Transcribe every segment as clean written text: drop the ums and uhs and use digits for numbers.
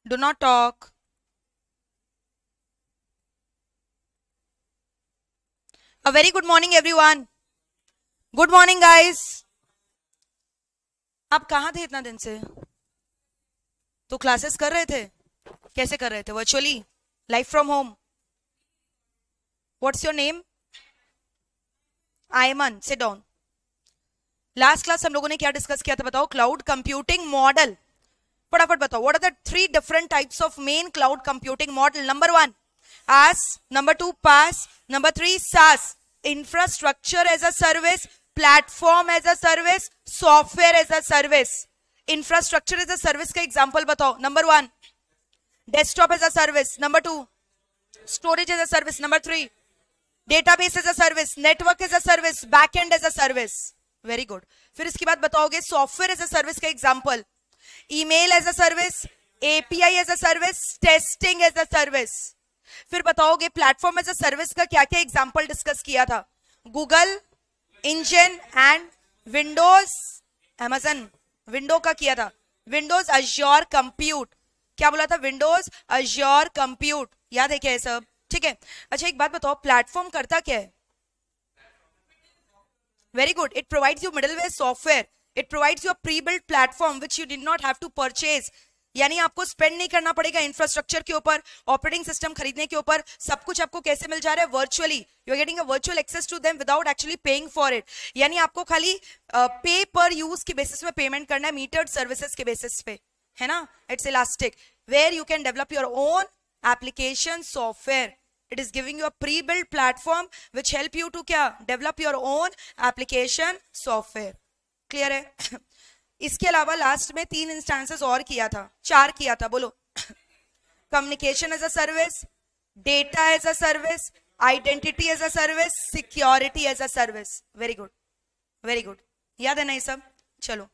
Do not talk. A very good morning everyone. Good morning guys. आप कहाँ थे इतना दिन से? तो क्लासेस कर रहे थे? कैसे कर रहे थे? Virtually? Live from home? What's your name? Ayman, sit down. Last class हम लोगों ने क्या डिस्कस किया था बताओ? Cloud computing model. फटाफट बताओ, what are the 3 different types of main cloud computing model? Number 1 AS, number 2 PaaS, number 3 SaaS. Infrastructure as a service, platform as a service, software as a service. Infrastructure as a service का example बताओ. Number 1 desktop as a service, number 2 storage as a service, number 3 database as a service, network as a service, backend as a service. Very good. फिर इसके बाद बताओगे software as a service का example. Email as a service, API as a service, testing as a service. फिर बताओगे platform as a service का क्या क्या एग्जांपल डिस्कस किया था? Google, engine and Windows. Amazon window का किया था. Windows Azure compute. क्या बोला था? Windows Azure compute. याद है क्या है सब? ठीक है. अच्छा एक बात बताओ, प्लेटफॉर्म करता क्या है? Very good. It provides you middleware software. It provides you a pre-built platform which you did not have to purchase. यानी आपको स्पेंड नहीं करना पड़ेगा इंफ्रास्ट्रक्चर के ऊपर, ऑपरेटिंग सिस्टम खरीदने के ऊपर. सब कुछ आपको कैसे मिल जा रहा है? Virtually. You are getting a virtual access to them without actually paying for it. यानी आपको खाली पे पर यूज के बेसिस में पेमेंट करना है, मीटर्ड सर्विसेज के बेसिस पे, है ना? It's elastic where you can develop your own application software. It is giving you a pre-built platform which help you to क्या? Develop your own application software. Clear है? इसके अलावा लास्ट में 3 instances और किया था, 4 किया था. बोलो. Communication as a service, data as a service, identity as a service, security as a service. Very good, very good. याद है ना ये सब? चलो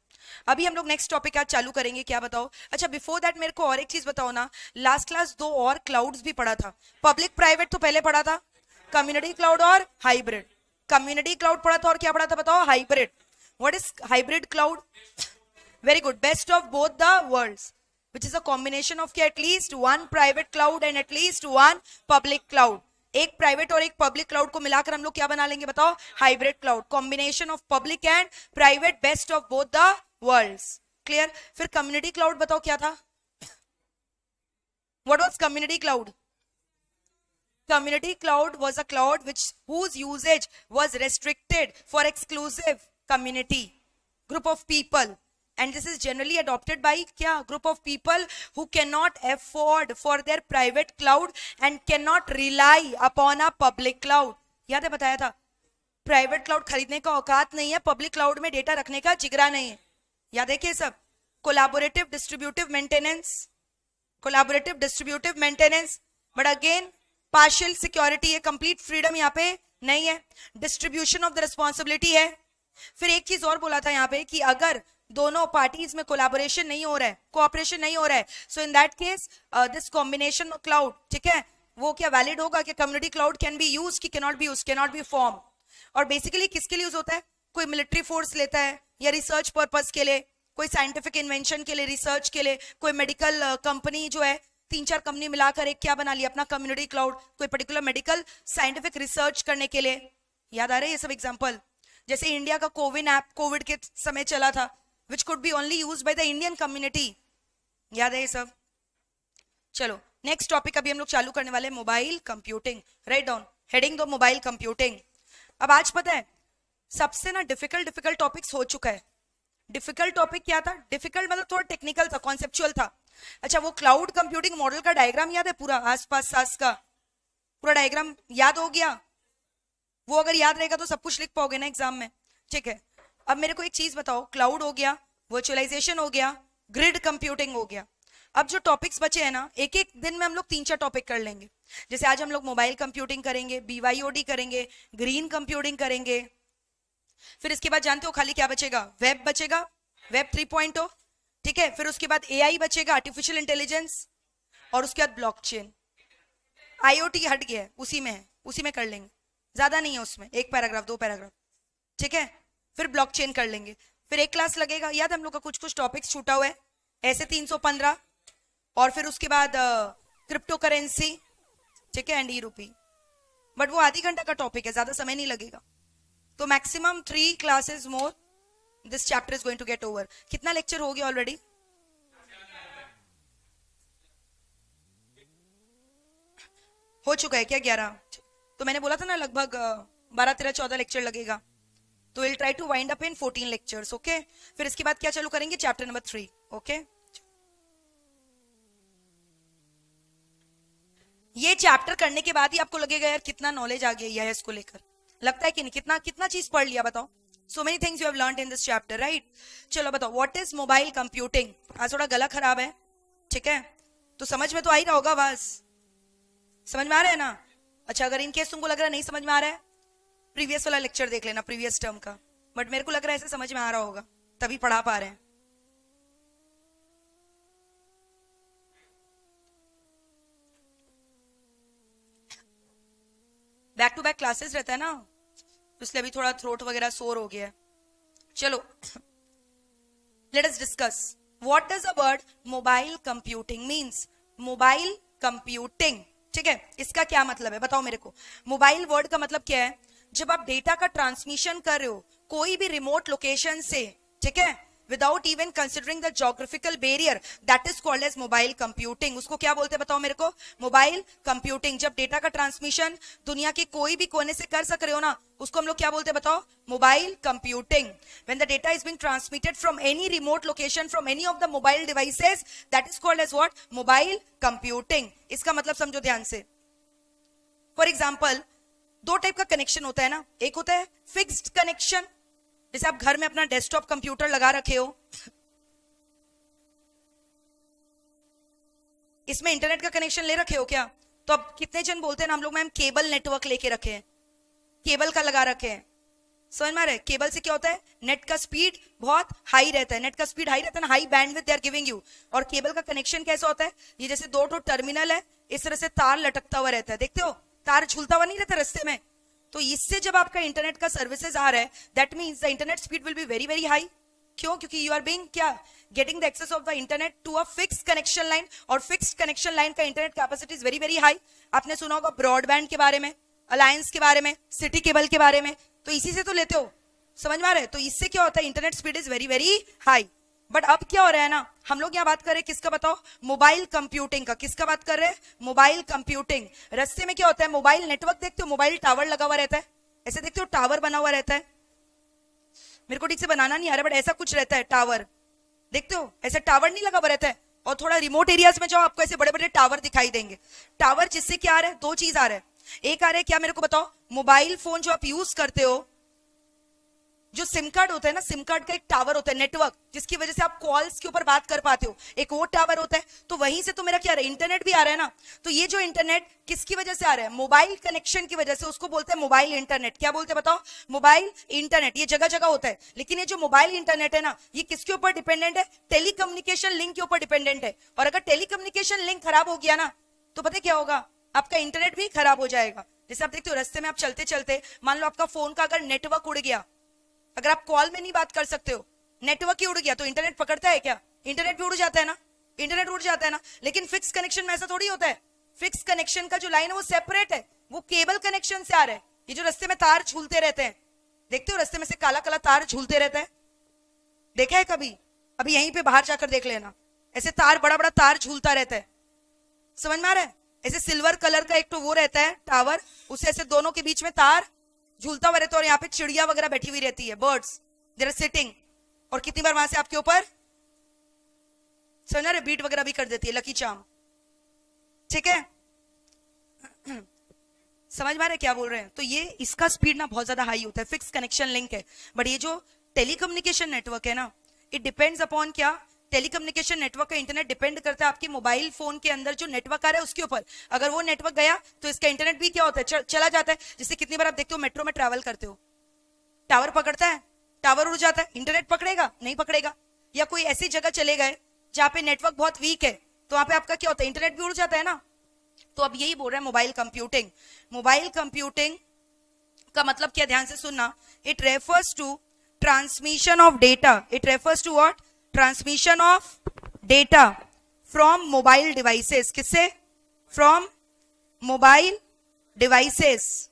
अभी हम लोग नेक्स्ट टॉपिक आज चालू करेंगे. क्या बताओ? अच्छा बिफोर दैट मेरे को और एक चीज बताओ ना. लास्ट क्लास 2 और क्लाउड्स भी पढ़ा था. पब्लिक प्राइवेट तो पहले पढ़ा था, कम्युनिटी क्लाउड और हाइब्रिड. कम्युनिटी क्लाउड पढ़ा था और क्या पढ़ा था बताओ? Hybrid. What is hybrid cloud? Very good. Best of both the worlds, which is a combination of at least one private cloud and at least one public cloud. एक private और एक पब्लिक क्लाउड को मिलाकर हम लोग क्या बना लेंगे बताओ? Hybrid cloud. Combination of public and private, best of both the worlds. Clear? फिर कम्युनिटी क्लाउड बताओ क्या था? What was community cloud? Community cloud was a cloud whose usage was restricted for exclusive community, group of people, and this is generally adopted by क्या? Group of people who cannot afford for their private cloud and cannot rely upon a public cloud. याद है बताया था? Private cloud खरीदने का औकात नहीं है, पब्लिक क्लाउड में डेटा रखने का जिगरा नहीं है. याद है क्या सब? Collaborative distributive maintenance, collaborative distributive maintenance, but again partial security है, कंप्लीट फ्रीडम यहाँ पे नहीं है. डिस्ट्रीब्यूशन ऑफ द रिस्पॉन्सिबिलिटी है. फिर एक चीज और बोला था यहाँ पे कि अगर दोनों पार्टीज में कोलैबोरेशन नहीं हो रहा है, कोऑपरेशन नहीं हो रहा है, so in that case this combination of cloud, ठीक है, वो क्या वैलिड होगा कि community cloud can be use कि cannot be use? Cannot be form. और बेसिकली किसके लिए यूज होता है? कोई मिलिट्री फोर्स लेता है या रिसर्च पर्पज के लिए, कोई साइंटिफिक इन्वेंशन के लिए, रिसर्च के लिए, कोई मेडिकल कंपनी जो है 3-4 कंपनी मिलाकर एक क्या बना लिया? अपना कम्युनिटी क्लाउड, कोई पर्टिकुलर मेडिकल साइंटिफिक रिसर्च करने के लिए. याद आ रहा है ये सब एग्जाम्पल? जैसे इंडिया का कोविन ऐप कोविड के समय चला था, which could be only used by the Indian community. याद है ये सब? चलो नेक्स्ट टॉपिक अभी हम लोग चालू करने वाले, mobile computing. Write down heading दो, मोबाइल कंप्यूटिंग. अब आज पता है सबसे ना डिफिकल्ट टॉपिक्स हो चुका है. डिफिकल्ट टॉपिक क्या था? डिफिकल्ट मतलब थोड़ा टेक्निकल था, कॉन्सेप्चुअल था. अच्छा वो क्लाउड कंप्यूटिंग मॉडल का डायग्राम याद है? पूरा आसपास सास का पूरा डायग्राम याद हो गया? वो अगर याद रहेगा तो सब कुछ लिख पाओगे ना एग्जाम में. ठीक है. अब मेरे को एक चीज बताओ, क्लाउड हो गया, वर्चुअलाइजेशन हो गया, ग्रिड कंप्यूटिंग हो गया. अब जो टॉपिक्स बचे हैं ना, एक एक दिन में हम लोग 3-4 टॉपिक कर लेंगे. जैसे आज हम लोग मोबाइल कंप्यूटिंग करेंगे, BYOD करेंगे, ग्रीन कंप्यूटिंग करेंगे. फिर इसके बाद जानते हो खाली क्या बचेगा? वेब बचेगा, वेब 3.0. ठीक है. फिर उसके बाद AI बचेगा, आर्टिफिशियल इंटेलिजेंस, और उसके बाद ब्लॉकचेन. IoT हट गया है, उसी में है, उसी में कर लेंगे, ज्यादा नहीं है उसमें, 1 पैराग्राफ 2 पैराग्राफ. ठीक है. फिर ब्लॉकचेन कर लेंगे. फिर एक क्लास लगेगा. याद हम लोग का कुछ टॉपिक्स छूटा हुआ है, ऐसे 315 और फिर उसके बाद क्रिप्टो करेंसी, ठीक है, एंड ई रूपी। बट वो आधी घंटा का टॉपिक है, ज्यादा समय नहीं लगेगा। तो maximum 3 classes more this chapter is going to get over. कितना लेक्चर हो गया ऑलरेडी? हो चुका है क्या? 11। तो मैंने बोला था ना लगभग 12, 13, 14 लेक्चर लगेगा। तो will try to wind up in 14 lectures, okay. फिर इसके बाद क्या चालू करेंगे? Chapter number 3, okay. ये चैप्टर करने के बाद ही आपको लगेगा यार कितना नॉलेज आ गया है इसको लेकर। लगता है कि नहीं? कितना कितना चीज पढ़ लिया बताओ। So many things you have learned in this chapter, right. चलो बताओ, व्हाट इज मोबाइल कंप्यूटिंग? आज थोड़ा गला खराब है, ठीक है, तो समझ में तो आ ही रहा होगा आवाज, समझ में आ रहा है ना? अच्छा, अगर इन केस तुमको लग रहा है नहीं समझ में आ रहा है, प्रीवियस वाला लेक्चर देख लेना, प्रीवियस टर्म का। बट मेरे को लग रहा है ऐसे समझ में आ रहा होगा, तभी पढ़ा पा रहे हैं। बैक टू बैक क्लासेस रहता है ना, इसलिए अभी थोड़ा थ्रोट वगैरह सोर हो गया है। चलो, let us discuss what does the word mobile computing means. Mobile computing, ठीक है, इसका क्या मतलब है बताओ मेरे को। मोबाइल वर्ड का मतलब क्या है? जब आप डेटा का ट्रांसमिशन कर रहे हो कोई भी रिमोट लोकेशन से, ठीक है, without even considering the geographical barrier, that is called as mobile computing. उसको क्या बोलते हैं बताओ मेरे को? Mobile computing. जब डेटा का ट्रांसमिशन दुनिया के कोई भी कोने से कर सक रहे हो ना, उसको हम लोग क्या बोलते हैं बताओ? Mobile computing. When the data is being transmitted from any remote location from any of the mobile devices, that is called as what? Mobile computing. इसका मतलब समझो ध्यान से। फॉर एग्जाम्पल, 2 टाइप का कनेक्शन होता है ना। एक होता है फिक्स्ड कनेक्शन, जैसे आप घर में अपना डेस्कटॉप कंप्यूटर लगा रखे हो, इसमें इंटरनेट का कनेक्शन ले रखे हो क्या? तो अब कितने जन बोलते हैं ना हम लोग मैम केबल नेटवर्क लेके रखे हैं, केबल का लगा रखे हैं। समझ में आ रहा है? केबल से क्या होता है? नेट का स्पीड बहुत हाई रहता है, नेट का स्पीड हाई रहता है ना, high bandwidth they are giving you. और केबल का कनेक्शन कैसा होता है? ये जैसे 2 टर्मिनल है, इस तरह से तार लटकता हुआ रहता है, देखते हो तार झूलता हुआ नहीं रहता रास्ते में। तो इससे जब आपका इंटरनेट का सर्विसेज आ रहा है, that means the internet speed will be very very high. क्यों? क्योंकि यू आर बीइंग क्या? Getting the access of the internet to a fixed connection line, और फिक्स्ड कनेक्शन लाइन का internet capacity is very very high. आपने सुना होगा broadband के बारे में, अलायंस के बारे में, सिटी केबल के बारे में, तो इसी से तो लेते हो। समझ में आ रहा है? तो इससे क्या होता है? Internet speed is very very high. But अब क्या हो रहा है ना, हम लोग यहाँ बात कर रहे हैं किसका बताओ? मोबाइल कंप्यूटिंग का। किसका बात कर रहे हैं? Mobile computing. रास्ते में क्या होता है? मोबाइल नेटवर्क देखते हो, मोबाइल टावर लगा हुआ रहता है, ऐसे देखते हो टावर बना हुआ रहता है। मेरे को ठीक से बनाना नहीं आ रहा, बट ऐसा कुछ रहता है टावर, देखते हो ऐसे टावर नहीं लगा हुआ रहता है। और थोड़ा रिमोट एरियाज में जाओ, आपको ऐसे बड़े बड़े टावर दिखाई देंगे। टावर जिससे क्या आ रहा है? 2 चीज आ रहा है। एक आ रहा है क्या मेरे को बताओ? मोबाइल फोन जो आप यूज करते हो, जो सिम कार्ड होता है ना, सिम कार्ड का एक टावर होता है, नेटवर्क, जिसकी वजह से आप कॉल्स के ऊपर बात कर पाते हो, एक वो टावर होता है। तो वहीं से तो मेरा क्या आ रहा है? इंटरनेट भी आ रहा है ना। तो ये जो इंटरनेट किसकी वजह से आ रहा है? मोबाइल कनेक्शन की वजह से। उसको बोलते हैं मोबाइल इंटरनेट। क्या बोलते हैं बताओ? Mobile internet. ये जगह जगह होता है, लेकिन ये जो मोबाइल इंटरनेट है ना, ये किसके ऊपर डिपेंडेंट है? टेलीकम्युनिकेशन लिंक के ऊपर डिपेंडेंट है। और अगर टेलीकम्युनिकेशन लिंक खराब हो गया ना, तो पता क्या होगा? आपका इंटरनेट भी खराब हो जाएगा। जैसे आप देखते हो रास्ते में आप चलते चलते, मान लो आपका फोन का अगर नेटवर्क उड़ गया, अगर आप कॉल में नहीं बात कर सकते हो, नेटवर्क ही उड़ गया, तो इंटरनेट पकड़ता है क्या? इंटरनेट भी उड़ जाता है ना, इंटरनेट उड़ जाता है ना। लेकिन फिक्स कनेक्शन में ऐसा थोड़ी होता है। फिक्स कनेक्शन का जो लाइन है वो सेपरेट है, वो केबल कनेक्शन से आ रहा है। ये जो रास्ते में तार झूलते रहते हैं, देखते हो रास्ते में से काला काला तार झूलते रहता है, देखा है कभी? अभी यहीं पे बाहर जाकर देख लेना, ऐसे तार, बड़ा बड़ा तार झूलता रहता है। समझ में आ रहा है? ऐसे सिल्वर कलर का एक तो वो रहता है टावर, उससे ऐसे दोनों के बीच में तार झूलता हुआ रहता है, और यहाँ पे चिड़िया वगैरह बैठी हुई रहती है, बर्ड्स देयर आर सिटिंग, और कितनी बार वहां से आपके ऊपर समझ बीट वगैरह भी कर देती है, लकी चार्म। ठीक है, समझ में आ रहा है क्या बोल रहे हैं? तो ये इसका स्पीड ना बहुत ज्यादा हाई होता है, फिक्स कनेक्शन लिंक है। बट ये जो टेलीकम्युनिकेशन नेटवर्क है ना, इट डिपेंड्स अपॉन क्या? टेलीकम्युनिकेशन नेटवर्क का इंटरनेट डिपेंड करता है आपके मोबाइल फोन के अंदर जो नेटवर्क आ रहा है उसके ऊपर। अगर वो नेटवर्क गया तो इसका इंटरनेट भी क्या होता है? चला जाता है। जिससे कितनी बार आप देखते हो मेट्रो में ट्रैवल करते हो, टावर पकड़ता है, टावर उड़ जाता है, इंटरनेट पकड़ेगा? नहीं पकड़ेगा। या कोई ऐसी जगह चले गए जहां पे नेटवर्क बहुत वीक है, तो वहां पे आपका क्या होता है? इंटरनेट भी उड़ जाता है ना। तो अब यही बोल रहा है मोबाइल कंप्यूटिंग। मोबाइल कंप्यूटिंग का मतलब क्या? ध्यान से सुनना। It refers to transmission of data. It refers to what? Transmission of data from mobile devices, किससे? From mobile devices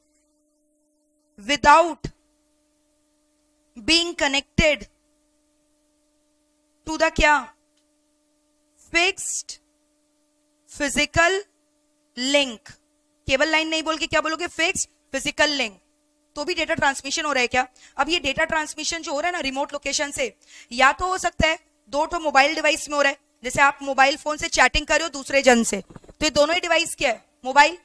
without being connected to the क्या? Fixed physical link. Cable line नहीं बोल के क्या बोलोगे? Fixed physical link. तो भी data transmission हो रहा है क्या? अब ये डेटा ट्रांसमिशन जो हो रहा है ना रिमोट लोकेशन से, या तो हो सकता है दो तो मोबाइल डिवाइस में हो रहा है, जैसे आप मोबाइल फोन से चैटिंग कर रहे हो दूसरे जन से, तो ये दोनों ही डिवाइस क्या है? मोबाइल।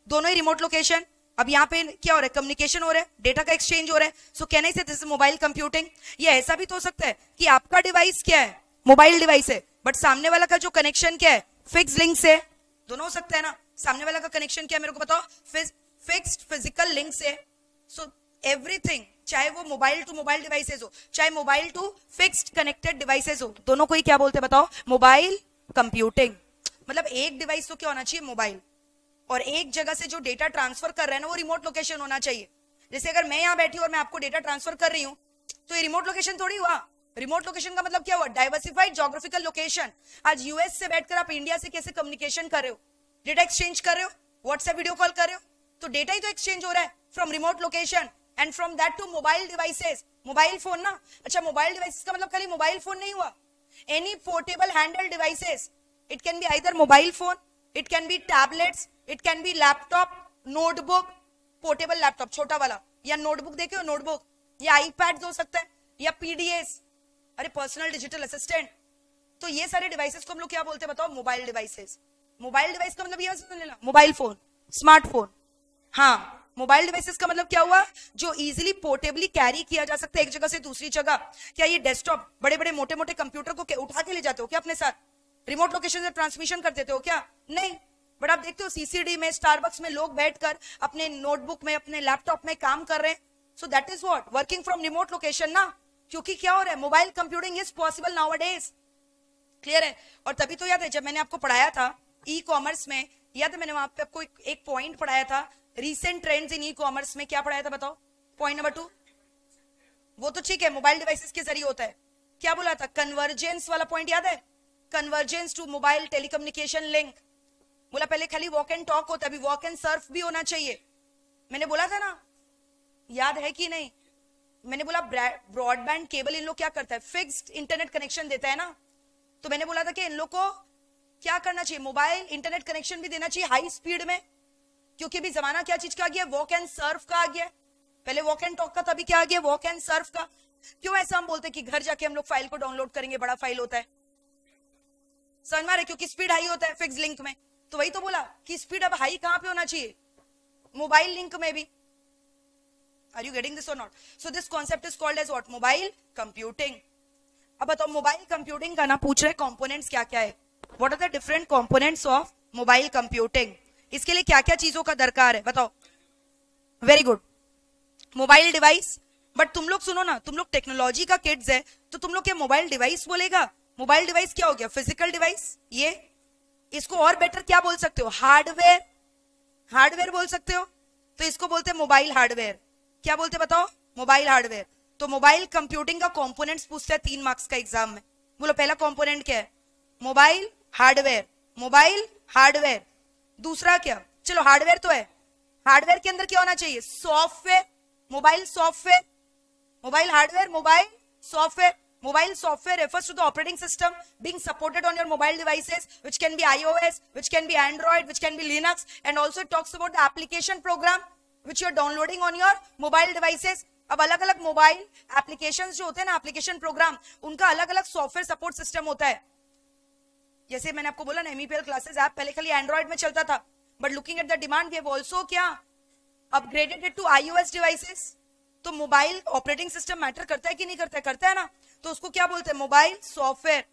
दोनों ही रिमोट लोकेशन। अब यहाँ पे क्या हो रहा है? कम्युनिकेशन हो रहा है, डेटा का एक्सचेंज हो रहा है। सो कैन आई से दिस इज मोबाइल कंप्यूटिंग। ये ऐसा भी तो हो सकता है कि आपका डिवाइस क्या है? मोबाइल डिवाइस है, बट सामने वाला का जो कनेक्शन क्या है? फिक्स लिंक से। दोनों हो सकता है ना। सामने वाला का कनेक्शन क्या है मेरे को बताओ? फिक्स्ड फिजिकल लिंक से। सो एवरीथिंग, चाहे वो मोबाइल टू मोबाइल डिवाइसेस हो, चाहे mobile to fixed connected devices हो, दोनों को ही क्या बोलते हैं बताओ? Mobile computing. मतलब एक डिवाइस तो क्या होना चाहिए? मोबाइल। और एक जगह से जो डेटा ट्रांसफर कर रहे हैं ना वो रिमोट लोकेशन होना चाहिए। जैसे अगर मैं यहाँ बैठी हूँ और मैं आपको डेटा ट्रांसफर कर रही हूँ तो ये रिमोट लोकेशन थोड़ी हुआ। रिमोट लोकेशन का मतलब क्या हुआ? Diversified geographical location. आज यूएस से बैठकर आप इंडिया से कैसे कम्युनिकेशन कर रहे हो? डेटा एक्सचेंज कर रहे हो, व्हाट्सएप वीडियो कॉल कर रहे हो, तो डेटा ही तो एक्सचेंज हो रहा है from remote location and from that to mobile devices. Mobile phone ना। अच्छा, मोबाइल डिवाइसेस का मतलब खाली मोबाइल फोन नहीं हुआ। Any portable handle devices, it can be either mobile phone, it can be tablets, it can be laptop, notebook, portable laptop छोटा वाला, या नोटबुक देखे हो? नोटबुक, या आईपैड हो सकता है, या पीडीएस, अरे पर्सनल डिजिटल असिस्टेंट। तो ये सारे डिवाइसेस को हम लोग क्या बोलते हैं बताओ? Mobile devices. मोबाइल डिवाइस का मतलब ये समझ लेना, मोबाइल फोन, स्मार्टफोन। हाँ, मोबाइल डिवाइसेस का मतलब क्या हुआ? जो इजीली पोर्टेबली कैरी किया जा सकता है एक जगह से दूसरी जगह। क्या ये डेस्कटॉप, बड़े बड़े मोटे मोटे कंप्यूटर को उठा के ले जाते हो क्या अपने साथ? रिमोट लोकेशन से ट्रांसमिशन कर देते हो क्या? नहीं। बट आप देखते हो सीसीडी में, स्टारबक्स में लोग बैठकर अपने नोटबुक में, अपने लैपटॉप में काम कर रहे हैं। सो that is what? Working from remote location ना। क्योंकि क्या हो रहा है? Mobile computing is possible nowadays. Clear है? और तभी तो याद है जब मैंने आपको पढ़ाया था ई कॉमर्स में, याद है मैंने वहां पे आपको एक पॉइंट पढ़ाया था, recent trends in e commerce में। क्या पढ़ाया था बताओ? Point number 2। वो तो ठीक है, मोबाइल डिवाइसेस के जरिए होता है। क्या बोला था? कन्वर्जेंस वाला पॉइंट याद है? Convergence to mobile telecommunication link. बोला पहले खाली वॉक एंड टॉक होता है, अभी वॉक एंड सर्फ भी होना चाहिए। मैंने बोला था ना, याद है कि नहीं? मैंने बोला ब्रॉडबैंड केबल इन लोग क्या करता है? फिक्स्ड इंटरनेट कनेक्शन देता है ना। तो मैंने बोला था कि इन लोग को क्या करना चाहिए? मोबाइल इंटरनेट कनेक्शन भी देना चाहिए हाई स्पीड में, क्योंकि अभी जमाना क्या चीज का आ गया? वॉक एंड सर्फ का आ गया। पहले वॉक एंड टॉक का, तभी क्या आ गया? वॉक एंड सर्फ का। क्यों ऐसा हम बोलते हैं कि घर जाके हम लोग फाइल को डाउनलोड करेंगे, बड़ा फाइल होता है, समझ में आ रहा है? क्योंकि स्पीड हाई होता है फिक्स लिंक में। तो वही तो बोला कि स्पीड अब हाई कहां पे होना चाहिए? मोबाइल लिंक में भी। आर यू गेटिंग दिस और not? So this concept is called as what? Mobile computing. अब बताओ मोबाइल कंप्यूटिंग का ना पूछ रहे कंपोनेंट्स क्या क्या है? What are the different components of mobile computing? इसके लिए क्या क्या चीजों का दरकार है बताओ? Very good, mobile device. But तुम लोग सुनो ना, तुम लोग टेक्नोलॉजी का किड्स है तो तुम लोग क्या मोबाइल डिवाइस बोलेगा? मोबाइल डिवाइस क्या हो गया? Physical device. ये इसको और बेटर क्या बोल सकते हो? हार्डवेयर। हार्डवेयर बोल सकते हो। तो इसको बोलते हैं मोबाइल हार्डवेयर। क्या बोलते बताओ? Mobile hardware. तो मोबाइल कंप्यूटिंग का कंपोनेंट्स पूछता है 3 मार्क्स का एग्जाम में। बोलो पहला कंपोनेंट क्या है? Mobile hardware. Mobile hardware. दूसरा क्या? चलो हार्डवेयर तो है, हार्डवेयर के अंदर क्या होना चाहिए? Software. Mobile software, mobile hardware, mobile software. Mobile software refers to the operating system being supported on your mobile devices, which can be iOS, which can be Android, which can be Linux, and also it talks about the application program which you are downloading on your mobile devices. अब अलग अलग mobile applications जो होते हैं ना, application program, उनका अलग अलग सॉफ्टवेयर सपोर्ट सिस्टम होता है. जैसे मैंने आपको बोला ना, MEPL क्लासेस ऐप पहले खाली एंड्रॉइड में चलता था, but looking at the demand we have also क्या upgraded it to iOS devices. तो मोबाइल ऑपरेटिंग सिस्टम मैटर करता है कि नहीं करता है? करता है ना. तो उसको क्या बोलते हैं? Mobile software.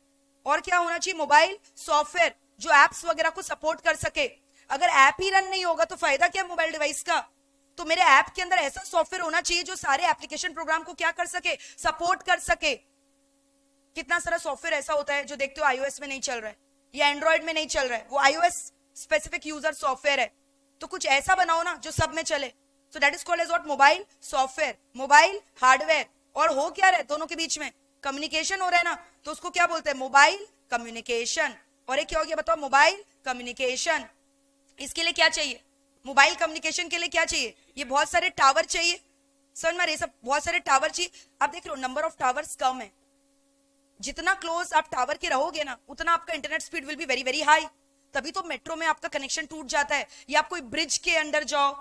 और क्या होना चाहिए? मोबाइल सॉफ्टवेयर जो एप्स वगैरह को सपोर्ट कर सके. अगर ऐप ही रन नहीं होगा तो फायदा क्या मोबाइल डिवाइस का? तो मेरे ऐप के अंदर ऐसा सॉफ्टवेयर होना चाहिए जो सारे एप्लीकेशन प्रोग्राम को क्या कर सके? सपोर्ट कर सके. कितना सारा सॉफ्टवेयर ऐसा होता है जो देखते हो iOS में नहीं चल रहा है या एंड्रॉइड में नहीं चल रहा है, वो iOS स्पेसिफिक यूजर सॉफ्टवेयर है. तो कुछ ऐसा बनाओ ना जो सब में चले. So that is called as what? Mobile software, mobile hardware. और हो क्या रहा है दोनों के बीच में? कम्युनिकेशन हो रहा है ना, तो उसको क्या बोलते हैं? Mobile communication. और एक क्या हो गया बताओ, मोबाइल कम्युनिकेशन। इसके लिए क्या चाहिए, मोबाइल कम्युनिकेशन के लिए क्या चाहिए, ये बहुत सारे टावर चाहिए, समझ में, ये सब बहुत सारे टावर चाहिए। आप देख लो नंबर ऑफ टावर्स कम है, जितना क्लोज आप टावर के रहोगे ना उतना आपका internet speed will be very very high. तभी तो मेट्रो में आपका कनेक्शन टूट जाता है, या आप कोई ब्रिज के अंदर जाओ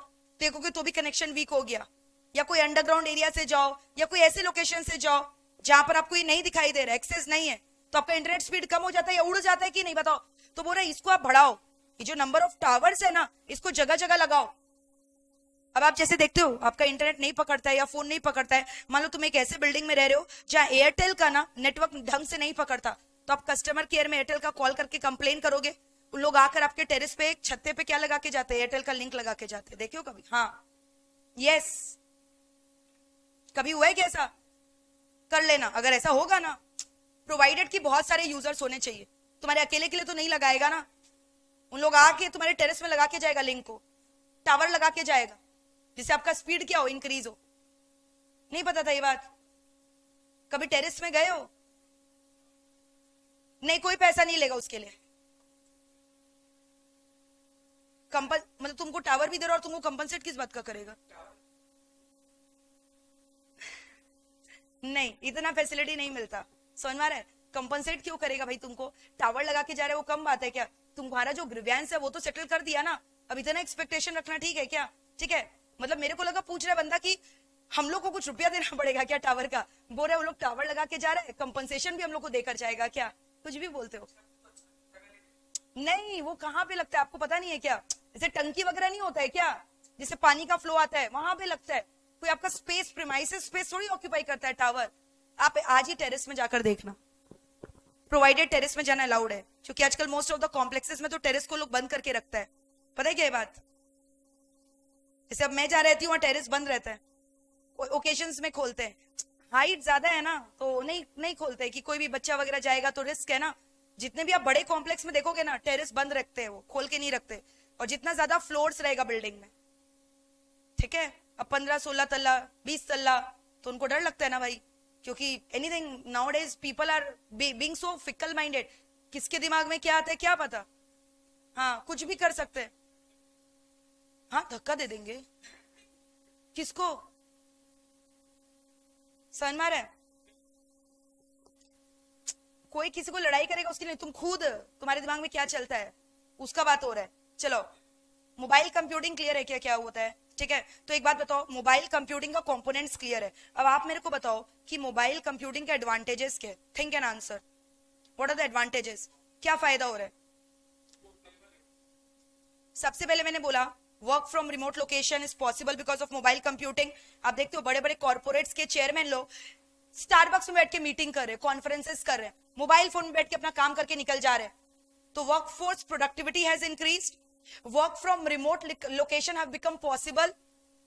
देखोगे तो भी कनेक्शन वीक हो गया, या कोई अंडरग्राउंड एरिया से जाओ, या कोई ऐसे लोकेशन से जाओ जहां पर आपको ये नहीं दिखाई दे रहा, एक्सेस नहीं है, तो आपका इंटरनेट स्पीड कम हो जाता है या उड़ जाता है कि नहीं बताओ। तो बोल रहे इसको आप बढ़ाओ, ये जो नंबर ऑफ टावर्स है ना इसको जगह जगह लगाओ। अब आप जैसे देखते हो आपका इंटरनेट नहीं पकड़ता है या फोन नहीं पकड़ता है, मान लो तुम एक ऐसे बिल्डिंग में रह रहे हो जहां एयरटेल का ना नेटवर्क ढंग से नहीं पकड़ता, तो आप कस्टमर केयर में एयरटेल का कॉल करके कंप्लेन करोगे, उन लोग आकर आपके टेरेस पे छत्ते पे क्या लगा के जाते हैं, एयरटेल का लिंक लगा के जाते हैं, देखियो कभी, हाँ यस, कभी हुआ है क्या ऐसा, कर लेना अगर ऐसा होगा ना। प्रोवाइडेड की बहुत सारे यूजर्स होने चाहिए, तुम्हारे अकेले के लिए तो नहीं लगाएगा ना, उन लोग आके तुम्हारे टेरेस में लगा के जाएगा लिंक को, टावर लगा के जाएगा जिससे आपका स्पीड क्या हो, इंक्रीज हो। नहीं पता था ये बात, कभी टेरेस में गए हो, नहीं कोई पैसा नहीं लेगा उसके लिए, मतलब तुमको टावर भी दे रहा और तुमको कंपनसेट किस बात का करेगा, नहीं इतना फैसिलिटी नहीं मिलता, समझ में आ रहा है, कंपनसेट क्यों करेगा भाई, तुमको टावर लगा के जा रहे हो वो कम बात है क्या, तुम्हारा जो ग्रीवेंस है वो तो सेटल कर दिया ना, अब इतना एक्सपेक्टेशन रखना ठीक है क्या, ठीक है। मतलब मेरे को लगा पूछ रहा है बंदा कि हम लोग को कुछ रुपया देना पड़ेगा क्या टावर का, बोल रहे वो लोग टावर लगा के जा रहे हैं, कंपनसेशन भी हम लोग को देकर जाएगा क्या, कुछ भी बोलते हो। नहीं वो कहाँ पे लगता है आपको पता नहीं है क्या, जैसे टंकी वगैरह नहीं होता है क्या, जिससे पानी का फ्लो आता है वहां पे लगता है, कोई आपका स्पेस प्रीमाइसेस स्पेस थोड़ी ऑक्यूपाई करता है टावर। आप आज ही टेरेस में जाकर देखना, प्रोवाइडेड टेरेस में जाना अलाउड है, क्योंकि आजकल मोस्ट ऑफ द कॉम्प्लेक्सेस में तो टेरेस को लोग बंद करके रखता है, पता है क्या ये बात, जैसे अब मैं जहाँ रहती हूँ वहाँ टेरेस बंद रहता है, ओकेजन्स में खोलते हैं, हाइट ज्यादा है ना तो नहीं खोलते कि कोई भी बच्चा वगैरह जाएगा तो रिस्क है ना। जितने भी आप बड़े कॉम्प्लेक्स में देखोगे ना टेरेस बंद रखते हैं, वो खोल के नहीं रखते, और जितना ज्यादा फ्लोर्स रहेगा बिल्डिंग में, ठीक है, अब 15-16 तल्ला 20 तल्ला तो उनको डर लगता है ना भाई, क्योंकि anything nowadays people are being so fickle minded, किसके दिमाग में क्या आता है क्या पता, हाँ कुछ भी कर सकते हैं, हाँ धक्का दे देंगे किसको, समझ में आ रहा है, कोई किसी को लड़ाई करेगा उसकी नहीं, तुम खुद तुम्हारे दिमाग में क्या चलता है उसका बात हो रहा है। चलो मोबाइल कंप्यूटिंग क्लियर है क्या क्या होता है, ठीक है। तो एक बात बताओ, मोबाइल कंप्यूटिंग का कंपोनेंट्स क्लियर है, अब आप मेरे को बताओ कि मोबाइल कंप्यूटिंग के एडवांटेजेस क्या, think and answer, what are the advantages, क्या फायदा हो रहा है। सबसे पहले मैंने बोला work from remote location is possible because of mobile computing. आप देखते हो बड़े बड़े कॉर्पोरेट्स के चेयरमैन लोग स्टारबक्स में बैठ के मीटिंग कर रहे हैं, कॉन्फ्रेंसेस कर रहे हैं, मोबाइल फोन में बैठ के अपना काम करके निकल जा रहे हैं, तो work force productivity has increased, work from remote location have become possible,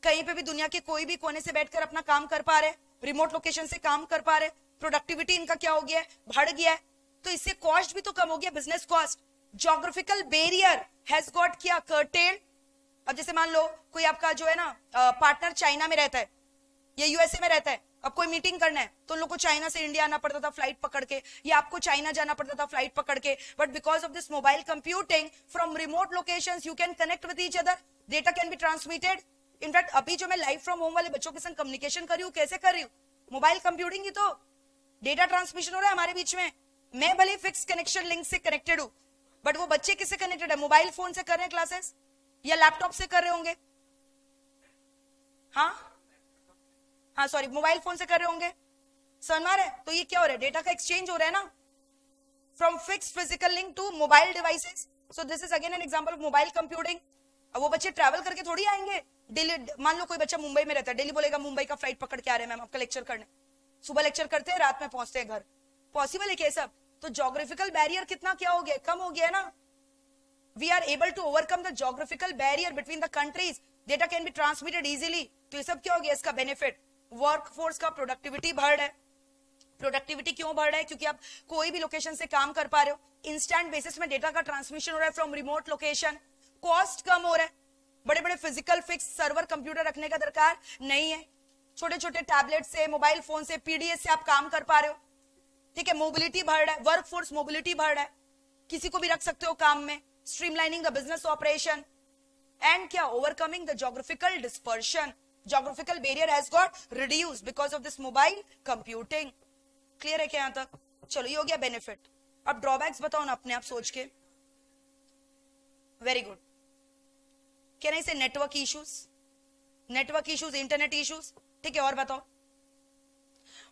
कहीं पे भी दुनिया के कोई भी कोने से बैठकर अपना काम कर पा रहे, रिमोट लोकेशन से काम कर पा रहे, प्रोडक्टिविटी इनका क्या हो गया है, बढ़ गया है, तो इससे कॉस्ट भी तो कम हो गया, business cost. Geographical barrier has got किया कर्टेल्ड। अब जैसे मान लो कोई आपका जो है ना पार्टनर चाइना में रहता है या यूएसए में रहता है, अब कोई मीटिंग करना है तो उन लोग को चाइना से इंडिया आना पड़ता था फ्लाइट पकड़ के, या आपको चाइना जाना पड़ता था फ्लाइट पकड़ के, but because of this mobile computing from remote locations you can connect with each other, data can be transmitted. In fact अभी जो मैं लाइव फ्रॉम होम वाले बच्चों के संग कम्युनिकेशन कर रही हूँ, कैसे कर रही हूँ, मोबाइल कंप्यूटिंग ही तो, डेटा ट्रांसमिशन हो रहा है हमारे बीच में, मैं भले फिक्स कनेक्शन लिंक से कनेक्टेड हूँ, बट वो बच्चे किससे कनेक्टेड है, मोबाइल फोन से कर रहे हैं क्लासेस या लैपटॉप से कर रहे होंगे, हाँ सॉरी मोबाइल फोन से कर रहे होंगे, समझ में आ रहा है। तो ये क्या हो रहा है, डेटा का एक्सचेंज हो रहा है ना, from fixed physical link to mobile devices, so this is again an example of mobile computing. अब वो बच्चे ट्रैवल करके थोड़ी आएंगे दिल्ली, मान लो कोई बच्चा मुंबई में रहता है, दिल्ली बोलेगा मुंबई का फ्लाइट पकड़ के आ रहे हैं मैम आपका लेक्चर करने, सुबह लेक्चर करते हैं रात में पहुंचते हैं घर, पॉसिबल है क्या सब। तो जोग्राफिकल बैरियर कितना क्या हो गया, कम हो गया है ना, we are able to overcome the geographical barrier between the countries, data can be transmitted easily, तो ये सब क्या हो गया इसका बेनिफिट, वर्कफोर्स का प्रोडक्टिविटी बढ़ रहा है। प्रोडक्टिविटी क्यों बढ़ रहा है, क्योंकि आप कोई भी लोकेशन से काम कर पा रहे हो, इंस्टेंट बेसिस में डेटा का ट्रांसमिशन हो रहा है फ्रॉम रिमोट लोकेशन, कॉस्ट कम हो रहा है, बड़े बड़े फिजिकल फिक्स सर्वर कंप्यूटर रखने का दरकार नहीं है, छोटे छोटे टैबलेट से मोबाइल फोन से पीडीएस से आप काम कर पा रहे हो, ठीक है, मोबिलिटी बढ़ रहा है, वर्कफोर्स मोबिलिटी बढ़ रहा है, किसी को भी रख सकते हो काम में, streamlining the business operation, and क्या, overcoming the geographical dispersion, geographical barrier has got reduced because of this mobile computing. Clear है क्या यहां तक? चलो ये हो गया बेनिफिट। अब ड्रॉबैक्स बताओ ना अपने आप सोच के। Very good. कैन आई से network issues, network issues, internet issues, ठीक है, और बताओ।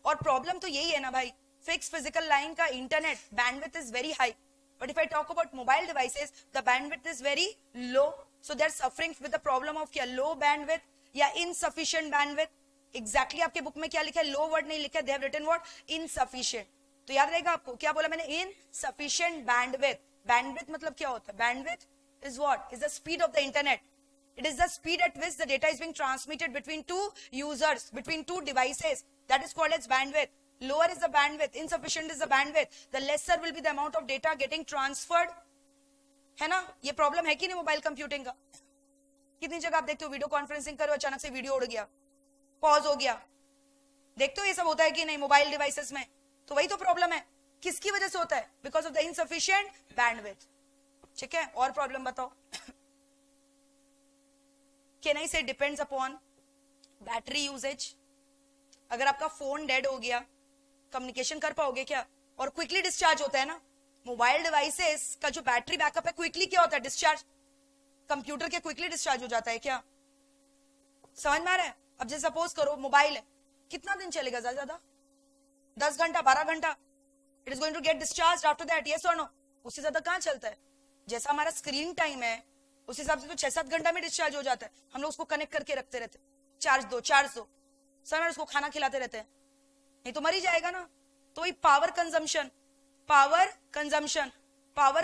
और प्रॉब्लम तो यही है ना भाई, फिक्स फिजिकल लाइन का internet bandwidth is very high, but if I talk about mobile devices the bandwidth is very low, so they are suffering with the problem of क्या, लो बैंडविड्थ या insufficient bandwidth. Exactly आपके book में क्या लिखा है, low word नहीं लिखा है, they have written what, insufficient. तो याद रहेगा आपको क्या बोला मैंने, इनसफिशिएंट बैंडविड्थ। बैंडविड्थ मतलब क्या होता है, bandwidth is what, is the speed of the internet. It is the speed at which the data is being transmitted between two users, between two devices. That is called as bandwidth. Lower is the bandwidth, insufficient is the bandwidth, the lesser will be the amount of data getting transferred. है ना, ये problem है कि नहीं mobile computing का? कितनी जगह आप देखते हो वीडियो कॉन्फ्रेंसिंग करो, अचानक से वीडियो उड़ गया, पॉज हो गया, देखते हो ये सब होता है कि नहीं मोबाइल डिवाइसेस में? तो वही तो प्रॉब्लम है। किसकी वजह से होता है? Because of the insufficient bandwidth. ठीक है, और प्रॉब्लम बताओ। कैन आई से डिपेंड्स अपॉन बैटरी यूजेज। अगर आपका फोन डेड हो गया, कम्युनिकेशन कर पाओगे क्या? और क्विकली डिस्चार्ज होता है ना मोबाइल डिवाइसेस का, जो बैटरी बैकअप है क्विकली क्या होता है, डिस्चार्ज। कंप्यूटर के क्विकली डिस्चार्ज हो जाता है क्या? समझ में आ रहा है? अब जैसे सपोज करो मोबाइल है, कितना दिन चलेगा ज्यादा? 10 घंटा, 12 घंटा। It is going to get discharge after that, yes और नो? उससे ज्यादा कहां चलता है? जैसा हमारा स्क्रीन टाइम है उस हिसाब से तो 6-7 घंटा में डिस्चार्ज हो जाता है। हम लोग उसको कनेक्ट करके रखते रहते, चार्ज दो समय उसको खाना खिलाते रहते हैं, नहीं तो मर ही जाएगा ना। तो वही power consumption, power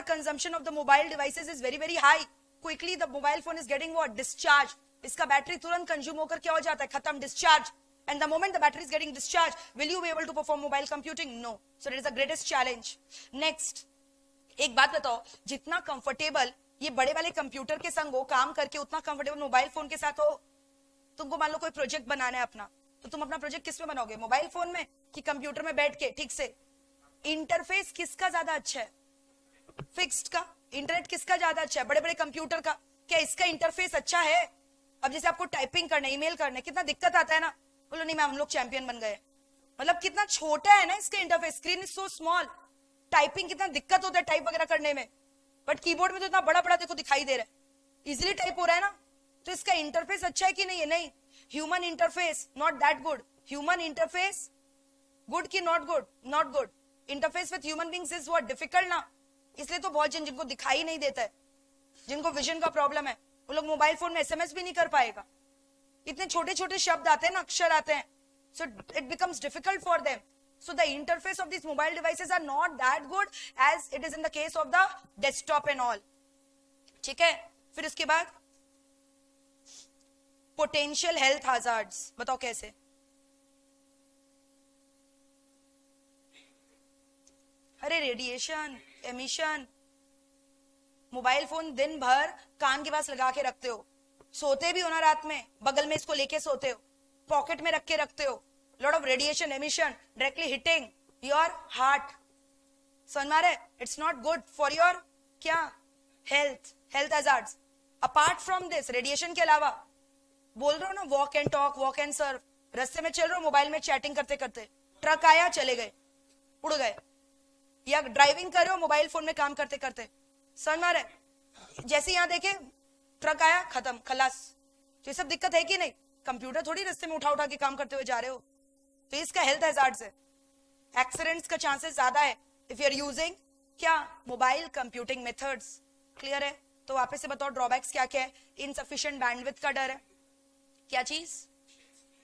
consumption of the mobile devices is very very high. Quickly the mobile phone is getting what, discharge. इसका बैटरी तुरंत कंज्यूम होकर क्या हो जाता है, खत्म, discharge. And the moment the battery is getting discharged, will you be able to perform mobile computing? No. So that is the greatest challenge. Next, एक बात बताओ, जितना कंफर्टेबल ये बड़े वाले कंप्यूटर के संग हो काम करके, उतना कंफर्टेबल मोबाइल फोन के साथ हो? तुमको मान लो कोई प्रोजेक्ट बनाना है अपना, तो तुम अपना प्रोजेक्ट किस में बनाओगे, मोबाइल फोन में कि कंप्यूटर में बैठ के? ठीक से इंटरफेस किसका ज्यादा अच्छा है, फिक्स्ड का? इंटरनेट किसका ज्यादा अच्छा है, बड़े बड़े कंप्यूटर का? क्या इसका इंटरफेस अच्छा है? अब जैसे आपको टाइपिंग करना, ईमेल करना, कितना दिक्कत आता है ना, बोलो नहीं मैम हम लोग चैंपियन बन गए। मतलब कितना छोटा है ना इसका interface, screen is so small. Typing कितना दिक्कत होता है टाइप वगैरह करने में, बट कीबोर्ड में तो इतना बड़ा बड़ा देखो दिखाई दे रहा है, इजीली टाइप हो रहा है ना। तो इसका इंटरफेस अच्छा है कि नहीं है? नहीं। Human interface not that good. Human interface good की not good? Not good. Interface with human beings is what, difficult ना। इसलिए तो बहुत जन जिनको दिखाई नहीं देता है, जिनको विजन का प्रॉब्लम है, वो लोग मोबाइल फोन में एसएमएस भी नहीं कर पाएगा। इतने छोटे छोटे शब्द आते हैं ना, अक्षर आते हैं, so it becomes difficult for them. So the interface of these mobile devices are not that good as it is in the case of the desktop and all. ठीक है, फिर उसके बाद potential health hazards, बताओ कैसे? अरे radiation, emission. Mobile phone दिन भर कान के पास लगा के रखते हो, सोते भी हो ना रात में, बगल में इसको लेके सोते हो, पॉकेट में रख के रखते हो, lot of radiation emission directly hitting your heart. समझ में आ रहा है? It's not good for your क्या, health hazards. Apart from this, radiation के अलावा बोल रहा हूं ना, walk and talk, walk and serve, रास्ते में चल रहे हो मोबाइल में चैटिंग करते करते, ट्रक आया चले गए, उड़ गए, या ड्राइविंग कर रहे हो मोबाइल फोन में काम करते करते। समझ में आ रहा है? जैसे यहां देखे ट्रक आया, खत्म, खलास। तो ये सब दिक्कत है कि नहीं? कंप्यूटर थोड़ी रास्ते में उठा उठा के काम करते हुए जा रहे हो, तो इसका हेल्थ हैजार्ड्स है, एक्सीडेंट्स का चांसेस ज्यादा है इफ यू आर यूजिंग क्या, मोबाइल कंप्यूटिंग मेथड्स। क्लियर है? तो वापस से बताओ ड्रॉबैक्स क्या क्या है? इनसफिशिएंट बैंडविड्थ का डर है, क्या चीज?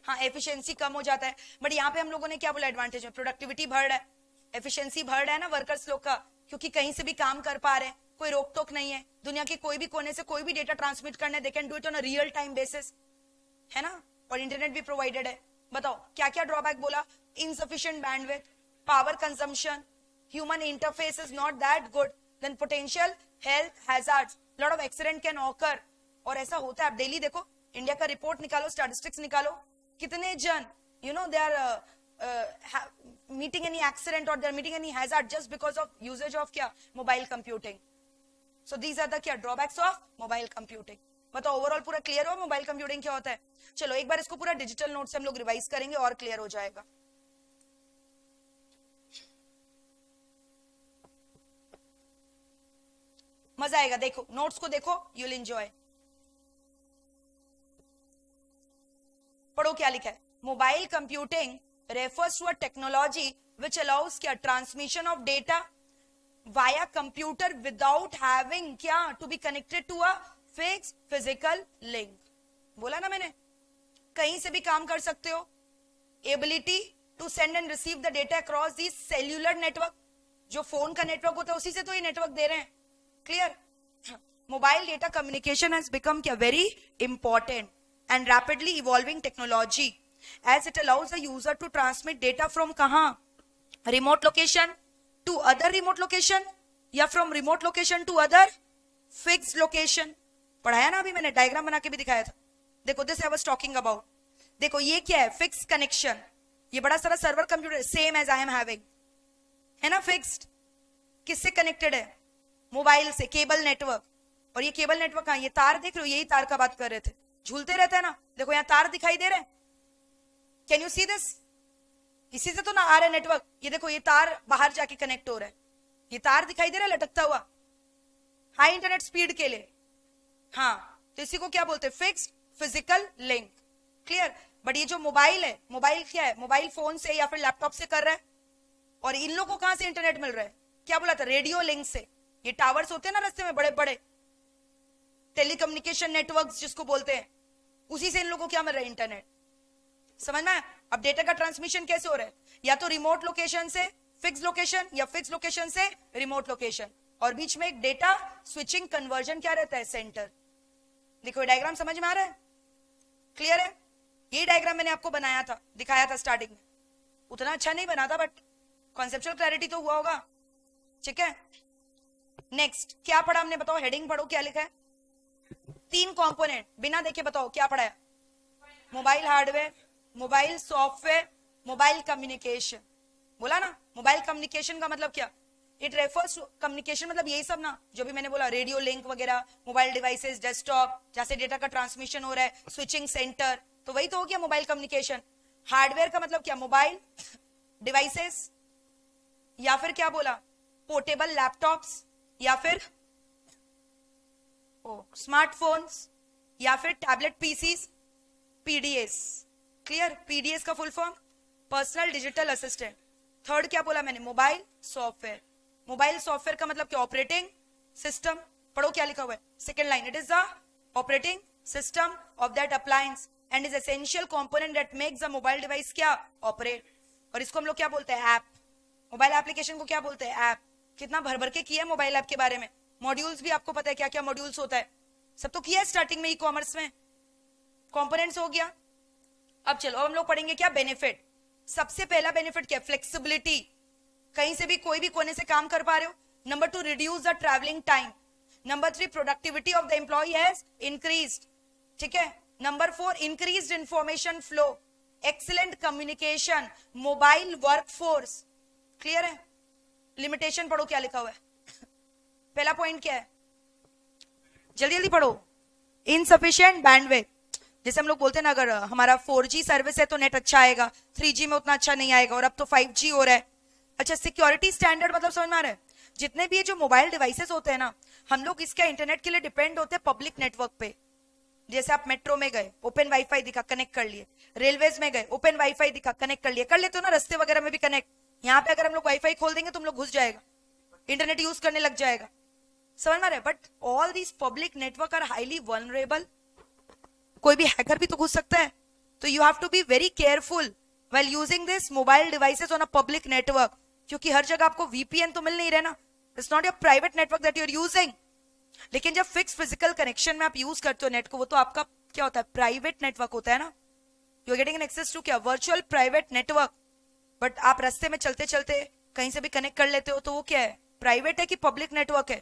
हाँ, एफिशिएंसी कम हो जाता है। बट यहाँ पे हम लोगों ने क्या बोला, एडवांटेज है, प्रोडक्टिविटी बढ़ रहा है, एफिशिएंसी बढ़ रहा है ना वर्कर्स लोग का, क्योंकि कहीं से भी काम कर पा रहे हैं, कोई रोक टोक नहीं है, दुनिया के कोई भी कोने से कोई भी डेटा ट्रांसमिट करना है, they can do it on a real time basis, है ना? और इंटरनेट भी प्रोवाइडेड है। बताओ क्या क्या ड्रॉबैक बोला? Insufficient bandwidth, power consumption, human interface is not that good, then potential health hazards, lot of accident can occur. और ऐसा होता है, आप डेली देखो, इंडिया का रिपोर्ट निकालो, स्टैटिस्टिक्स निकालो, कितने जन you know they are meeting any accident or they're meeting any hazard just because of usage of क्या mobile computing. So these are the क्या drawbacks of mobile computing. बताओ overall पूरा clear हो mobile computing क्या होता है? चलो एक बार इसको पूरा डिजिटल नोट से हम लोग रिवाइज करेंगे और क्लियर हो जाएगा. मजा आएगा. देखो नोट्स को देखो, यू विल एंजॉय. पढ़ो क्या लिखा है. Mobile computing refers to a technology which allows क्या transmission of data via computer without having क्या to be connected to a fixed physical link. बोला ना मैंने, कहीं से भी काम कर सकते हो. Ability to send and receive the data across the cellular network. जो फोन का नेटवर्क होता है उसी से तो ये नेटवर्क दे रहे हैं. Clear. Mobile data communication has become क्या very important and rapidly evolving technology as it allows the user to transmit data from कहाँ, remote location to other remote location या from remote location to other fixed location. पढ़ाया ना अभी मैंने, diagram बना के भी दिखाया था. देखो this I was talking about. देखो ये क्या है, फिक्स कनेक्शन. ये बड़ा सारा server computer same as I am having है ना. फिक्स्ड किससे कनेक्टेड है? मोबाइल से, केबल नेटवर्क. और ये केबल नेटवर्क कहाँ, ये तार देख रहे हो, यही तार का बात कर रहे थे, झूलते रहते हैं ना. देखो यहाँ तार दिखाई दे रहे हैं. Can you see this? इसी से तो ना आ रहा है नेटवर्क. ये देखो ये तार बाहर जाके कनेक्ट हो रहा है. ये तार दिखाई दे रहा है लटकता हुआ, हाई इंटरनेट स्पीड के लिए. हाँ, तो इसी को क्या बोलते हैं? Fixed physical link. Clear. But ये जो मोबाइल है, मोबाइल क्या है? मोबाइल फोन से या फिर लैपटॉप से कर रहा है. और इन लोगों को कहां से इंटरनेट मिल रहा है? क्या बोला था? रेडियो लिंक से. ये टावर्स होते हैं ना रास्ते में बड़े बड़े, टेलीकम्युनिकेशन नेटवर्क्स जिसको बोलते हैं, उसी से इन लोगों को क्या मिल रहा है? इंटरनेट. समझ में? अब डेटा का ट्रांसमिशन कैसे हो रहा है? या तो रिमोट लोकेशन से फिक्स लोकेशन या फिक्स लोकेशन से रिमोट लोकेशन, और बीच में एक डेटा स्विचिंग कन्वर्जन क्या रहता है? सेंटर. देखो डायग्राम समझ में आ रहा है? क्लियर है? ये डायग्राम मैंने आपको बनाया था, दिखाया था स्टार्टिंग में. उतना अच्छा नहीं बना था बट कॉन्सेप्चुअल क्लैरिटी तो हुआ होगा. ठीक है. नेक्स्ट क्या पढ़ा हमने? बताओ, हेडिंग पढ़ो क्या लिखा है. 3 कंपोनेंट बिना देखे बताओ क्या पढ़ाया? Mobile hardware, mobile software, mobile communication. बोला ना. मोबाइल कम्युनिकेशन का मतलब क्या? इट रेफर्स टू कम्युनिकेशन, मतलब यही सब ना जो भी मैंने बोला, रेडियो लिंक वगैरह, मोबाइल डिवाइसेस, डेस्कटॉप, जैसे डेटा का ट्रांसमिशन हो रहा है, स्विचिंग सेंटर, तो वही तो हो गया मोबाइल कम्युनिकेशन. हार्डवेयर का मतलब क्या? मोबाइल डिवाइसेस, या फिर क्या बोला? पोर्टेबल लैपटॉप्स, या फिर स्मार्टफोन्स, या फिर tablet PCs, PDAs. Clear. PDAs का full form personal digital assistant. Third क्या बोला मैंने? Mobile software. मोबाइल सॉफ्टवेयर का मतलब क्या? Operating system. पढ़ो क्या लिखा हुआ है. Second line, it is the operating system of that appliance and is essential component that makes the mobile device क्या? ऑपरेट. और इसको हम लोग क्या बोलते हैं? ऐप. मोबाइल एप्लीकेशन को क्या बोलते हैं? ऐप. कितना भर भर के किया है मोबाइल ऐप के बारे में. मॉड्यूल्स भी आपको पता है क्या क्या मॉड्यूल्स होता है, सब तो किया है स्टार्टिंग में ई कॉमर्स में. कंपोनेंट्स हो गया. अब चलो अब हम लोग पढ़ेंगे क्या? बेनिफिट. सबसे पहला बेनिफिट क्या? फ्लेक्सिबिलिटी. कहीं से भी कोई भी कोने से काम कर पा रहे हो. Number 2, reduce the travelling time. Number 3, productivity of the employ has increased. ठीक है. Number 4, increased information flow, excellent communication, mobile workforce. Clear है? लिमिटेशन पढ़ो क्या लिखा हुआ है. पहला पॉइंट क्या है? जल्दी जल्दी पढ़ो. Insufficient bandwidth. जैसे हम लोग बोलते हैं ना, अगर हमारा 4G सर्विस है तो नेट अच्छा आएगा, 3G में उतना अच्छा नहीं आएगा, और अब तो 5G हो रहा है. अच्छा, सिक्योरिटी स्टैंडर्ड मतलब समझ में आ रहा है? जितने भी ये जो मोबाइल डिवाइसेस होते हैं ना, हम लोग इसका इंटरनेट के लिए डिपेंड होते हैं पब्लिक नेटवर्क पे. जैसे आप मेट्रो में गए, ओपन वाईफाई दिखा, कनेक्ट कर लिए. रेलवेज में गए, ओपन वाईफाई दिखा, कनेक्ट कर लिए. कर लेते हो ना रस्ते वगैरह में भी कनेक्ट. यहाँ पे अगर हम लोग वाईफाई खोल देंगे तुम लोग घुस जाएगा, इंटरनेट यूज करने लग जाएगा. समझ में आ रहा है? But all these public network are highly vulnerable. कोई भी हैकर भी तो घुस सकता है. तो you have to be very careful while using this mobile devices on a public network, क्योंकि हर जगह आपको वीपीएन तो मिल नहीं रहा ना. It's not your private network that you are using. लेकिन जब फिक्स फिजिकल कनेक्शन में आप यूज करते हो नेट को, वो तो आपका क्या होता है? प्राइवेट नेटवर्क होता है ना. You are getting an access to क्या? Virtual private network. बट आप रास्ते में चलते चलते कहीं से भी कनेक्ट कर लेते हो, तो वो क्या है? प्राइवेट है कि पब्लिक नेटवर्क है?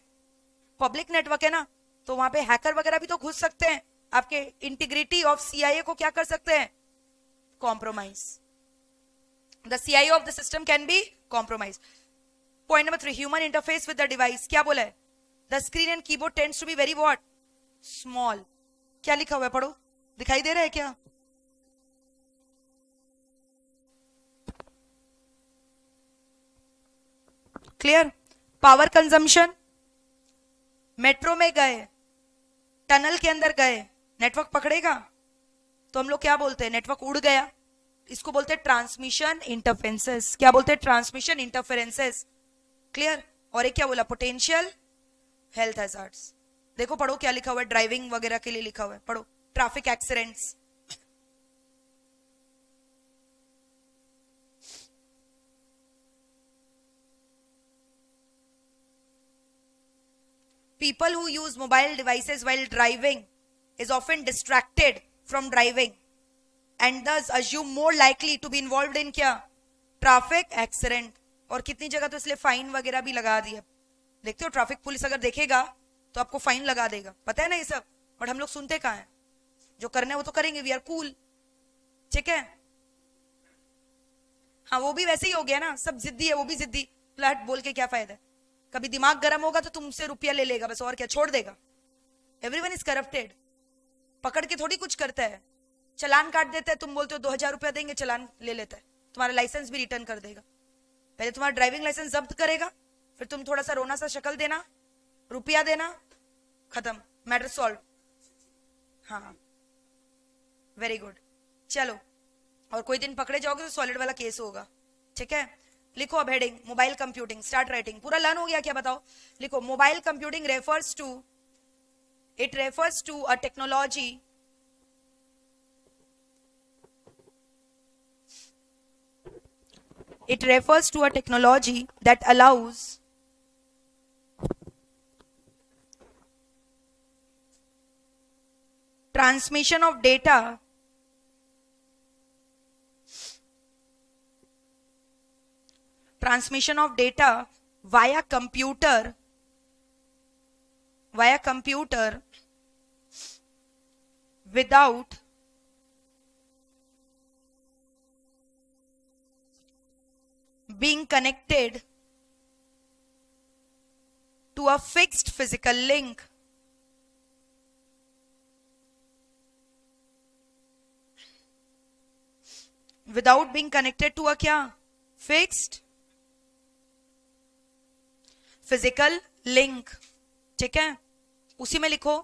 पब्लिक नेटवर्क है ना. तो वहां पे हैकर वगैरह भी तो घुस सकते हैं, आपके इंटीग्रिटी ऑफ सीआईए को क्या कर सकते हैं? Compromise. The CIO of the system can be compromised. Point number 3, human interface with the device. क्या बोला है? The screen and keyboard tends to be very what? Small. क्या लिखा हुआ है? पढ़ो, दिखाई दे रहा है क्या? क्लियर? पावर कंजम्पशन, मेट्रो में गए, टनल के अंदर गए, नेटवर्क पकड़ेगा तो हम लोग क्या बोलते हैं? नेटवर्क उड़ गया. इसको बोलते हैं ट्रांसमिशन इंटरफेरेंसेस. क्या बोलते हैं? Transmission interferences. क्लियर? और एक क्या बोला? Potential health hazards. देखो पढ़ो क्या लिखा हुआ है, ड्राइविंग वगैरह के लिए लिखा हुआ है. पढ़ो, traffic accidents. People who use mobile devices while driving is often distracted from driving and thus assume more likely to be involved in क्या? Traffic accident. और कितनी जगह तो इसलिए फाइन वगैरह भी लगा दिया. देखते हो, ट्रैफिक पुलिस अगर देखेगा तो आपको फाइन लगा देगा. पता है ना ये सब, बट हम लोग सुनते कहाँ हैं? जो करना है वो तो करेंगे. We are cool. ठीक है? हाँ, वो भी वैसे ही हो गया ना, सब जिद्दी है, वो भी जिद्दी. फ्लैट बोल के क्या फायदा है? कभी दिमाग गर्म होगा तो तुमसे रुपया ले लेगा बस, और क्या, छोड़ देगा. Everyone is corrupted. पकड़ के थोड़ी कुछ करता है. चलान काट देता है, तुम बोलते हो 2000 रुपया देंगे, चलान ले लेता है. तुम्हारा लाइसेंस भी रिटर्न कर देगा. पहले तुम्हारा ड्राइविंग लाइसेंस जब्त करेगा, फिर तुम थोड़ा सा रोना सा शक्ल देना, रुपया देना, खत्म, मैटर सॉल्व. हाँ, वेरी गुड. चलो, और कोई दिन पकड़े जाओगे तो सॉलिड वाला केस होगा. ठीक है? लिखो अब heading, mobile computing. Start writing. पूरा लर्न हो गया क्या? बताओ. लिखो, mobile computing refers to a technology It refers to a technology that allows transmission of data via computer without being connected to a fixed physical link. Without being connected to a क्या? Fixed physical link. ठीक है? उसी में लिखो,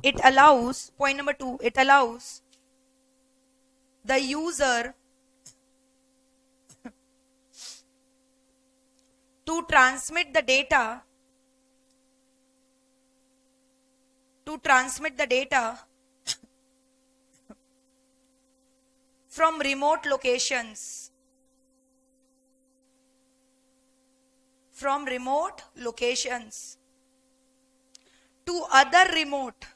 it allows, point number 2, it allows the user to transmit the data from remote locations to other remote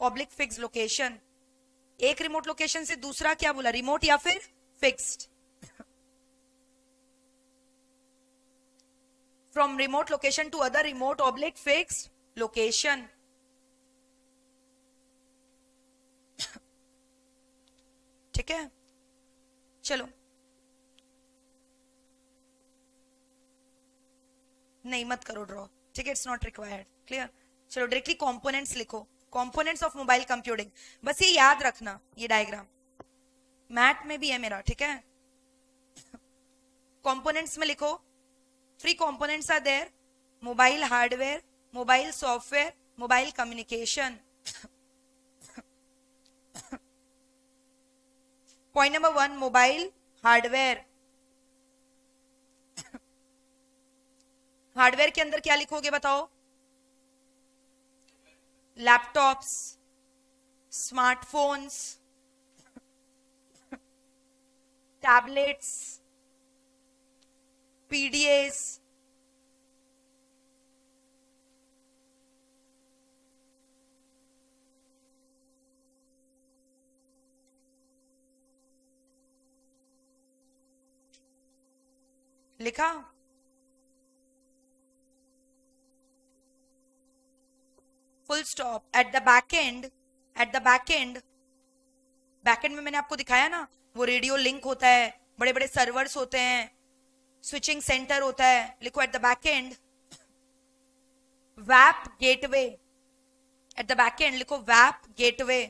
oblique fixed location. एक remote location से दूसरा क्या बोला? रिमोट या फिर fixed. From remote location to other remote oblique fixed location. ठीक है? चलो, नहीं मत करो ड्रॉ. ठीक है? It's not required. क्लियर? चलो, डायरेक्टली कंपोनेंट्स लिखो. Components of mobile computing. बस ये याद रखना, ये डायग्राम मैथ में भी है मेरा. ठीक है? कंपोनेंट्स में लिखो, 3 components are there: mobile hardware, mobile software, mobile communication. Point number 1, mobile hardware. Hardware के अंदर क्या लिखोगे बताओ? लैपटॉप्स, स्मार्टफोन्स, टैबलेट्स, PDAs, लिखा? Full stop. Eight the back and में मैंने आपको दिखाया ना, वो रेडियो लिंक होता है, बड़े बड़े सर्वर्स होते हैं, स्विचिंग सेंटर होता है. लिखो एट द बैक एंड वैप gateway. At the back end लिखो वैप gateway.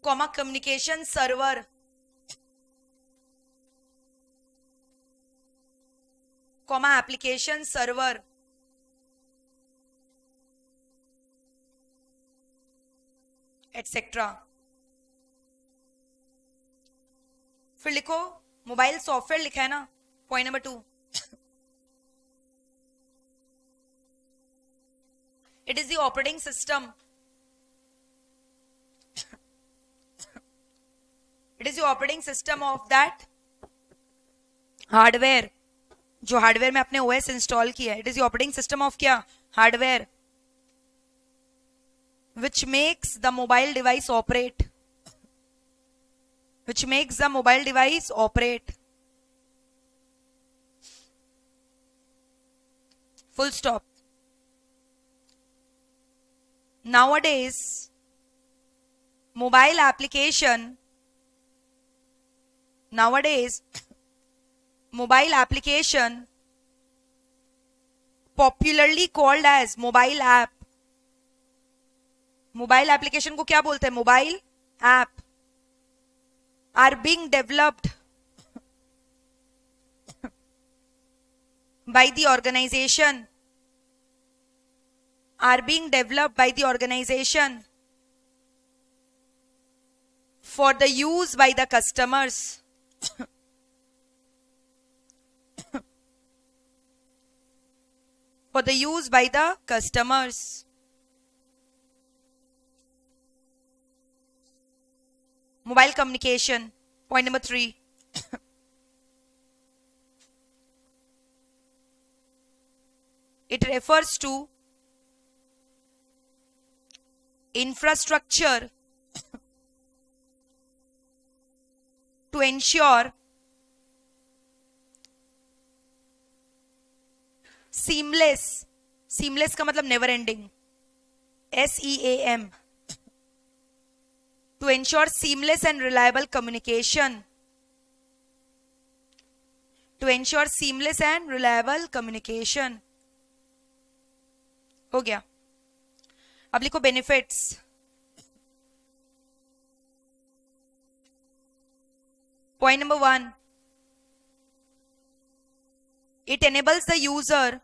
Comma communication server. Comma application server. Etcetera. फिर लिखो मोबाइल सॉफ्टवेयर लिखा है ना, point number 2. It is the operating system. It is the operating system of that hardware. जो hardware में आपने ओएस इंस्टॉल किया है, it is the operating system of क्या? Hardware. which makes the mobile device operate. Which makes the mobile device operate. Full stop. Nowadays, mobile application popularly called as mobile app. Mobile application को क्या बोलते हैं? Mobile app. Are being developed by the organisation. For the use by the customers. For the use by the customers. Mobile communication. Point number 3. It refers to infrastructure to ensure seamless का मतलब never ending. SEAM. To ensure seamless and reliable communication. To ensure seamless and reliable communication. हो गया. अब लिखो benefits. Point number 1. It enables the user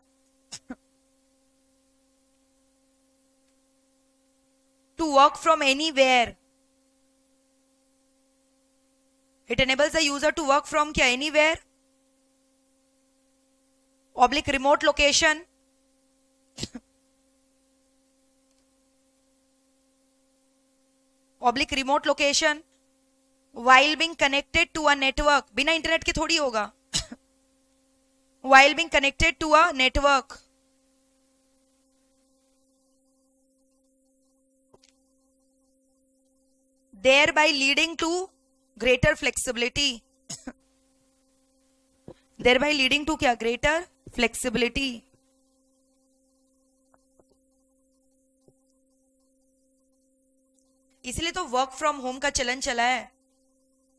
to work from anywhere. It enables the user to work from क्या? Anywhere. Oblique remote location. Oblique remote location. While being connected to a network. बिना internet के थोड़ी होगा. While being connected to a network. Thereby leading to greater flexibility. Thereby leading to क्या? Greater flexibility. इसलिए तो work from home का चलन चला है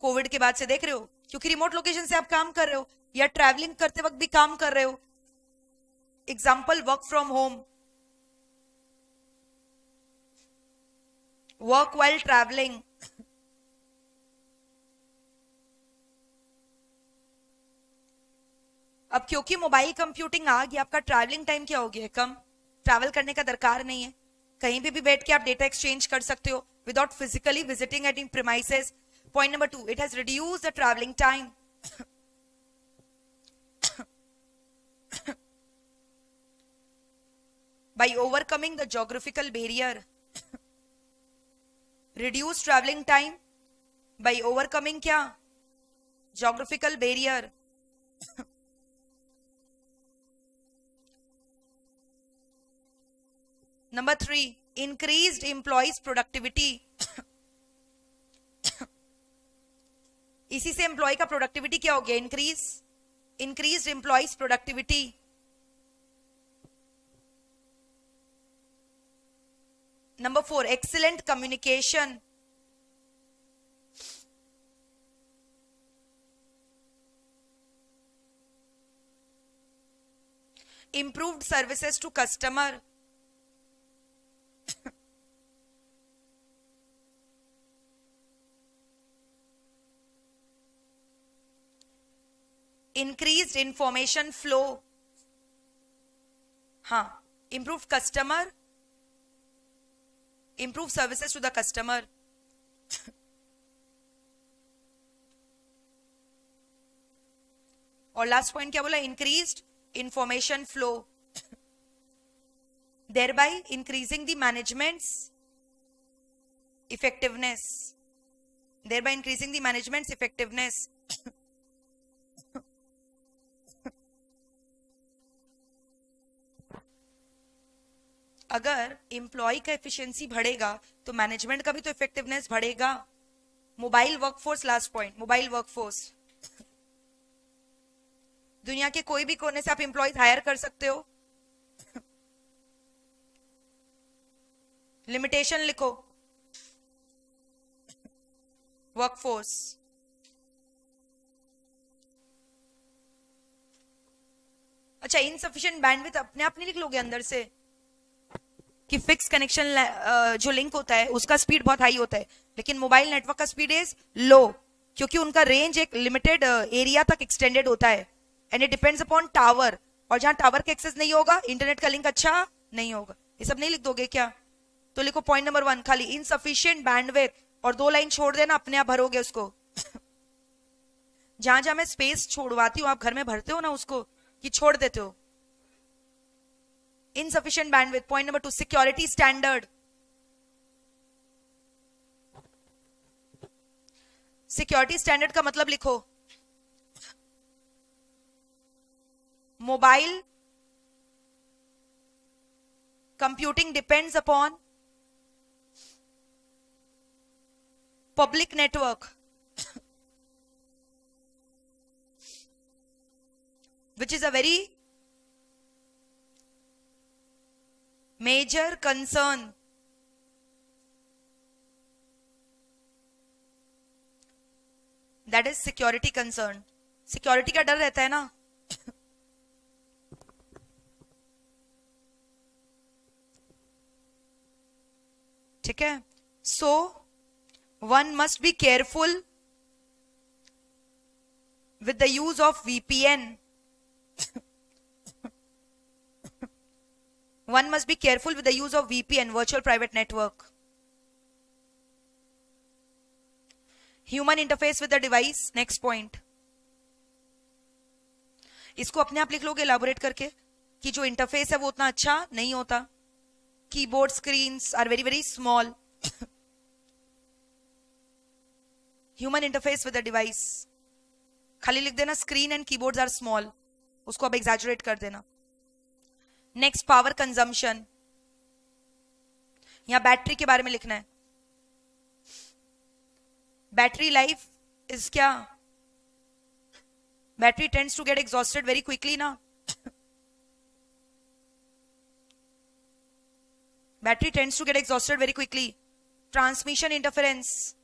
कोविड के बाद से. देख रहे हो, क्योंकि रिमोट लोकेशन से आप काम कर रहे हो या ट्रैवलिंग करते वक्त भी काम कर रहे हो. Example work from home. Work while travelling. अब क्योंकि मोबाइल कंप्यूटिंग आ गया, आपका ट्रैवलिंग टाइम क्या हो गया? कम. ट्रैवल करने का दरकार नहीं है. कहीं भी बैठ के आप डेटा एक्सचेंज कर सकते हो without physically visiting at in premises. Point number 2. It has reduced the travelling time. by overcoming the geographical barrier. Reduce traveling time by overcoming क्या? Geographical barrier. Number 3, increased employees productivity. इसी से employ का productivity क्या हो गया? Increased employees productivity. Number 4, excellent communication. Improved services to customer. Increased information flow. हाँ, improved customer, improved services to the customer. और last point क्या बोला? Increased information flow, thereby increasing the management's effectiveness. Thereby increasing the management's effectiveness. अगर employ का efficiency बढ़ेगा तो management का भी तो इफेक्टिवनेस बढ़ेगा. Mobile workforce, last point, mobile workforce. दुनिया के कोई भी कोने से आप एम्प्लॉयज हायर कर सकते हो. लिमिटेशन लिखो, वर्कफोर्स. अच्छा, इनसफिशिएंट बैंडविड्थ अपने आप नहीं लिख लोगे अंदर से कि फिक्स कनेक्शन जो लिंक होता है उसका स्पीड बहुत हाई होता है, लेकिन मोबाइल नेटवर्क का स्पीड इज लो, क्योंकि उनका रेंज एक लिमिटेड एरिया तक एक्सटेंडेड होता है. And it depends upon tower, और जहां टावर का एक्सेस नहीं होगा इंटरनेट का लिंक अच्छा नहीं होगा. ये सब नहीं लिख दोगे क्या? तो लिखो पॉइंट नंबर 1 खाली इनसफिशिएंट बैंडविड्थ, और 2 लाइन छोड़ देना, अपने आप भरोगे उसको. जहां जहां मैं स्पेस छोड़वाती हूँ आप घर में भरते हो ना उसको, कि छोड़ देते हो. Insufficient bandwidth. Point number 2, security standard. Security standard का मतलब लिखो, mobile computing depends upon public network, which is a very major concern. That is security concern. Security का डर रहता है ना. ठीक है. So one must be careful with the use of VPN. One must be careful with the use of VPN, virtual private network. Human interface with the device, next point. इसको अपने आप लिख लोगे elaborate करके कि जो इंटरफेस है वो उतना अच्छा नहीं होता. Keyboard screens are very very small. Human interface with the device, खाली लिख देना screen and keyboards are small, उसको अब एग्जैजरेट कर देना. Next, power consumption. यहां बैटरी के बारे में लिखना है. बैटरी लाइफ इज क्या? Battery tends to get exhausted very quickly ना. Battery tends to get exhausted very quickly. Transmission interference,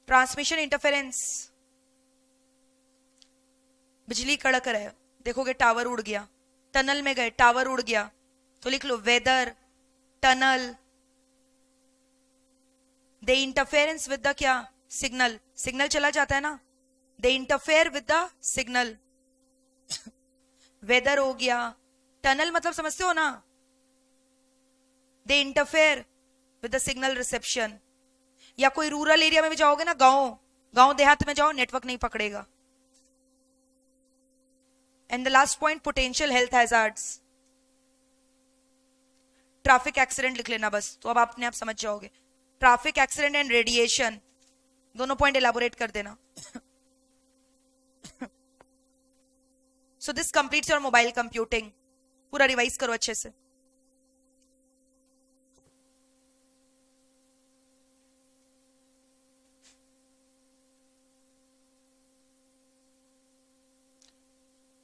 transmission interference. बिजली कड़क रहा है, देखोगे टावर उड़ गया. टनल में गए, टावर उड़ गया, तो लिख लो weather, tunnel. They interference with the क्या? सिग्नल. सिग्नल चला जाता है ना, they interfere with the signal. Weather हो गया. टनल मतलब समझते हो ना, they interfere with the signal reception. या कोई रूरल एरिया में भी जाओगे ना, गांव देहात में जाओ, नेटवर्क नहीं पकड़ेगा. And the last point, potential health hazards. Traffic accident लिख लेना बस, तो अब अपने आप समझ जाओगे. ट्रैफिक एक्सीडेंट एंड रेडिएशन, दोनों पॉइंट एलाबोरेट कर देना. So this completes your mobile computing. पूरा रिवाइज करो अच्छे से.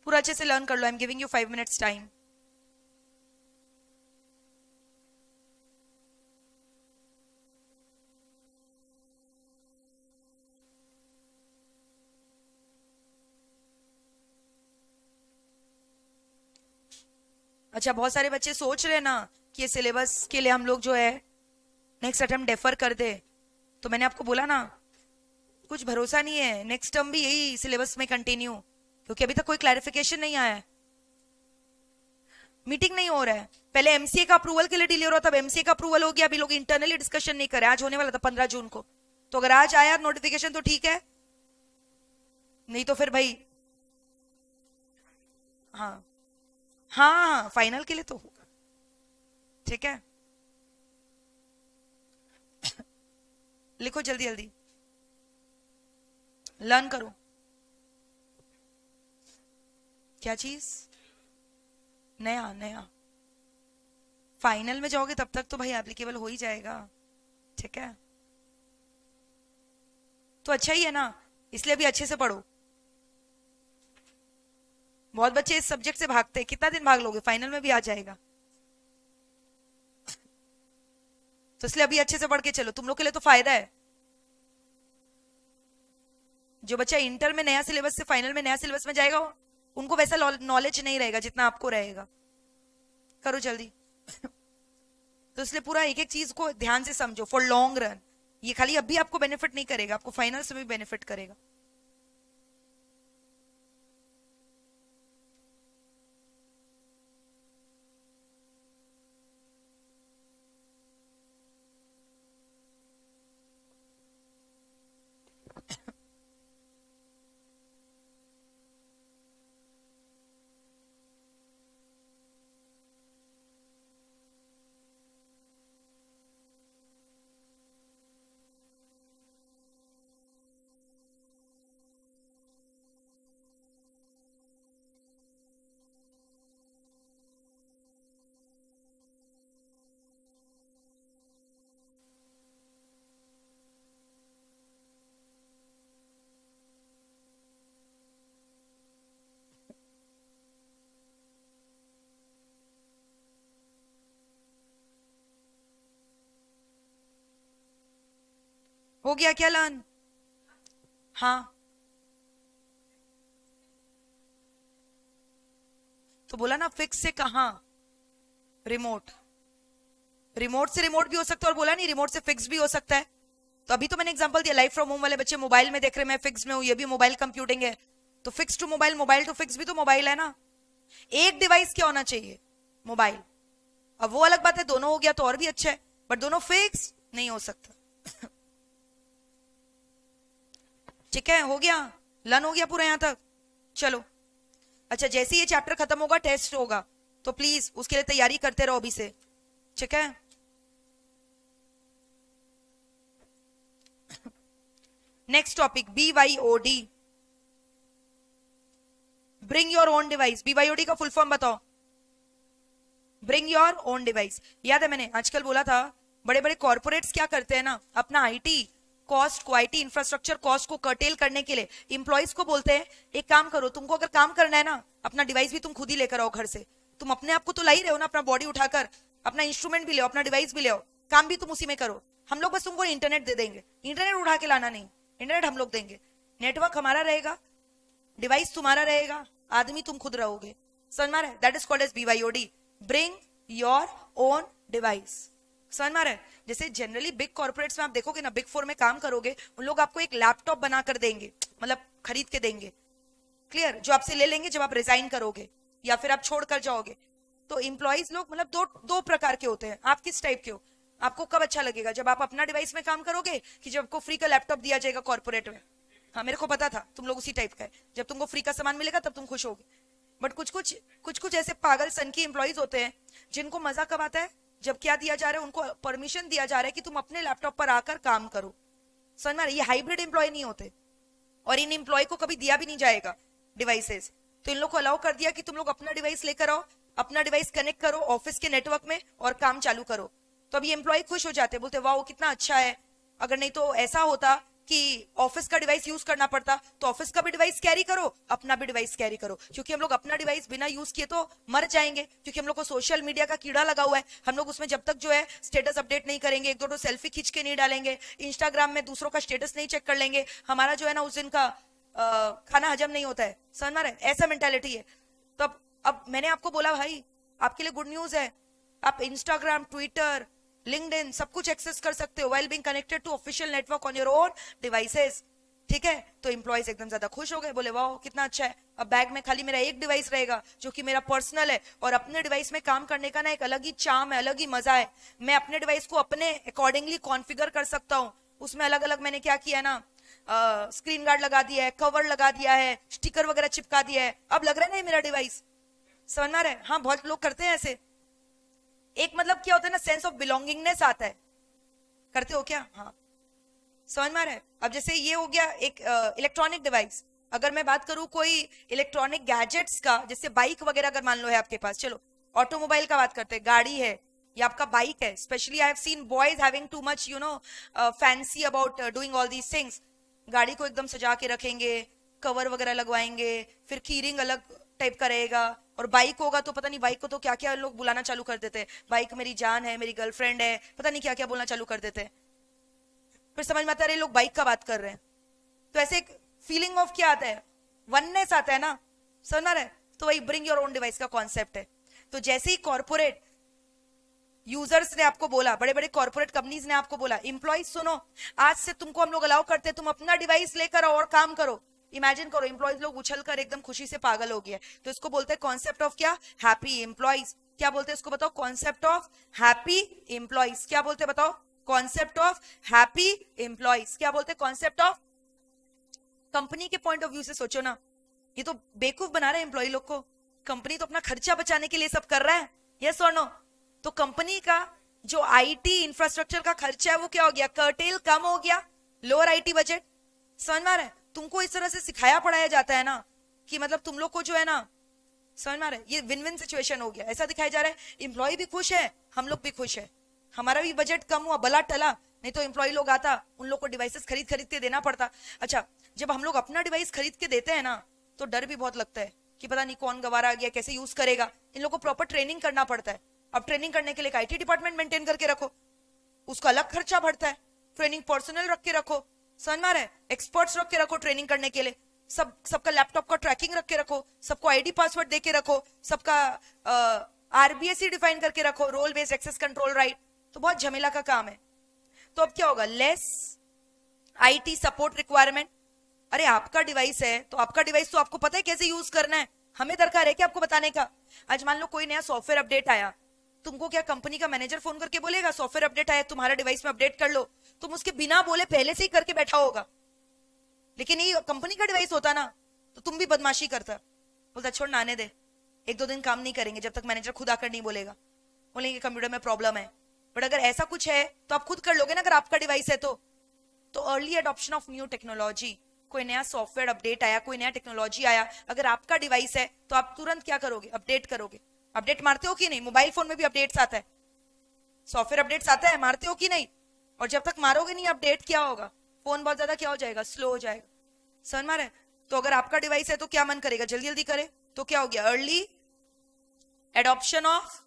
पूरा अच्छे से लर्न कर लो. I am giving you 5 minutes time. अच्छा, बहुत सारे बच्चे सोच रहे हैं ना कि ये सिलेबस के लिए हम लोग जो है नेक्स्ट अटेम्प्ट डेफर कर दे, तो मैंने आपको बोला ना कुछ भरोसा नहीं है, नेक्स्ट टर्म भी यही सिलेबस में कंटिन्यू, क्योंकि अभी तक कोई क्लैरिफिकेशन नहीं आया है, मीटिंग नहीं हो रहा है। पहले एमसीए का अप्रूवल के लिए डिले हो रहा था, अब एमसीए का अप्रूवल हो गया, अभी लोग इंटरनली डिस्कशन नहीं कर रहे। आज होने वाला था 15 जून को, तो अगर आज आया नोटिफिकेशन तो ठीक है, नहीं तो फिर भाई हाँ हाँ हाँ फाइनल के लिए तो होगा, ठीक है। लिखो जल्दी जल्दी, लर्न करो। क्या चीज? नया नया फाइनल में जाओगे तब तक तो भाई एप्लीकेबल हो ही जाएगा, ठीक है। तो अच्छा ही है ना, इसलिए भी अच्छे से पढ़ो। बहुत बच्चे इस सब्जेक्ट से भागते हैं, कितना दिन भाग लोगे, फाइनल में भी आ जाएगा। तो इसलिए अभी अच्छे से पढ़ के चलो, तुम लोग के लिए तो फायदा है। जो बच्चा इंटर में नया सिलेबस से फाइनल में नया सिलेबस में जाएगा, उनको वैसा नॉलेज नहीं रहेगा जितना आपको रहेगा। करो जल्दी। तो इसलिए पूरा एक एक चीज को ध्यान से समझो फॉर लॉन्ग रन। ये खाली अभी आपको बेनिफिट नहीं करेगा, आपको फाइनल से भी बेनिफिट करेगा। हो गया क्या लर्न? हाँ, तो बोला ना फिक्स से कहा, रिमोट। रिमोट से रिमोट भी हो सकता है, और बोला नहीं रिमोट से फिक्स भी हो सकता है। तो अभी तो मैंने एग्जांपल दिया, लाइफ फ्रॉम होम वाले बच्चे मोबाइल में देख रहे, मैं फिक्स में हूं, ये भी मोबाइल कंप्यूटिंग है, तो fix to mobile, mobile to fix भी तो मोबाइल है ना। एक डिवाइस क्या होना चाहिए? मोबाइल। अब वो अलग बात है, दोनों हो गया तो और भी अच्छा है, बट दोनों फिक्स नहीं हो सकता। ठीक है, हो गया, लर्न हो गया पूरा यहां तक। चलो, अच्छा जैसे ये चैप्टर खत्म होगा टेस्ट होगा, तो प्लीज उसके लिए तैयारी करते रहो अभी से, ठीक है। Next topic BYOD, bring your own device. BYOD का फुल फॉर्म बताओ। Bring your own device. याद है मैंने आजकल बोला था, बड़े बड़े कॉर्पोरेट्स क्या करते हैं ना, अपना आईटी कॉस्ट को, आईटी इंफ्रास्ट्रक्चर कॉस्ट को कर्टेल करने के लिए इंप्लॉइज को बोलते हैं एक काम करो, तुमको अगर काम करना है ना, अपना डिवाइस भी तुम खुद ही लेकर आओ घर से। तुम अपने आप को तो ला ही रहे हो ना, अपना बॉडी उठाकर, अपना इंस्ट्रूमेंट भी ले, अपना डिवाइस भी ले आओ, काम भी तुम उसी में करो। हम लोग बस तुमको इंटरनेट दे देंगे, इंटरनेट उठा के लाना नहीं, इंटरनेट हम लोग देंगे, नेटवर्क हमारा रहेगा, डिवाइस तुम्हारा रहेगा, आदमी तुम खुद रहोगे। समझ में आ रहा है? That is called as BYOD, bring your own device. समझ में आ रहा है? जैसे जनरली बिग कॉर्पोरेट्स में आप देखोगे ना, बिग 4 में काम करोगे, उन लोग आपको एक लैपटॉप बनाकर देंगे, मतलब खरीद के देंगे, क्लियर, जो आपसे ले लेंगे जब आप रिजाइन करोगे या फिर आप छोड़कर जाओगे। तो इंप्लॉइज लोग मतलब दो प्रकार के होते हैं। आप किस टाइप के हो? आपको कब अच्छा लगेगा, जब आप अपना डिवाइस में काम करोगे, कि जब आपको फ्री का लैपटॉप दिया जाएगा कॉर्पोरेट में? हाँ, मेरे को पता था तुम लोग उसी टाइप का है, जब तुमको फ्री का सामान मिलेगा तब तुम खुश होगे। बट कुछ ऐसे पागल सन की इंप्लॉइज होते हैं जिनको मजा कब आता है, जब क्या दिया जा रहा है, उनको परमिशन दिया जा रहा है कि तुम अपने लैपटॉप पर आकर काम करो। समझ में? ये हाइब्रिड एम्प्लॉय नहीं होते, और इन एम्प्लॉय को कभी दिया भी नहीं जाएगा डिवाइसेस। तो इन लोग को अलाउ कर दिया कि तुम लोग अपना डिवाइस लेकर आओ, अपना डिवाइस कनेक्ट करो ऑफिस के नेटवर्क में और काम चालू करो। तो अब ये एम्प्लॉय खुश हो जाते, बोलते वाह कितना अच्छा है। अगर नहीं तो ऐसा होता कि ऑफिस का डिवाइस यूज करना पड़ता, तो ऑफिस का भी डिवाइस कैरी करो, अपना भी डिवाइस कैरी करो, क्योंकि हम लोग अपना डिवाइस बिना यूज किए तो मर जाएंगे, क्योंकि हम लोग को सोशल मीडिया का कीड़ा लगा हुआ है। हम लोग उसमें जब तक जो है स्टेटस अपडेट नहीं करेंगे, एक दो सेल्फी खींच के नहीं डालेंगे, इंस्टाग्राम में दूसरों का स्टेटस नहीं चेक कर लेंगे, हमारा जो है ना उस दिन का खाना हजम नहीं होता है। समझ में आ रहा है? ऐसा मेंटालिटी है। तो अब मैंने आपको बोला भाई आपके लिए गुड न्यूज है, आप इंस्टाग्राम, ट्विटर, लिंक्डइन सब कुछ एक्सेस कर सकते हो while being connected to official network on your own devices. ठीक है, तो एम्प्लॉइज एकदम ज्यादा खुश हो गए, बोले वाह कितना अच्छा है, अब बैग में खाली मेरा एक डिवाइस रहेगा जो कि मेरा पर्सनल है, और अपने डिवाइस में काम करने का ना एक अलग ही चार्म है, अलग ही मजा है। मैं अपने डिवाइस को अपने अकॉर्डिंगली कॉन्फ़िगर कर सकता हूँ, उसमें अलग अलग मैंने क्या किया ना, स्क्रीन गार्ड लगा दिया है, कवर लगा दिया है, स्टिकर वगैरह चिपका दिया है, अब लग रहा है ना मेरा डिवाइस। समझ में आ रहा है? हाँ, बहुत लोग करते हैं ऐसे। एक मतलब क्या होता है ना, सेंस ऑफ बिलोंगिंगनेस आता है। करते हो क्या? हाँ, समझ में आ रहा है? अब जैसे ये हो गया एक इलेक्ट्रॉनिक डिवाइस। अगर मैं बात करूं कोई इलेक्ट्रॉनिक गैजेट्स का, जैसे बाइक वगैरह अगर मान लो है आपके पास, चलो ऑटोमोबाइल का बात करते हैं, गाड़ी है या आपका बाइक है। Specially I have seen boys having too much fancy about doing all these things. गाड़ी को एकदम सजा के रखेंगे, कवर वगैरह लगवाएंगे, फिर कीरिंग अलग टाइप का रहेगा, और बाइक होगा तो पता नहीं बाइक को तो क्या क्या लोग बुलाना चालू कर देते हैं, बाइक मेरी जान है, मेरी गर्लफ्रेंड है, पता नहीं क्या क्या बोलना चालू कर देते हैं। फिर समझ में आता है लोग बाइक का बात कर रहे हैं, तो ऐसे एक फीलिंग ऑफ क्या आता है, वननेस आता है ना, समझ रहा है? तो वही ब्रिंग योर ओन डिवाइस का कॉन्सेप्ट है। तो जैसे ही कॉर्पोरेट यूजर्स ने आपको बोला, बड़े बड़े कॉर्पोरेट कंपनीज ने आपको बोला, एम्प्लॉइज सुनो, आज से तुमको हम लोग अलाउ करते हैं तुम अपना डिवाइस लेकर आओ और काम करो। इमेजिन करो, एम्प्लॉइज लोग उछलकर एकदम खुशी से पागल हो गया। तो इसको बोलते हैं कॉन्सेप्ट ऑफ क्या? Happy employees. क्या बोलते हैं इसको बताओ? Concept of happy employees. क्या बोलते हैं बताओ? Concept of happy employees. क्या बोलते हैं? Concept of. कंपनी के पॉइंट ऑफ व्यू से सोचो ना, ये तो बेवकूफ बना रहे हैं एम्प्लॉय लोग को। कंपनी तो अपना खर्चा बचाने के लिए सब कर रहा है, यस और नो? तो कंपनी का जो आईटी इंफ्रास्ट्रक्चर का खर्चा है वो क्या हो गया? कर्टेल, कम हो गया, लोअर आईटी बजट। समझ में आ रहा है? तुमको इस तरह से सिखाया पढ़ाया जाता है ना कि मतलब तुम लोग को जो है ना, समझ में आ रहा है, ये विन विन सिचुएशन हो गया। ऐसा दिखाया जा रहा है एम्प्लॉय भी खुश है, हम लोग भी खुश है, हमारा भी बजट कम हुआ, भला टला। नहीं तो एम्प्लॉय लोग आता, उन लोग को डिवाइसेस खरीद खरीद के देना पड़ता। अच्छा, जब हम लोग अपना डिवाइस खरीद के देते हैं ना, तो डर भी बहुत लगता है कि पता नहीं कौन गवारा आ गया, कैसे यूज करेगा। इन लोगों को प्रॉपर ट्रेनिंग करना पड़ता है। अब ट्रेनिंग करने के लिए एक आईटी डिपार्टमेंट मेंटेन करके रखो, उसका अलग खर्चा बढ़ता है। ट्रेनिंग पर्सनल रख के रखो, समझ में आ रहा है? एक्सपर्ट्स रख के रखो ट्रेनिंग करने के लिए, सबका लैपटॉप का ट्रैकिंग रख के रखो, सबको आईडी पासवर्ड दे के रखो, सबका आरबीएससी डिफाइन करके रखो, role based access control right. तो बहुत झमेला का काम है। तो अब क्या होगा? Less IT support requirement. अरे आपका डिवाइस है तो आपका डिवाइस तो आपको पता है कैसे यूज करना है, हमें दरकार है क्या आपको बताने का? आज मान लो कोई नया सॉफ्टवेयर अपडेट आया, तुमको क्या कंपनी का मैनेजर फोन करके बोलेगा सॉफ्टवेयर अपडेट आया तुम्हारा डिवाइस में अपडेट कर लो? तुम उसके बिना बोले पहले से ही करके बैठा होगा। लेकिन ये कंपनी का डिवाइस होता ना, तो तुम भी बदमाशी करता, बोलता छोड़ ना, आने दे, एक दो दिन काम नहीं करेंगे जब तक मैनेजर खुद आकर नहीं बोलेगा, बोलेंगे कंप्यूटर में प्रॉब्लम है। बट अगर ऐसा कुछ है तो आप खुद कर लोगे ना, अगर आपका डिवाइस है तो। Early adoption of new technology, कोई नया सॉफ्टवेयर अपडेट आया, कोई नया टेक्नोलॉजी आया, अगर आपका डिवाइस है तो आप तुरंत क्या करोगे? अपडेट करोगे। अपडेट मारते हो कि नहीं? मोबाइल फोन में भी अपडेट्स आता है, सॉफ्टवेयर अपडेट्स आता है, मारते हो कि नहीं? और जब तक मारोगे नहीं अपडेट, क्या होगा? फोन बहुत ज्यादा क्या हो जाएगा? स्लो हो जाएगा। समझ में आ रहा है? तो अगर आपका डिवाइस है तो क्या मन करेगा? जल्दी जल्दी करे। तो क्या हो गया? Early adoption of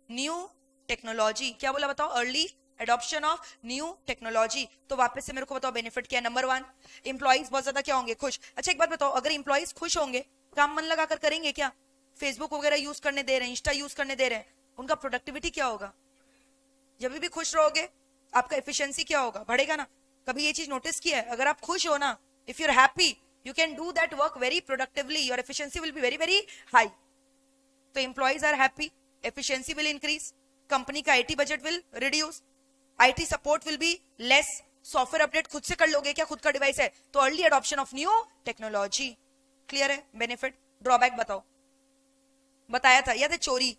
new technology. क्या बोला बताओ? Early adoption of new technology. तो वापस से मेरे को बताओ बेनिफिट क्या है? नंबर 1, एम्प्लॉइज बहुत ज्यादा क्या होंगे? खुश। अच्छा एक बात बताओ, अगर एम्प्लॉइज खुश होंगे, काम मन लगाकर करेंगे क्या? फेसबुक वगैरह यूज करने दे रहे हैं, इंस्टा यूज करने दे रहे हैं, उनका प्रोडक्टिविटी क्या होगा? जब भी खुश रहोगे आपका एफिशिएंसी क्या होगा? बढ़ेगा ना। कभी ये चीज नोटिस किया है? अगर आप खुश हो ना, if you are happy, you can do that work very productively, your efficiency will be very very high. तो employees are happy, efficiency will increase, company का IT budget will reduce, IT support will be less, software update खुद से कर लोगे क्या? खुद का device है तो। Early adoption of new technology. Clear है? बेनिफिट। ड्रॉबैक बताओ। बताया था, याद है? चोरी।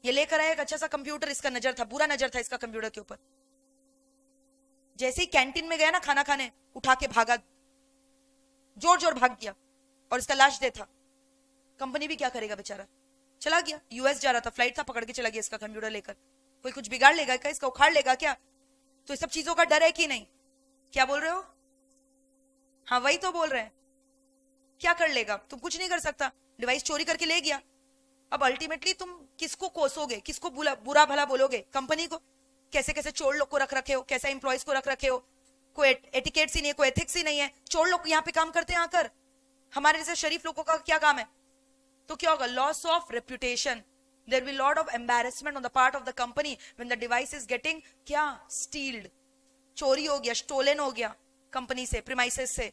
ये लेकर आया एक अच्छा सा कंप्यूटर, इसका नजर था, बुरा नजर था इसका कंप्यूटर के ऊपर। जैसे ही कैंटीन में गया ना खाना खाने, उठा के भागा, जोर जोर भाग गया, और इसका लास्ट डे था। कंपनी भी क्या करेगा बेचारा, चला गया, यूएस जा रहा था, फ्लाइट था, पकड़ के चला गया इसका कंप्यूटर लेकर। कोई कुछ बिगाड़ लेगा क्या? इसका उखाड़ लेगा क्या? तो इस सब चीजों का डर है कि नहीं? क्या बोल रहे हो? हाँ वही तो बोल रहे हैं। क्या कर लेगा? तुम कुछ नहीं कर सकता, डिवाइस चोरी करके ले गया। अब अल्टीमेटली तुम किसको कोसोगे, किसको बुरा भला बोलोगे? कंपनी को। कैसे कैसे चोर लोग को रख रखे हो, कैसे एम्प्लॉइज को रख रखे हो, कोई एटिकेट्स ही नहीं है, कोई एथिक्स ही नहीं है। चोर लोग यहाँ पे काम करते हैं आकर, हमारे जैसे शरीफ लोगों का क्या काम है? तो क्या होगा? Loss of reputation. there will be lot of embarrassment on the part of the company when the device is getting क्या stealed, चोरी हो गया, stolen हो गया कंपनी से, premises से.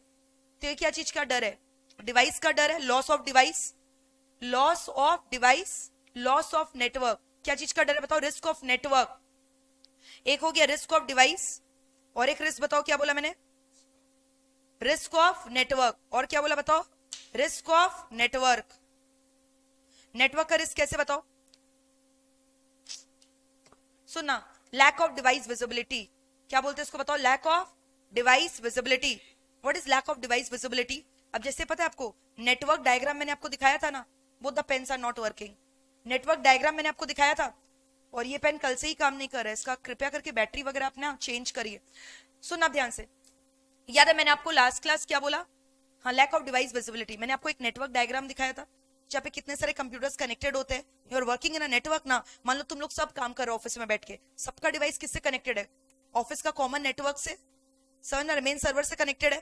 तो ये क्या चीज का डर है? डिवाइस का डर है, loss of device, loss of device, loss of network. क्या चीज का डर है बताओ? Risk of network. एक हो गया रिस्क ऑफ डिवाइस, और एक रिस्क बताओ क्या बोला मैंने? Risk of network. और क्या बोला बताओ? Risk of network. नेटवर्क का रिस्क कैसे बताओ? सुनना, लैक ऑफ डिवाइस विजिबिलिटी. क्या बोलते हैं इसको बताओ? Lack of device visibility. What is lack of device visibility? अब जैसे पता है आपको, नेटवर्क डायग्राम मैंने आपको दिखाया था ना, both the pens are not working. Network diagram मैंने आपको दिखाया था, और ये पेन कल से ही काम नहीं कर रहा है. इसका कृपया करके बैटरी वगैरह अपना चेंज करिए. सुनना ध्यान से. याद है मैंने आपको लास्ट क्लास क्या बोला? हाँ, लैक ऑफ डिवाइस विजिबिलिटी. मैंने आपको एक नेटवर्क डायग्राम दिखाया था जहाँ पे कितने सारे कंप्यूटर्स कनेक्टेड होते हैं. You are working in a network ना. मान लो तुम लोग सब काम कर रहे हो ऑफिस में बैठ के, सबका डिवाइस किससे कनेक्टेड है? ऑफिस का कॉमन नेटवर्क से, मेन सर्वर से कनेक्टेड है.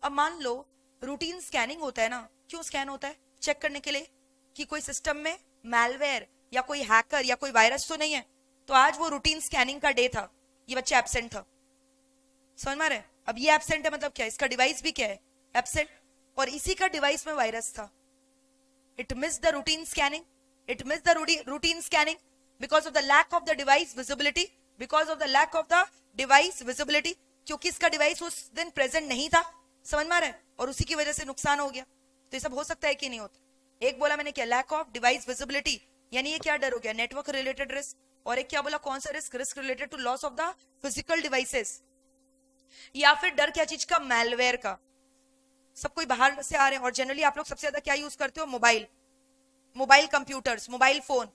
अब मान लो रूटीन स्कैनिंग होता है ना. क्यों स्कैन होता है? चेक करने के लिए कि कोई सिस्टम में मैलवेयर या कोई हैकर या कोई वायरस तो नहीं है. तो आज वो रूटीन स्कैनिंग का डे था, ये बच्चा एब्सेंट था. समझ में आ रहा है? अब ये एब्सेंट है मतलब क्या? इसका डिवाइस भी क्या है? एब्सेंट. और इसी का डिवाइस में वायरस था. It miss the routine scanning. It miss the routine scanning because of the lack of the device visibility. Because of the lack of the device visibility, क्योंकि इसका डिवाइस उस दिन प्रेजेंट नहीं था. समझ में आ रहा है? और उसी की वजह से नुकसान हो गया. तो ये सब हो सकता है कि नहीं होता? एक बोला मैंने क्या? लैक ऑफ डिवाइस विजिबिलिटी, यानी ये क्या डर हो गया? Network related risk. और एक क्या बोला? कौन सा risk? Risk related to loss of the physical devices. या फिर डर क्या चीज का? मैलवेयर का. सब कोई बाहर से आ रहे हैं, और जनरली आप लोग सबसे ज्यादा क्या यूज करते हो? Mobile, mobile computers, mobile phone.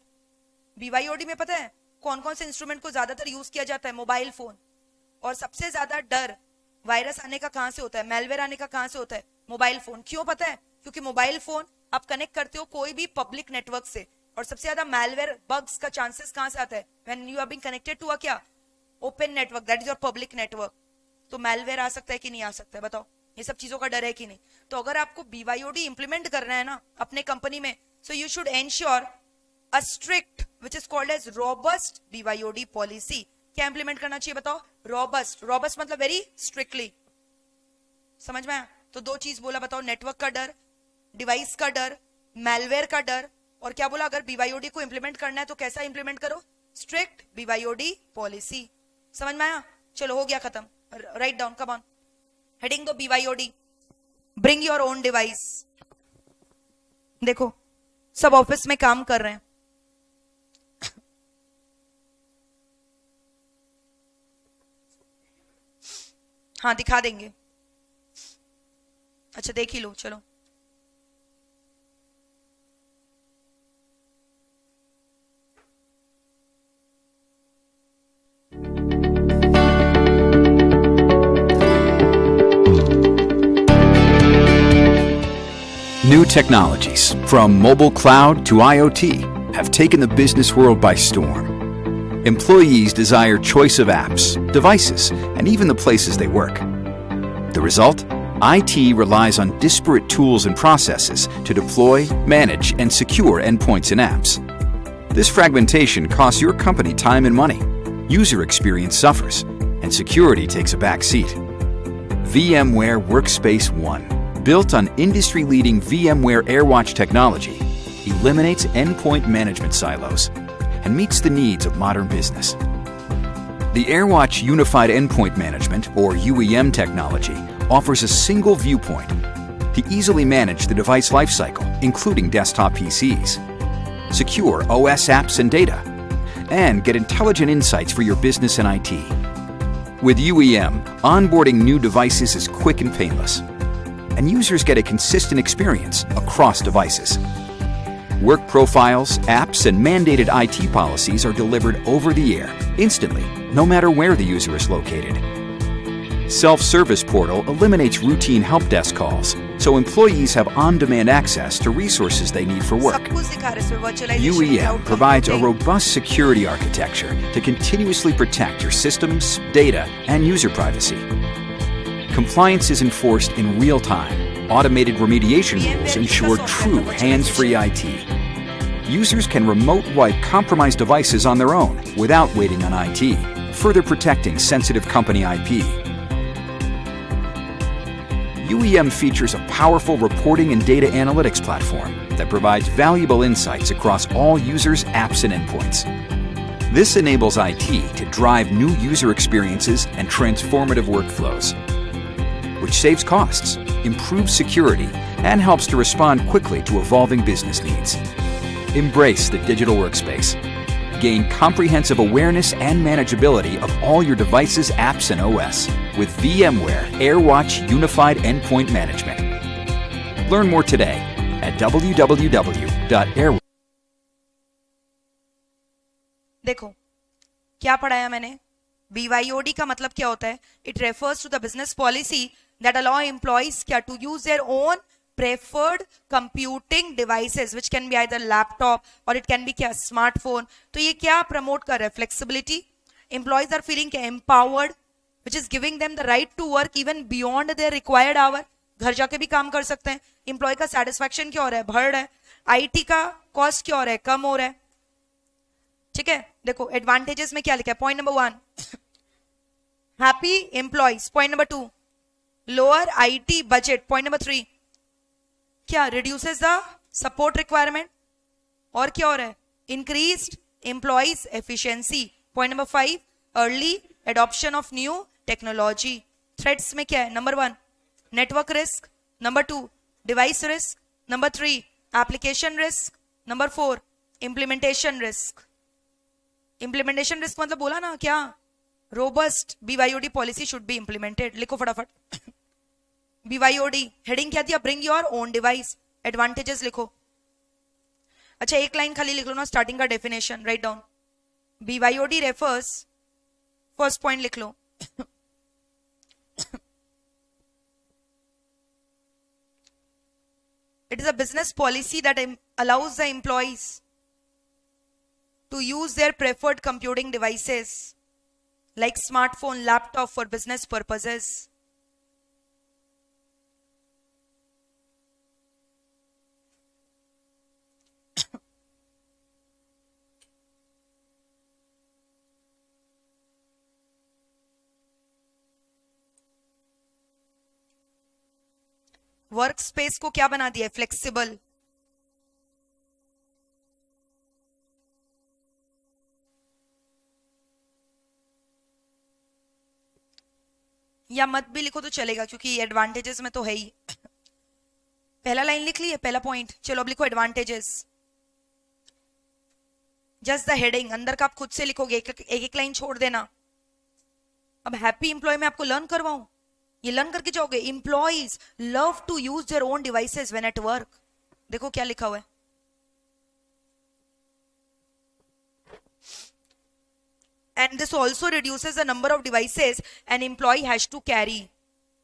BYOD में पता है कौन कौन से इंस्ट्रूमेंट को ज्यादातर यूज किया जाता है? Mobile phone. और सबसे ज्यादा डर वायरस आने का कहां से होता है? मैलवेयर आने का कहां से होता है? Mobile phone. क्यों पता है? क्योंकि मोबाइल फोन आप कनेक्ट करते हो कोई भी पब्लिक नेटवर्क से, और सबसे ज्यादा मैलवेयर बग्स का चांसेस कहां से आता है? When you are being connected to a क्या? Open network, that is your public network. तो मैलवेयर आ सकता है कि नहीं आ सकता है? बताओ. ये सब चीजों का डर है कि नहीं? तो अगर आपको बीवाईओडी इंप्लीमेंट करना है ना अपने कंपनी में, so you should ensure a strict which is called as robust BYOD policy. क्या इंप्लीमेंट करना चाहिए बताओ? रोबस्ट. रोबस्ट मतलब वेरी स्ट्रिक्टली. समझ में आया? तो दो चीज बोला बताओ. नेटवर्क का डर, डिवाइस का डर, मैलवेयर का डर. और क्या बोला? अगर बीवाईओडी को इंप्लीमेंट करना है तो कैसा इंप्लीमेंट करो? Strict BYOD policy. समझ में आया? चलो हो गया खत्म. Write down, come on. Heading दो BYOD. Bring your own device. देखो सब ऑफिस में काम कर रहे हैं. हाँ दिखा देंगे. अच्छा देख ही लो. चलो New technologies, from mobile cloud to IoT, have taken the business world by storm. Employees desire choice of apps, devices, and even the places they work. The result? IT relies on disparate tools and processes to deploy, manage, and secure endpoints and apps. This fragmentation costs your company time and money. User experience suffers, and security takes a back seat. VMware Workspace ONE, built on industry-leading VMware AirWatch technology, eliminates endpoint management silos and meets the needs of modern business. The AirWatch Unified Endpoint Management, or UEM technology, offers a single viewpoint to easily manage the device lifecycle, including desktop PCs, secure OS apps and data, and get intelligent insights for your business and IT. With UEM, onboarding new devices is quick and painless, and users get a consistent experience across devices. Work profiles, apps, and mandated IT policies are delivered over the air, instantly, no matter where the user is located. Self-service portal eliminates routine help desk calls, so employees have on-demand access to resources they need for work. UEM provides a robust security architecture to continuously protect your systems, data, and user privacy. Compliance is enforced in real time. Automated remediation rules ensure true hands-free IT. users can remote wipe compromised devices on their own without waiting on IT, further protecting sensitive company IP. UEM features a powerful reporting and data analytics platform that provides valuable insights across all users' apps and endpoints. This enables IT to drive new user experiences and transformative workflows, which saves costs, improves security, and helps to respond quickly to evolving business needs. Embrace the digital workspace. Gain comprehensive awareness and manageability of all your devices, apps, and OS with VMware AirWatch Unified Endpoint Management. Learn more today at www.airwatch. देखो क्या पढ़ाया मैंने. BYOD का मतलब क्या होता है? It refers to the business policy that allow employees क्या to use their own preferred computing devices, which can be either laptop or it can be क्या smartphone. तो ये क्या promote कर रहा है? Flexibility. Employees are feeling क्या empowered, which is giving them the right to work even beyond their required hour. घर जाके भी काम कर सकते हैं. Employee का satisfaction क्या हो रहा है? बढ़ रहा है. IT का cost क्या हो रहा है? कम हो रहा है. ठीक है, देखो एडवांटेजेस में क्या लिखा है. Point number 1 happy employees. Point number 2 lower IT budget. Point number 3 क्या रिड्यूसेस द सपोर्ट रिक्वायरमेंट. और क्या हो रहा है? Increased employees efficiency. Point number 5 early adoption of new technology. Threats में क्या है? Number 1 network risk. Number 2 device risk. Number 3 application risk. Number 4 implementation risk. Implementation risk मतलब बोला ना क्या? Robust BYOD policy should be implemented. लिखो फटाफट. BYOD heading क्या दिया? Bring your own device. Advantages लिखो. अच्छा एक लाइन खाली लिख लो ना स्टार्टिंग का definition. Write down. BYOD refers. First point लिख लो. It is a business policy that allows the employees to use their preferred computing devices like smartphone, laptop for business purposes. Work space को क्या बना दिया? Flexible. या मत भी लिखो तो चलेगा क्योंकि एडवांटेजेस में तो है ही. पहला लाइन लिख ली है, पहला पॉइंट. चलो अब लिखो एडवांटेजेस. Just the heading. अंदर का आप खुद से लिखोगे, एक एक लाइन छोड़ देना. अब हैप्पी एम्प्लॉय में आपको लर्न करवाऊं, ये लर्न करके जाओगे. Employees love to use their own devices when at work. देखो क्या लिखा हुआ है. And this also reduces the number of devices an employee has to carry.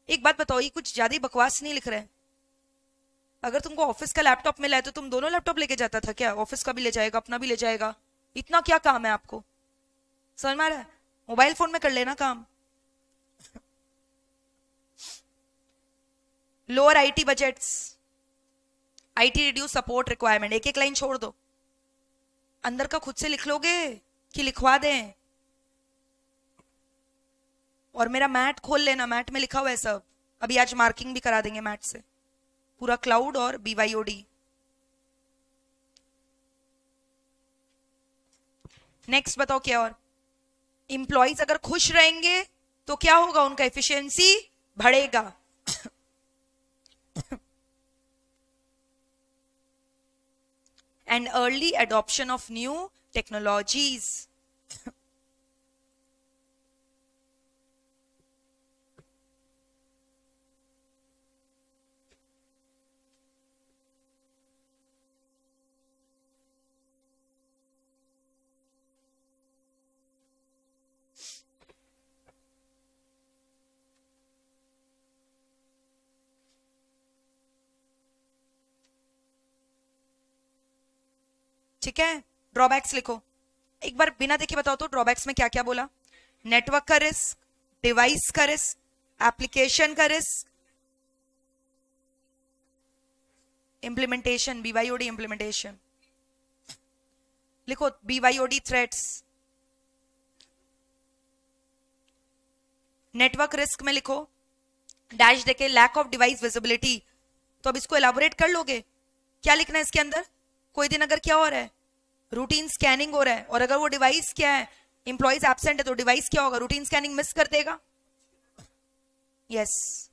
एक बात बताओ, ये कुछ ज्यादा बकवास नहीं लिख रहे हैं. अगर तुमको ऑफिस का लैपटॉप मिला है तो तुम दोनों लैपटॉप लेके जाता था क्या? ऑफिस का भी ले जाएगा, अपना भी ले जाएगा. इतना क्या काम है आपको? समझ में आ रहा है? मोबाइल फोन में कर लेना काम. Lower IT budgets. IT reduce support requirement. एक एक लाइन छोड़ दो. अंदर का खुद से लिख लोगे कि लिखवा दें? और मेरा मैट खोल लेना, मैट में लिखा हुआ है सब. अभी आज मार्किंग भी करा देंगे मैट से, पूरा क्लाउड और BYOD. नेक्स्ट बताओ क्या और. इंप्लॉइज अगर खुश रहेंगे तो क्या होगा? उनका एफिशिएंसी बढ़ेगा. And early adoption of new technologies. ठीक है, ड्रॉबैक्स लिखो. एक बार बिना देखे बताओ तो ड्रॉबैक्स में क्या क्या बोला? नेटवर्क का रिस्क, डिवाइस का रिस्क, एप्लीकेशन का रिस्क, इम्प्लीमेंटेशन, BYOD इम्प्लीमेंटेशन. लिखो BYOD थ्रेट्स। नेटवर्क रिस्क में लिखो डैश देके लैक ऑफ डिवाइस विजिबिलिटी। तो अब इसको एलाबोरेट कर लोगे, क्या लिखना है इसके अंदर? कोई दिन अगर क्या हो रहा है, रूटीन स्कैनिंग हो रहा है, और अगर वो डिवाइस क्या है, एम्प्लॉइज एब्सेंट है, तो डिवाइस क्या होगा? रूटीन स्कैनिंग मिस कर देगा। यस,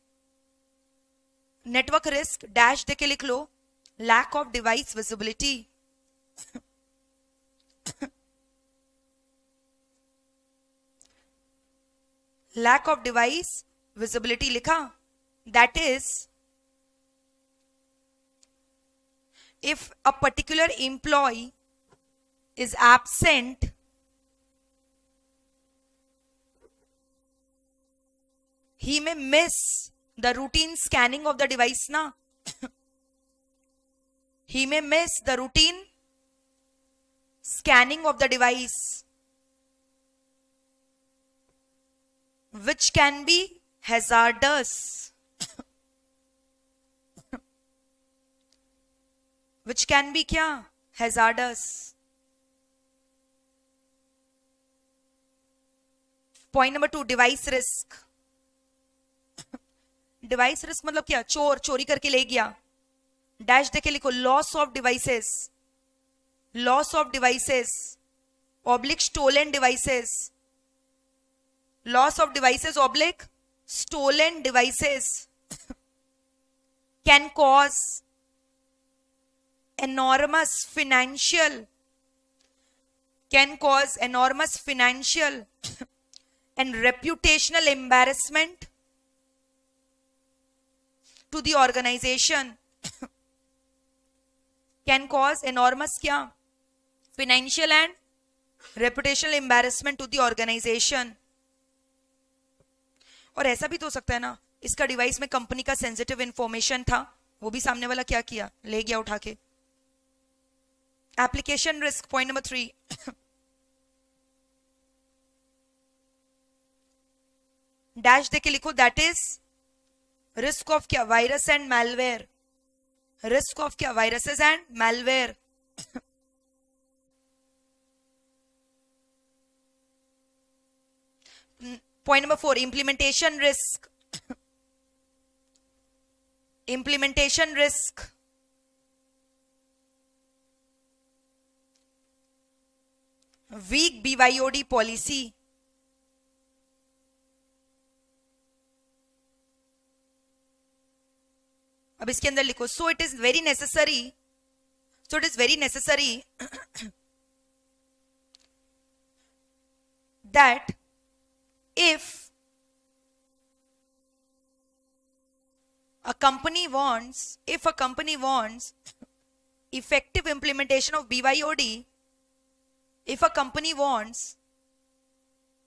नेटवर्क रिस्क डैश देके लिख लो lack of device visibility. Lack of device visibility लिखा, that is if a particular employee is absent, he may miss the routine scanning of the device na. He may miss the routine scanning of the device, which can be hazardous. Which can be क्या? Hazardous. Point number 2, device risk. Device risk मतलब क्या? चोर चोरी करके ले गया, dash देके लिखो loss of devices, loss of devices oblique stolen devices, loss of devices oblique stolen devices can cause enormous financial and reputational embarrassment to the organization. Can cause enormous क्या? Financial and reputational embarrassment to the organization. और ऐसा भी तो हो सकता है ना, इसका डिवाइस में कंपनी का सेंसिटिव इंफॉर्मेशन था, वो भी सामने वाला क्या किया? ले गया उठा के। Application risk, point number 3, dash देके लिखो दैट इज रिस्क ऑफ क्या? Virus and malware. Risk of क्या? Viruses and malware. Point number 4, implementation risk. Implementation risk, weak BYOD policy. अब इसके अंदर लिखो so it is very necessary that if a company wants effective implementation of BYOD, if a company wants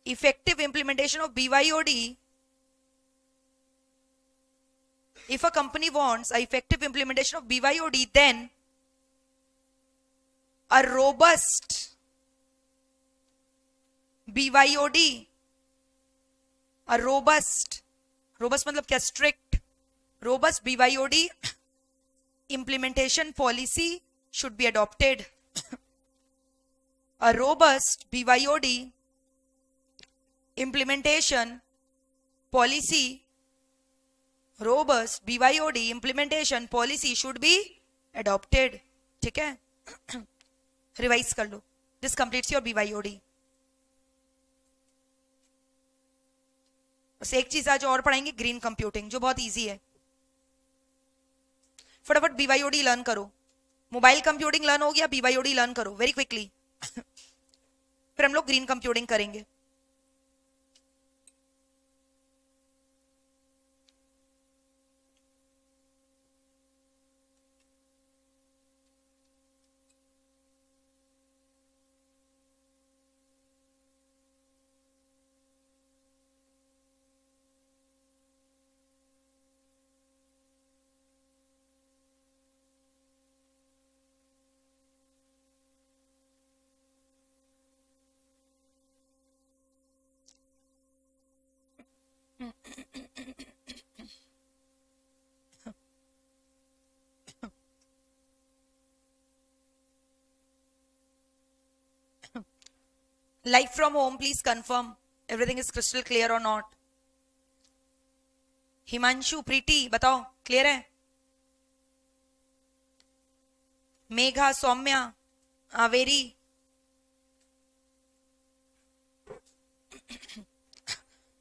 effective implementation of BYOD, if a company wants a effective implementation of BYOD, then a robust BYOD, a robust मतलब क्या? strict, robust BYOD implementation policy should be adopted. A robust BYOD implementation policy, robust BYOD implementation policy should be adopted. ठीक है, revise कर लो। This completes your BYOD. बस एक चीज आज और पढ़ाएंगे, ग्रीन कंप्यूटिंग, जो बहुत इजी है। फटाफट BYOD लर्न करो। मोबाइल कंप्यूटिंग लर्न हो गया, BYOD लर्न करो वेरी क्विकली। फिर हम लोग ग्रीन कंप्यूटिंग करेंगे। Life from home, please confirm everything is crystal clear or not. Himanshu, Preeti, बताओ क्लियर है? Megha, Soumya, Averi,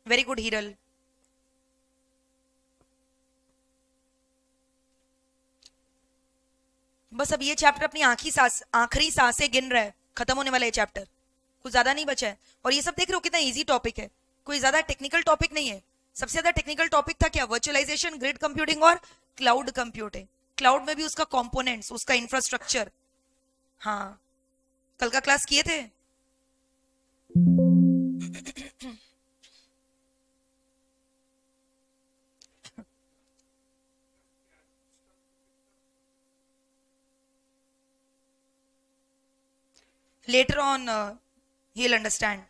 very good Hiral. बस अब ये चैप्टर अपनी आखिरी सांसें गिन रहा है, खत्म होने वाला है चैप्टर, कुछ ज्यादा नहीं बचा है. और ये सब देख रहे हो कितना इजी टॉपिक है, कोई ज्यादा टेक्निकल टॉपिक नहीं है. सबसे ज्यादा टेक्निकल टॉपिक था क्या? वर्चुअलाइजेशन, ग्रिड कंप्यूटिंग और क्लाउड कंप्यूटिंग. क्लाउड में भी उसका कंपोनेंट्स, उसका इंफ्रास्ट्रक्चर. हाँ, कल का क्लास किए थे? Later on, he'll understand.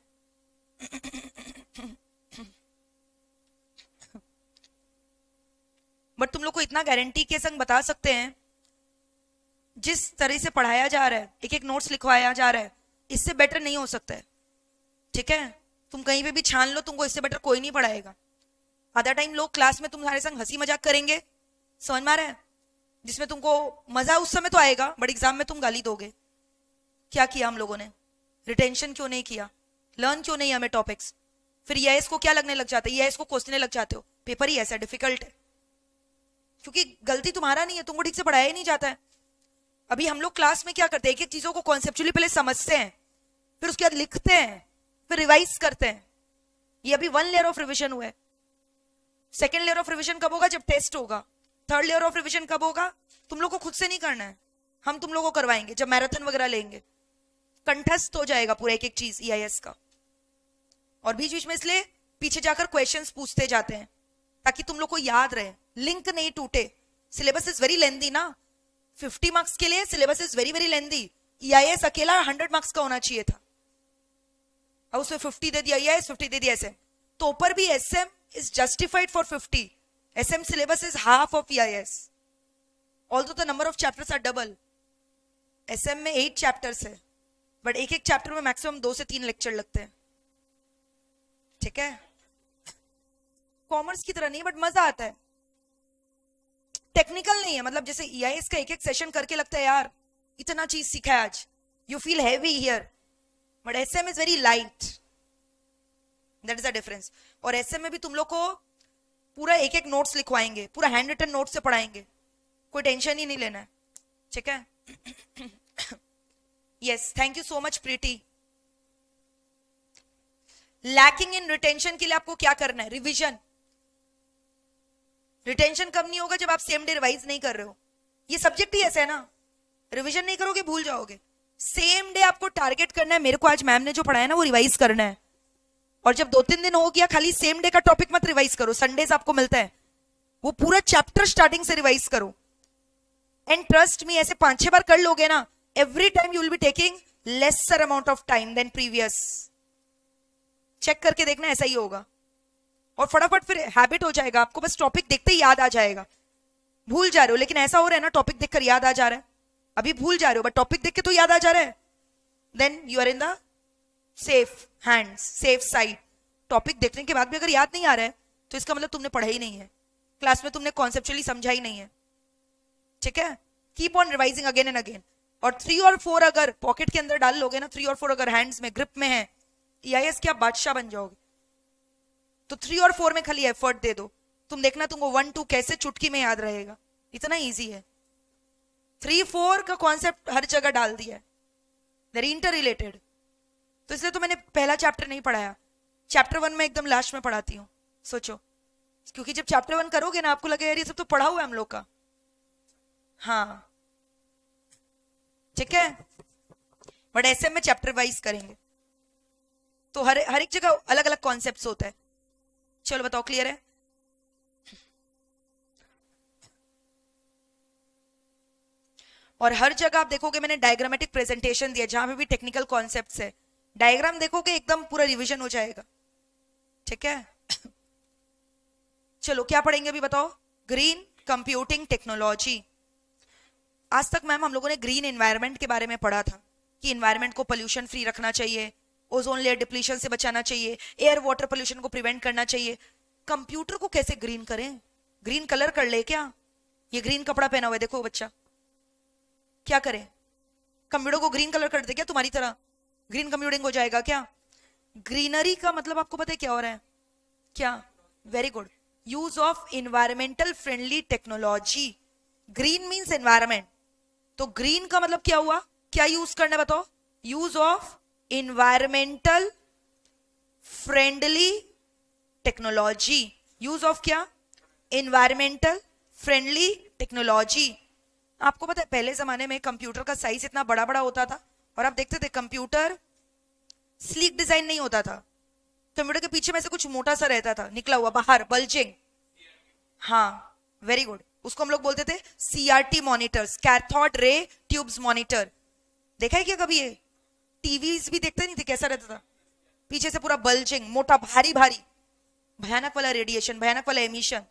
But तुम लोग को इतना गारंटी के संग बता सकते हैं, जिस तरह से पढ़ाया जा रहा है, एक एक नोट्स लिखवाया जा रहा है, इससे बेटर नहीं हो सकता है. ठीक है, तुम कहीं पे भी छान लो, तुमको इससे बेटर कोई नहीं पढ़ाएगा. आधा टाइम लोग क्लास में तुम्हारे संग हंसी मजाक करेंगे, समझ में आ रहा है, जिसमें तुमको मजा उस समय तो आएगा, बट एग्जाम में तुम गाली दोगे. क्या किया हम लोगों ने? रिटेंशन क्यों नहीं किया? लर्न क्यों नहीं हमें टॉपिक्स? फिर ईआईएस को क्या लगने लग जाता है? ईआईएस को कोसने लग जाते हो, पेपर ही ऐसा डिफिकल्ट है. क्योंकि गलती तुम्हारा नहीं है, तुमको ठीक से पढ़ाया ही नहीं जाता है. अभी हम लोग क्लास में क्या करते हैं, एक एक चीजों को कॉन्सेप्चुअली पहले समझते हैं, फिर उसके बाद लिखते हैं, फिर रिवाइज करते हैं. ये अभी 1 लेयर ऑफ रिविजन हुआ है. 2nd लेयर ऑफ रिविजन कब होगा? जब टेस्ट होगा. 3rd लेयर ऑफ रिविजन कब होगा? तुम लोग को खुद से नहीं करना है, हम तुम लोग को करवाएंगे जब मैराथन वगैरह लेंगे. कंठस्थ हो जाएगा पूरा एक एक चीज ईआईएस का. और बीच बीच में इसलिए पीछे जाकर क्वेश्चंस पूछते जाते हैं ताकि तुम लोग को याद रहे, लिंक नहीं टूटे. सिलेबस इज वेरी लेंदी ना, 50 मार्क्स के लिए syllabus is very very lengthy. EIS अकेला 100 मार्क्स का होना चाहिए था, और उसमें 50 दे दिया ईआईएस, 50 दे दिया एसएम. तो ऊपर भी SM is justified for 50. SM syllabus is half of EIS, although the number of chapters are double. SM में 8 चैप्टर्स है, बट एक एक चैप्टर में मैक्सिमम 2 से 3 लेक्चर लगते हैं. ठीक है, कॉमर्स की तरह नहीं, बट मजा आता है. टेक्निकल नहीं है, मतलब जैसे ईआईएस का एक एक सेशन करके लगता है यार इतना चीज सीखा है आज, you feel heavy here. But SM is very light, that is the difference. और एसएम में भी तुम लोग को पूरा एक एक नोट्स लिखवाएंगे, पूरा हैंड रिटन नोट्स से पढ़ाएंगे, कोई टेंशन ही नहीं लेना है. ठीक है. Yes, thank you so much, Preeti. Lacking in retention के लिए आपको क्या करना है? रिविजन. रिटेंशन कब नहीं होगा? जब आप सेम डे रिवाइज नहीं कर रहे हो. ये सब्जेक्ट ही ऐसा है ना, रिविजन नहीं करोगे भूल जाओगे. सेम डे आपको टारगेट करना है, मेरे को आज मैम ने जो पढ़ाया ना वो रिवाइज करना है. और जब 2-3 दिन हो गया, खाली सेम डे का टॉपिक मत रिवाइज करो. संडेज आपको मिलता है, वो पूरा चैप्टर स्टार्टिंग से रिवाइज करो. एंड ट्रस्ट मी, ऐसे 5-6 बार कर लोगे ना, every time you will be taking lesser amount of time than previous. Check करके देखना, ऐसा ही होगा. और फटाफट फिर हैबिट हो जाएगा, आपको बस टॉपिक देखते ही याद आ जाएगा. भूल जा रहे हो, लेकिन ऐसा हो रहा है ना, टॉपिक देखकर याद आ जा रहा है. अभी भूल जा रहे हो, बट टॉपिक देख के तो याद आ जा रहा है. Then you are in the safe hands, safe side. Topic देखने के बाद भी अगर याद नहीं आ रहा है तो इसका मतलब तुमने पढ़ा ही नहीं है, क्लास में तुमने कॉन्सेप्चुअली समझा ही नहीं है. ठीक है, keep on revising again and again. और 3 और 4 अगर पॉकेट के अंदर डाल लोगे ना, 3 और 4 अगर हैंड्स में ग्रिप में है, ईआईएस के आप बादशाह बन जाओगे. तो 3 और 4 में खाली एफर्ट दे दो, तुम देखना तुमको 1-2 कैसे चुटकी में याद रहेगा. इतना इजी है. 3-4 का कॉन्सेप्ट हर जगह डाल दिया है, देयर इंटर रिलेटेड. तो इसलिए तो मैंने पहला चैप्टर नहीं पढ़ाया, चैप्टर 1 में एकदम लास्ट में पढ़ाती हूँ. सोचो, क्योंकि जब चैप्टर 1 करोगे ना, आपको लगेगा यार ये सब तो पढ़ा हुआ है हम लोग का. हाँ ठीक है, बट ऐसे में चैप्टर वाइज करेंगे तो हर एक जगह अलग अलग कॉन्सेप्ट्स होता है. चलो बताओ, क्लियर है? और हर जगह आप देखोगे मैंने डायग्रामेटिक प्रेजेंटेशन दिया, जहां पे भी टेक्निकल कॉन्सेप्ट्स है, डायग्राम देखोगे एकदम पूरा रिवीजन हो जाएगा. ठीक है. चलो क्या पढ़ेंगे अभी बताओ? Green computing technology. आज तक मैम हम लोगों ने ग्रीन एनवायरनमेंट के बारे में पढ़ा था कि एनवायरनमेंट को पोल्यूशन फ्री रखना चाहिए, ओजोन लेयर डिप्लीशन से बचाना चाहिए, एयर वाटर पोल्यूशन को प्रिवेंट करना चाहिए। कंप्यूटर को कैसे ग्रीन करें? ग्रीन कलर कर ले क्या? ये ग्रीन कपड़ा पहना हुआ है, देखो बच्चा, क्या करे? कंप्यूटर को ग्रीन कलर कर दे क्या तुम्हारी तरह? ग्रीन कंप्यूटिंग हो जाएगा क्या? ग्रीनरी का मतलब आपको पता है क्या हो रहा है? क्या? Very good, use of environmental friendly technology. Green means environment, तो ग्रीन का मतलब क्या हुआ? क्या यूज करना है बताओ? Use of environmental friendly technology. Use of क्या? Environmental friendly technology. आपको पता है पहले जमाने में कंप्यूटर का साइज इतना बड़ा बड़ा होता था और आप देखते थे कंप्यूटर स्लीक डिजाइन नहीं होता था। कंप्यूटर के पीछे में से कुछ मोटा सा रहता था, निकला हुआ बाहर, बल्जिंग। हाँ, वेरी गुड, उसको हम लोग बोलते थे CRT monitors, cathode ray tubes monitor. देखा है क्या कभी? ये टीवीज भी देखते नहीं थे, कैसा रहता था? पीछे से पूरा बल्जिंग, मोटा, भारी भारी, भयानक वाला रेडिएशन, भयानक वाला emission.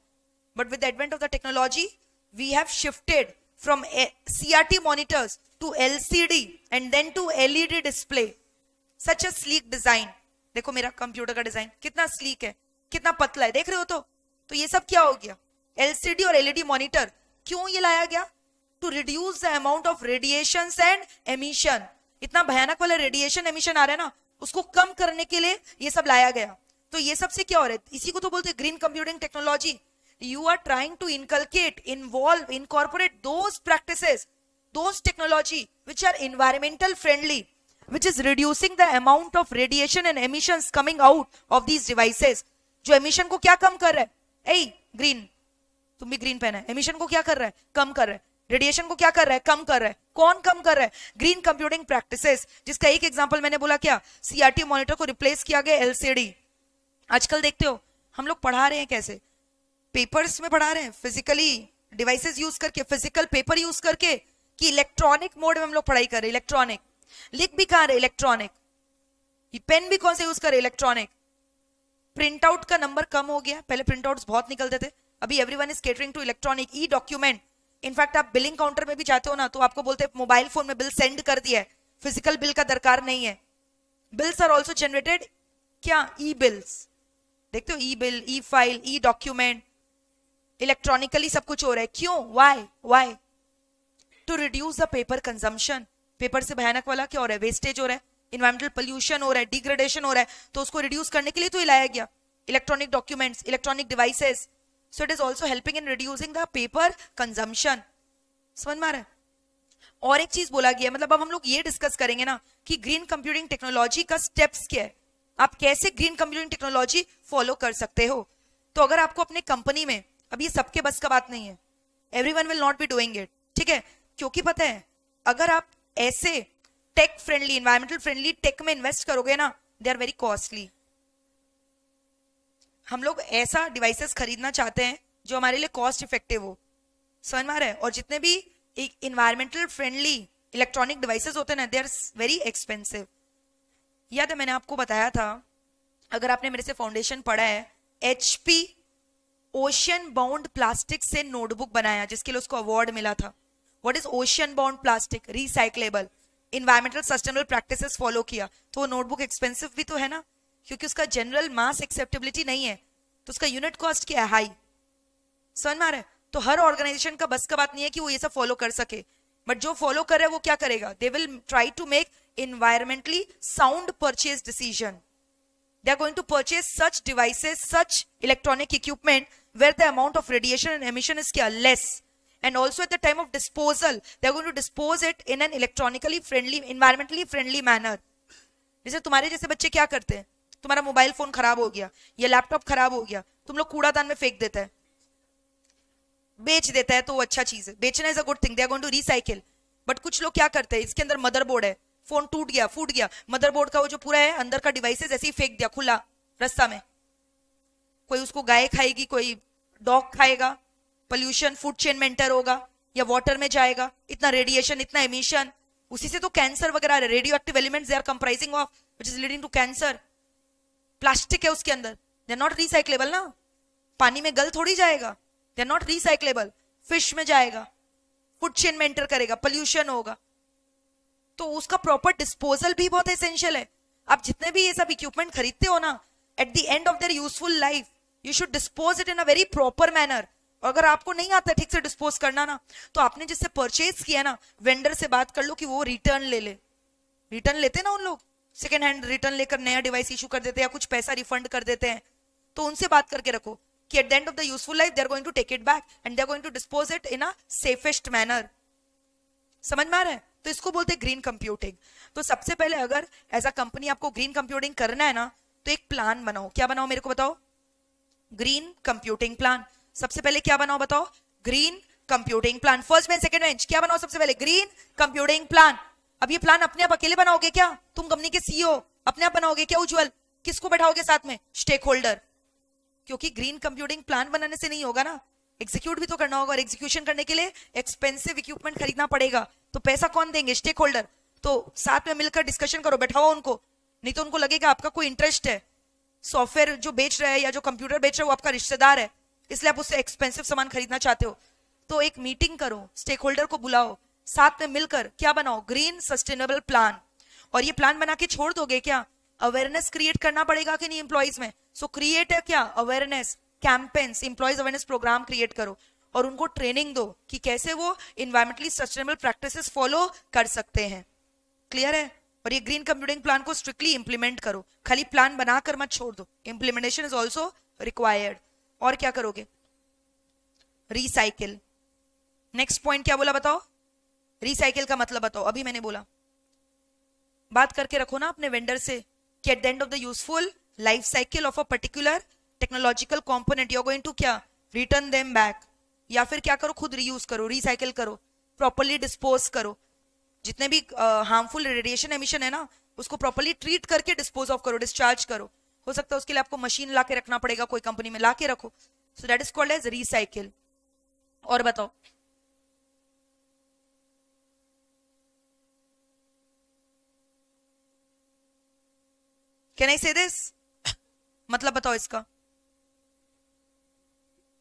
But with the advent of the technology we have shifted from CRT monitors to LCD and then to LED display. Such a sleek design. देखो मेरा कंप्यूटर का डिजाइन कितना स्लीक है, कितना पतला है, देख रहे हो? तो ये सब क्या हो गया? LCD और LED मॉनिटर। क्यों ये लाया गया? To reduce the amount of radiations and emission. इतना भयानक वाला रेडिएशन एमिशन आ रहा है ना, उसको कम करने के लिए ये सब लाया गया। तो ये सबसे क्या हो रहा है? इसी को तो बोलते हैं green computing technology. You are trying to inculcate, involve, incorporate those practices, those technology which are environmental friendly, which is reducing the amount of radiation and emissions coming out of these devices. जो emission को क्या कम कर रहा है? Hey, green, तुम भी green पहना है। emission को क्या कर रहा है? कम कर रहा है। रेडिएशन को क्या कर रहा है? कम कर रहा है। कौन कम कर रहा है? ग्रीन कंप्यूटिंग प्रैक्टिसेस, जिसका एक एग्जांपल मैंने बोला क्या? CRT मॉनिटर को रिप्लेस किया गया LCD। आजकल देखते हो हम लोग पढ़ा रहे हैं कैसे? पेपर्स में पढ़ा रहे हैं, फिजिकली डिवाइसेस यूज करके, फिजिकल पेपर यूज करके, कि इलेक्ट्रॉनिक मोड में हम लोग पढ़ाई कर रहे हैं। इलेक्ट्रॉनिक लिख भी कहां रहे? इलेक्ट्रॉनिक। पेन भी कौन से यूज कर रहे? इलेक्ट्रॉनिक। प्रिंट आउट का नंबर कम हो गया, पहले प्रिंट आउट्स बहुत निकलते थे, अभी everyone is catering to electronic. E document, in fact आप बिलिंग काउंटर में भी जाते हो ना, तो आपको बोलते हैं मोबाइल फोन में बिल सेंड कर दिया है, फिजिकल बिल का दरकार नहीं है। बिल्स आर ऑल्सो जनरेटेड क्या? E bills. देखते हो, e bill, e file, e document, electronically सब कुछ हो रहा है। क्यों? Why? To reduce the paper consumption. Paper से भयानक वाला क्या हो रहा है? वेस्टेज हो रहा है, इन्वायरमेंटल पोल्यूशन हो रहा है, डिग्रेडेशन हो रहा है, तो उसको रिड्यूस करने के लिए तो लाया गया electronic documents, electronic devices. So it is also helping in reducing the paper consumption. समझ में आ रहा है? और एक चीज बोला गया, मतलब अब हम लोग ये डिस्कस करेंगे ना कि ग्रीन कंप्यूटिंग टेक्नोलॉजी का स्टेप्स क्या है, आप कैसे ग्रीन कंप्यूटिंग टेक्नोलॉजी फॉलो कर सकते हो। तो अगर आपको अपने कंपनी में, अब ये सबके बस का बात नहीं है, everyone will not be doing it, ठीक है? क्योंकि पता है अगर आप ऐसे tech friendly, environmental friendly tech में इन्वेस्ट करोगे ना, दे आर वेरी कॉस्टली। हम लोग ऐसा डिवाइसेस खरीदना चाहते हैं जो हमारे लिए कॉस्ट इफेक्टिव हो। समझ में आ रहा है? और जितने भी इन्वायरमेंटल फ्रेंडली इलेक्ट्रॉनिक डिवाइसेस होते हैं ना, दे आर वेरी एक्सपेंसिव। याद है मैंने आपको बताया था, अगर आपने मेरे से फाउंडेशन पढ़ा है, HP ओशियन बाउंड प्लास्टिक से नोटबुक बनाया जिसके लिए उसको अवार्ड मिला था। What is ocean bound plastic? Recyclable, environmental sustainable practices follow किया, तो वो नोटबुक एक्सपेंसिव भी तो है ना, क्योंकि उसका जनरल मास एक्सेप्टेबिलिटी नहीं है, तो उसका यूनिट कॉस्ट क्या है? हाई। समझ में आ रहा है? तो हर ऑर्गेनाइजेशन का बस का बात नहीं है कि वो ये सब फॉलो कर सके, बट जो फॉलो कर रहा है वो क्या करेगा? They will try to make environmentally sound purchase decision. They are going to purchase such devices, such electronic equipment where the amount of radiation and emission is less, and also at the time of disposal they are going to dispose it in an electronically friendly, environmentally friendly manner. जैसे तुम्हारे जैसे बच्चे क्या करते हैं, तुम्हारा mobile phone खराब हो गया या लैपटॉप खराब हो गया, तुम लोग कूड़ादान में फेंक देता है, बेच देता है, तो वो अच्छा चीज है, बेचना is a good thing, they are going to recycle. But कुछ लोग क्या करते हैं, इसके अंदर मदरबोर्ड है, फोन टूट गया, फूट गया, मदरबोर्ड का वो जो पूरा है अंदर का डिवाइसेस ऐसे ही फेंक दिया खुला रास्ता में। कोई उसको गाय खाएगी, कोई डॉग खाएगा, पोल्यूशन फूड चेन में एंटर होगा या वाटर में जाएगा, इतना रेडिएशन, इतना एमिशन, उसी से तो कैंसर वगैरह, radio active elements they are comprising of which is leading to cancer. Plastic है उसके अंदर, दे आर नॉट रिसाइक्लेबल ना, पानी में गल थोड़ी जाएगा, they are not recyclable, fish में जाएगा, फूड चेन में एंटर करेगा, पोल्यूशन होगा, तो उसका प्रॉपर डिस्पोजल भी बहुत एसेंशियल है। आप जितने भी ये सब इक्विपमेंट खरीदते हो ना, eight the end of their useful life you should dispose it in a very proper manner. अगर आपको नहीं आता ठीक से डिस्पोज करना ना, तो आपने जिससे परचेज किया ना, वेंडर से बात कर लो कि वो रिटर्न ले ले. रिटर्न लेते ना उन लोग, सेकेंड हैंड रिटर्न लेकर नया डिवाइस इशू कर देते हैं या कुछ पैसा रिफंड कर देते हैं. तो उनसे बात करके रखो कि at the end of the useful life they are going to take it back and they are going to dispose it in a safest manner. समझ में आ रहा है? तो इसको बोलते हैं ग्रीन कंप्यूटिंग. तो सबसे पहले अगर एज अ कंपनी आपको ग्रीन कंप्यूटिंग करना है ना, तो एक प्लान बनाओ. क्या बनाओ मेरे को बताओ? Green computing plan. सबसे पहले क्या बनाओ बताओ? Green computing plan. First bench second bench क्या बनाओ सबसे पहले? Green computing plan. अब ये प्लान अपने आप अकेले बनाओगे क्या? तुम कंपनी के सीईओ अपने आप बनाओगे क्या उज्जवल? किसको बैठाओगे साथ में? Stake holder. क्योंकि ग्रीन कंप्यूटिंग प्लान बनाने से नहीं होगा ना, एग्जीक्यूट भी तो करना होगा. और एग्जीक्यूशन करने के लिए एक्सपेंसिव इक्विपमेंट खरीदना पड़ेगा. तो पैसा कौन देंगे? Stake holder. तो साथ में मिलकर डिस्कशन करो, बैठाओ उनको. नहीं तो उनको लगेगा आपका कोई इंटरेस्ट है. सॉफ्टवेयर जो बेच रहा है या जो कंप्यूटर बेच रहा है वो आपका रिश्तेदार है, इसलिए आप उससे एक्सपेंसिव सामान खरीदना चाहते हो. तो एक मीटिंग करो, स्टेक होल्डर को बुलाओ, साथ में मिलकर क्या बनाओ? Green sustainable plan. और ये प्लान बना के छोड़ दोगे क्या? अवेयरनेस क्रिएट करना पड़ेगा कि नहीं एम्प्लॉइज में? सो क्रिएट है क्या? Awareness campaigns, employees awareness program create करो और उनको ट्रेनिंग दो कि कैसे वो इन्वायरमेंटली सस्टेनेबल प्रैक्टिसेस फॉलो कर सकते हैं. क्लियर है? और ये ग्रीन कंप्यूटिंग प्लान को स्ट्रिक्टली इंप्लीमेंट करो. खाली प्लान बनाकर मत छोड़ दो, इंप्लीमेंटेशन इज ऑल्सो रिक्वायर्ड. और क्या करोगे? रिसाइकिल. नेक्स्ट पॉइंट क्या बोला बताओ? रिसाइकिल का मतलब बताओ. अभी मैंने बोला, बात करके रखो ना अपने वेंडर से कि at the end of the useful life cycle of a particular technological component you are going to क्या? Return them back. या फिर क्या करो? खुद रीयूज करो, रिसाइकिल करो, प्रॉपर्ली डिस्पोज करो. जितने भी हार्मफुल रेडिएशन एमिशन है ना, उसको प्रॉपर्ली ट्रीट करके डिस्पोज ऑफ करो, डिस्चार्ज करो. हो सकता है उसके लिए आपको मशीन ला के रखना पड़ेगा, कोई कंपनी में ला के रखो. So that is called as recycle. और बताओ? कैन आई से दिस? मतलब बताओ इसका.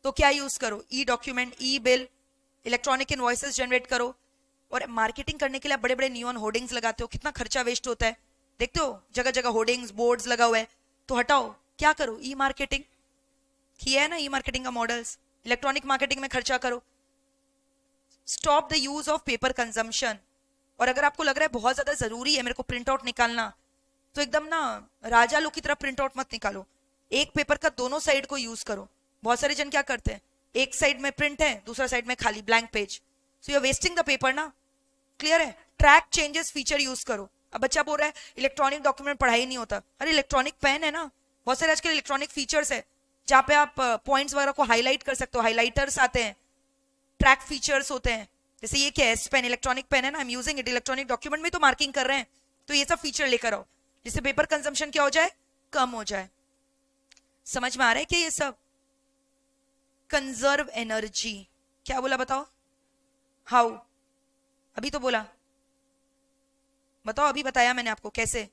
तो क्या यूज करो? ई डॉक्यूमेंट, ई बिल, इलेक्ट्रॉनिक इनवॉइसेस जनरेट करो. और मार्केटिंग करने के लिए आप बड़े बड़े नियॉन होर्डिंग्स लगाते हो, कितना खर्चा वेस्ट होता है. देखते हो जगह जगह होर्डिंग्स, बोर्ड्स लगा हुआ है. तो हटाओ. क्या करो? ई मार्केटिंग किया है ना, ई मार्केटिंग का मॉडल्स. इलेक्ट्रॉनिक मार्केटिंग में खर्चा करो. Stop the use of paper consumption. और अगर आपको लग रहा है बहुत ज्यादा जरूरी है मेरे को प्रिंट आउट निकालना, तो एकदम ना राजा लोग की तरह प्रिंट आउट मत निकालो. एक पेपर का दोनों साइड को यूज करो. बहुत सारे जन क्या करते हैं, एक साइड में प्रिंट है, दूसरा साइड में खाली blank page. So you are wasting the paper ना. क्लियर है? ट्रैक चेंजेस फीचर यूज करो. अब बच्चा बोल रहा है इलेक्ट्रॉनिक डॉक्यूमेंट पढ़ाई नहीं होता. अरे इलेक्ट्रॉनिक पेन है ना, बहुत सारे आजकल इलेक्ट्रॉनिक फीचर्स है जहाँ पे आप पॉइंट्स वगैरह को हाईलाइट कर सकते हो. हाईलाइटर्स आते हैं, ट्रैक फीचर्स होते हैं. जैसे ये क्या है? एस पेन, इलेक्ट्रॉनिक पेन है ना, I am using it. Electronic document में तो मार्किंग कर रहे हैं, तो ये सब फीचर लेकर आओ जिससे पेपर कंजम्पशन क्या हो जाए? कम हो जाए. समझ में आ रहा है क्या ये सब? Conserve energy. क्या बोला बताओ? हाउ? अभी तो बोला, बताओ. अभी बताया मैंने आपको कैसे.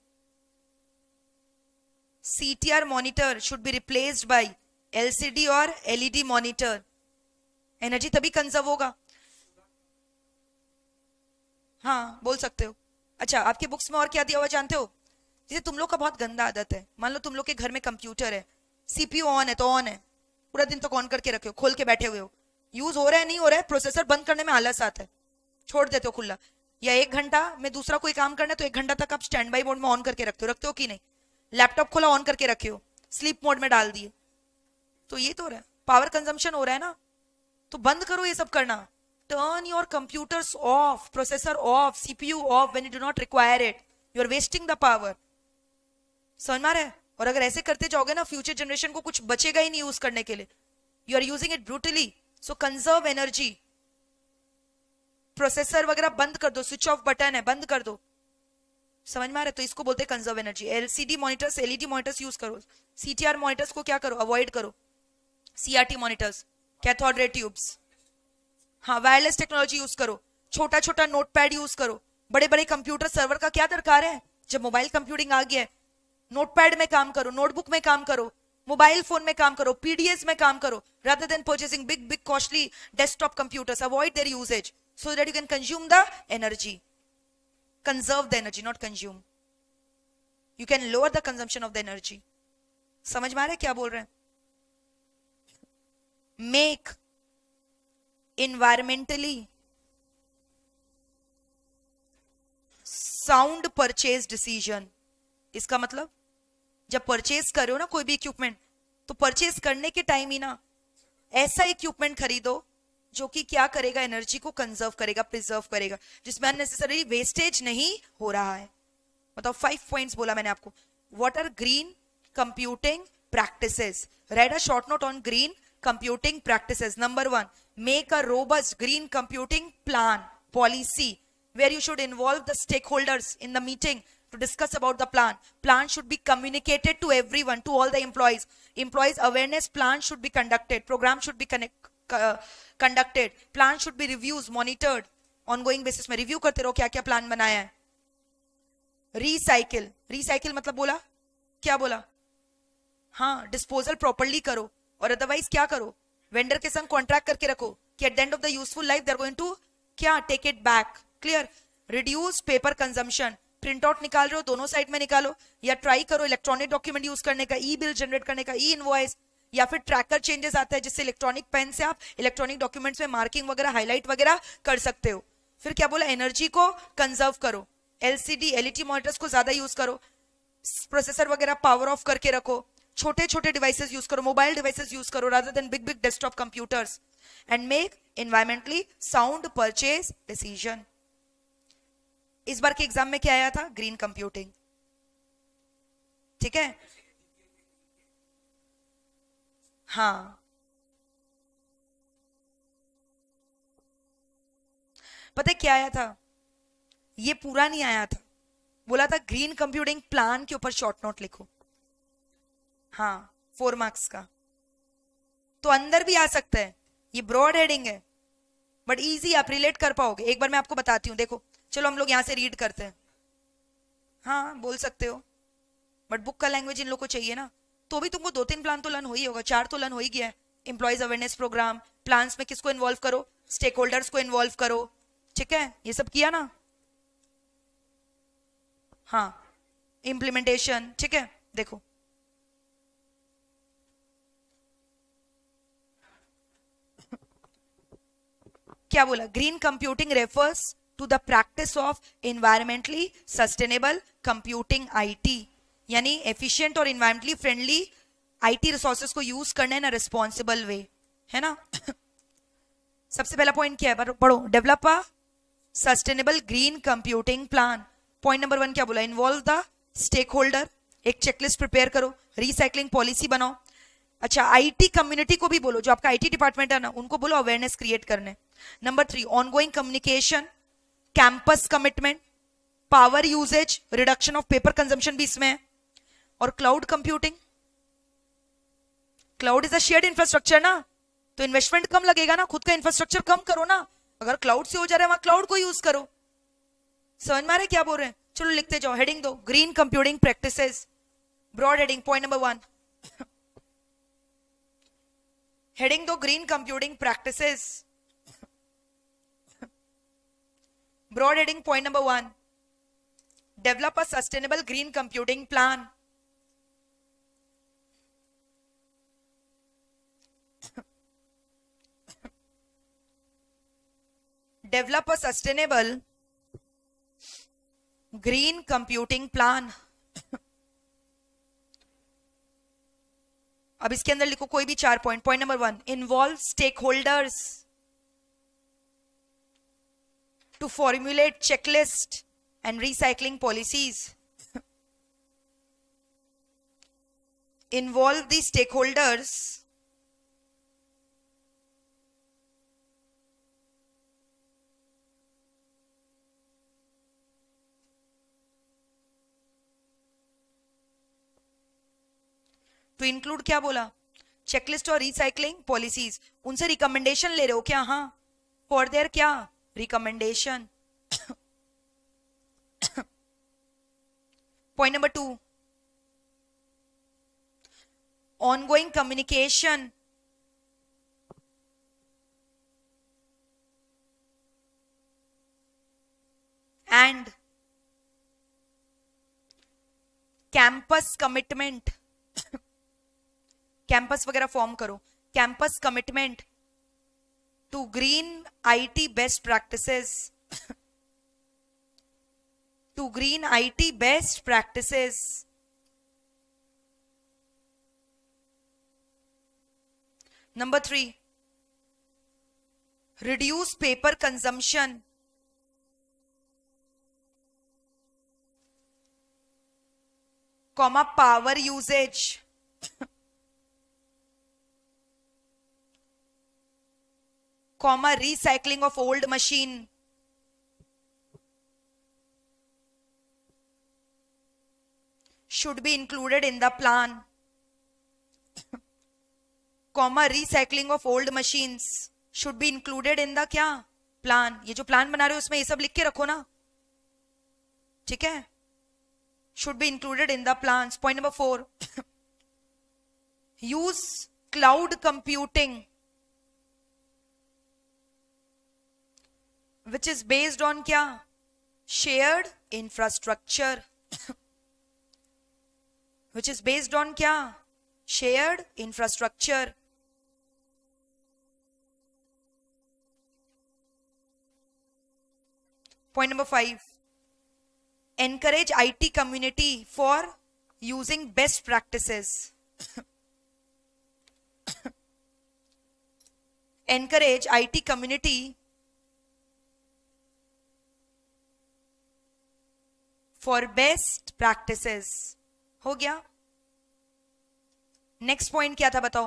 CTR monitor should be replaced by LCD और LED मॉनिटर. एनर्जी तभी कंजर्व होगा. हाँ बोल सकते हो. अच्छा, आपके बुक्स में और क्या दिया हुआ जानते हो? जैसे तुम लोग का बहुत गंदा आदत है, मान लो तुम लोग के घर में कंप्यूटर है, CPU ऑन है तो ऑन है, पूरा दिन तो ऑन करके रखे हो, खोल के बैठे हुए हो. यूज हो रहा है नहीं हो रहा है, प्रोसेसर बंद करने में आलस आता है, छोड़ देते हो खुला. या 1 घंटा में दूसरा कोई काम करना है तो 1 घंटा तक आप स्टैंड बाई मोड में ऑन करके रखते हो कि नहीं? लैपटॉप खोला ऑन करके रखे हो, स्लीप मोड में डाल दिए. तो ये तो हो रहा है, पावर कंजम्पशन हो रहा है ना. तो बंद करो ये सब करना. Turn your computers off, processor off, CPU off when you do not require it. You are wasting the power. समझ में आ रहा है? और अगर ऐसे करते जाओगे ना, फ्यूचर जनरेशन को कुछ बचेगा ही नहीं यूज करने के लिए. You are using it brutally. So conserve energy. Processor वगैरह बंद कर दो, स्विच ऑफ बटन है बंद कर दो. समझ में आ रहा है? तो इसको बोलते हैं conserve energy. LCD monitors, LED monitors use करो. CTR मॉनिटर्स को क्या करो? अवॉइड करो. CRT monitors, cathode ray tubes. हाँ, वायरलेस टेक्नोलॉजी यूज करो. छोटा छोटा नोटपैड यूज करो. बड़े बड़े कंप्यूटर सर्वर का क्या दरकार है जब मोबाइल कंप्यूटिंग आ गया है? नोटपैड में काम करो, नोटबुक में काम करो, मोबाइल फोन में काम करो, PDS में काम करो, rather than purchasing big costly desktop computers. Avoid their usage so that you can consume the energy. Conserve the energy, not consume. you can lower the consumption of the energy. समझ में आ रहा है क्या बोल रहे हैं? Make environmentally sound purchase decision. इसका मतलब जब परचेज कर रहे हो ना कोई भी इक्विपमेंट, तो परचेज करने के टाइम ही ना ऐसा इक्विपमेंट खरीदो जो कि क्या करेगा, एनर्जी को कंजर्व करेगा, प्रिजर्व करेगा, जिसमें अननेसेसरी वेस्टेज नहीं हो रहा है. मतलब 5 पॉइंट्स बोला मैंने आपको. What are green computing practices? Right a short note on green computing practices. Number 1, make a robust green computing plan policy where you should involve the stakeholders in the meeting to discuss about the plan. Plan should be communicated to everyone, to all the employees. Employees awareness plan should be conducted. Program should be conducted. Plan should be reviews, monitored. Ongoing basis में review करते रहो क्या क्या plan बनाया है. Recycle. Recycle मतलब बोला क्या बोला? हाँ, disposal properly करो. और अदरवाइज क्या करो, वेंडर के संग कॉन्ट्रैक्ट करके रखो कि at the end of the useful life they are going to क्या take it back. Clear. Reduce paper consumption. Print out निकाल रहे हो दोनों साइड में निकालो, या ट्राई करो इलेक्ट्रॉनिक डॉक्यूमेंट यूज करने का, ई बिल जनरेट करने का, ई इनवॉइस, या फिर ट्रैकर चेंजेस आता है जिससे इलेक्ट्रॉनिक पेन से आप इलेक्ट्रॉनिक डॉक्यूमेंट्स में मार्किंग वगैरह हाईलाइट वगैरह कर सकते हो. फिर क्या बोला, एनर्जी को कंजर्व करो, एलसीडी एलईडी मॉनिटर्स को ज्यादा यूज करो, प्रोसेसर वगैरह पावर ऑफ करके रखो, छोटे छोटे डिवाइसेस यूज करो, मोबाइल डिवाइसेस यूज करो rather than big desktop computers, and make environmentally sound purchase decision. इस बार के एग्जाम में क्या आया था? Green computing. ठीक है. हाँ, पता है क्या आया था? ये पूरा नहीं आया था. बोला था ग्रीन कंप्यूटिंग प्लान के ऊपर शॉर्ट नोट लिखो. हाँ, 4 मार्क्स का. तो अंदर भी आ सकता है, ये ब्रॉड हेडिंग है बट इजी, आप रिलेट कर पाओगे. एक बार मैं आपको बताती हूँ. देखो चलो हम लोग यहां से रीड करते हैं. हाँ बोल सकते हो, बट बुक का लैंग्वेज इन लोग को चाहिए ना. तो भी तुमको 2-3 प्लान तो लर्न हो ही होगा, 4 तो लर्न हो ही गया है. एम्प्लॉयज अवेयरनेस प्रोग्राम, प्लान्स में किसको इन्वॉल्व करो, स्टेक होल्डर्स को इन्वॉल्व करो. ठीक है, ये सब किया ना. हाँ, इम्प्लीमेंटेशन. ठीक है, देखो क्या बोला, green computing refers to the practice of environmentally sustainable computing IT, यानी एफिशिएंट और एनवायरमेंटली फ्रेंडली आईटी रिसोर्सेज को यूज करना है ना रिस्पॉन्सिबल वे, है ना. सबसे पहला पॉइंट क्या है, पढ़ो. Develop a sustainable green computing plan. Point number 1 क्या बोला, इन्वॉल्व द स्टेक होल्डर. एक चेकलिस्ट प्रिपेयर करो, रिसाइकलिंग पॉलिसी बनाओ. अच्छा, आईटी कम्युनिटी को भी बोलो, जो आपका आईटी डिपार्टमेंट है ना, उनको बोलो अवेयरनेस क्रिएट करने. Number 3, ongoing communication, campus commitment, power usage, reduction of paper consumption भी इसमें है. और cloud computing. Cloud is a shared infrastructure ना, तो इन्वेस्टमेंट कम लगेगा ना, खुद का इंफ्रास्ट्रक्चर कम करो ना. अगर क्लाउड से हो जा रहा है वहां क्लाउड को यूज करो. समझ में आ रहा है क्या बोल रहे हैं? चलो लिखते जाओ. हेडिंग दो, green computing practices. Broad heading, point number 1. Heading दो, green computing practices. Broad heading, point number 1. Develop a sustainable green computing plan. Develop a sustainable green computing plan. अब इसके अंदर लिखो कोई भी 4 point. Point number 1, involve stakeholders to formulate checklist and recycling policies. Involve the stakeholders to include, क्या बोला, checklist और recycling policies. उनसे रिकमेंडेशन ले रहे हो क्या? हाँ, फॉर देयर क्या, recommendation. Point number 2, ongoing communication and campus commitment, campus वगैरह फॉर्म करो, campus commitment to green IT best practices, to green IT best practices. Number 3, reduce paper consumption, comma power usage, comma recycling of old machine, should be included in the plan, comma recycling of old machines should be included in the क्या plan. ये जो plan बना रहे हो उसमें ये सब लिख के रखो ना, ठीक है. should be included in the plans. Point number 4, use cloud computing which is based on क्या, shared infrastructure, which is based on क्या, shared infrastructure. Point number 5, encourage IT community for using best practices. Encourage IT community for best practices. हो गया. Next point क्या था बताओ,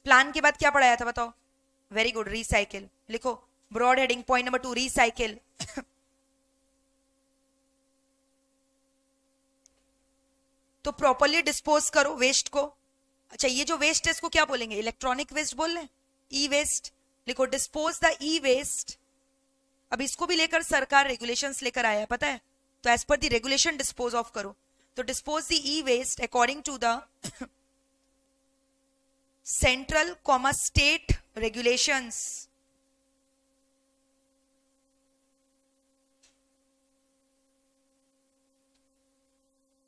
plan के बाद क्या पढ़ाया था बताओ. Very good, recycle. लिखो broad heading point number 2, recycle. तो प्रॉपरली डिस्पोज करो वेस्ट को. अच्छा, ये जो वेस्ट है इसको क्या बोलेंगे, इलेक्ट्रॉनिक वेस्ट बोल रहे हैं, ई वेस्ट. लिखो डिस्पोज द ई वेस्ट. अब इसको भी लेकर सरकार रेगुलेशंस लेकर आया है, पता है. तो as per the regulation dispose of करो. तो dispose the e-waste according to the central, state regulations.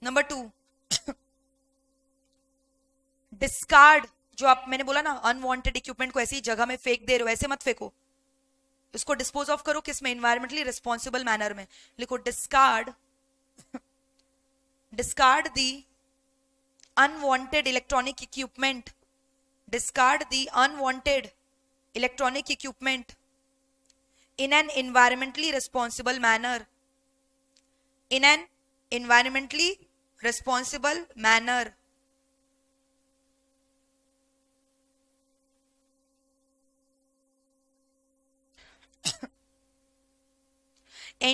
Number 2, discard. जो आप मैंने बोला ना अनवांटेड इक्विपमेंट को ऐसी जगह में फेंक दे रहे हो, ऐसे मत फेंको, इसको डिस्पोज ऑफ करो. किसमें, एनवायरमेंटली रिस्पॉन्सिबल मैनर में. लिखो discard, discard the unwanted electronic equipment, discard the unwanted electronic equipment in an environmentally responsible manner, in an environmentally responsible manner.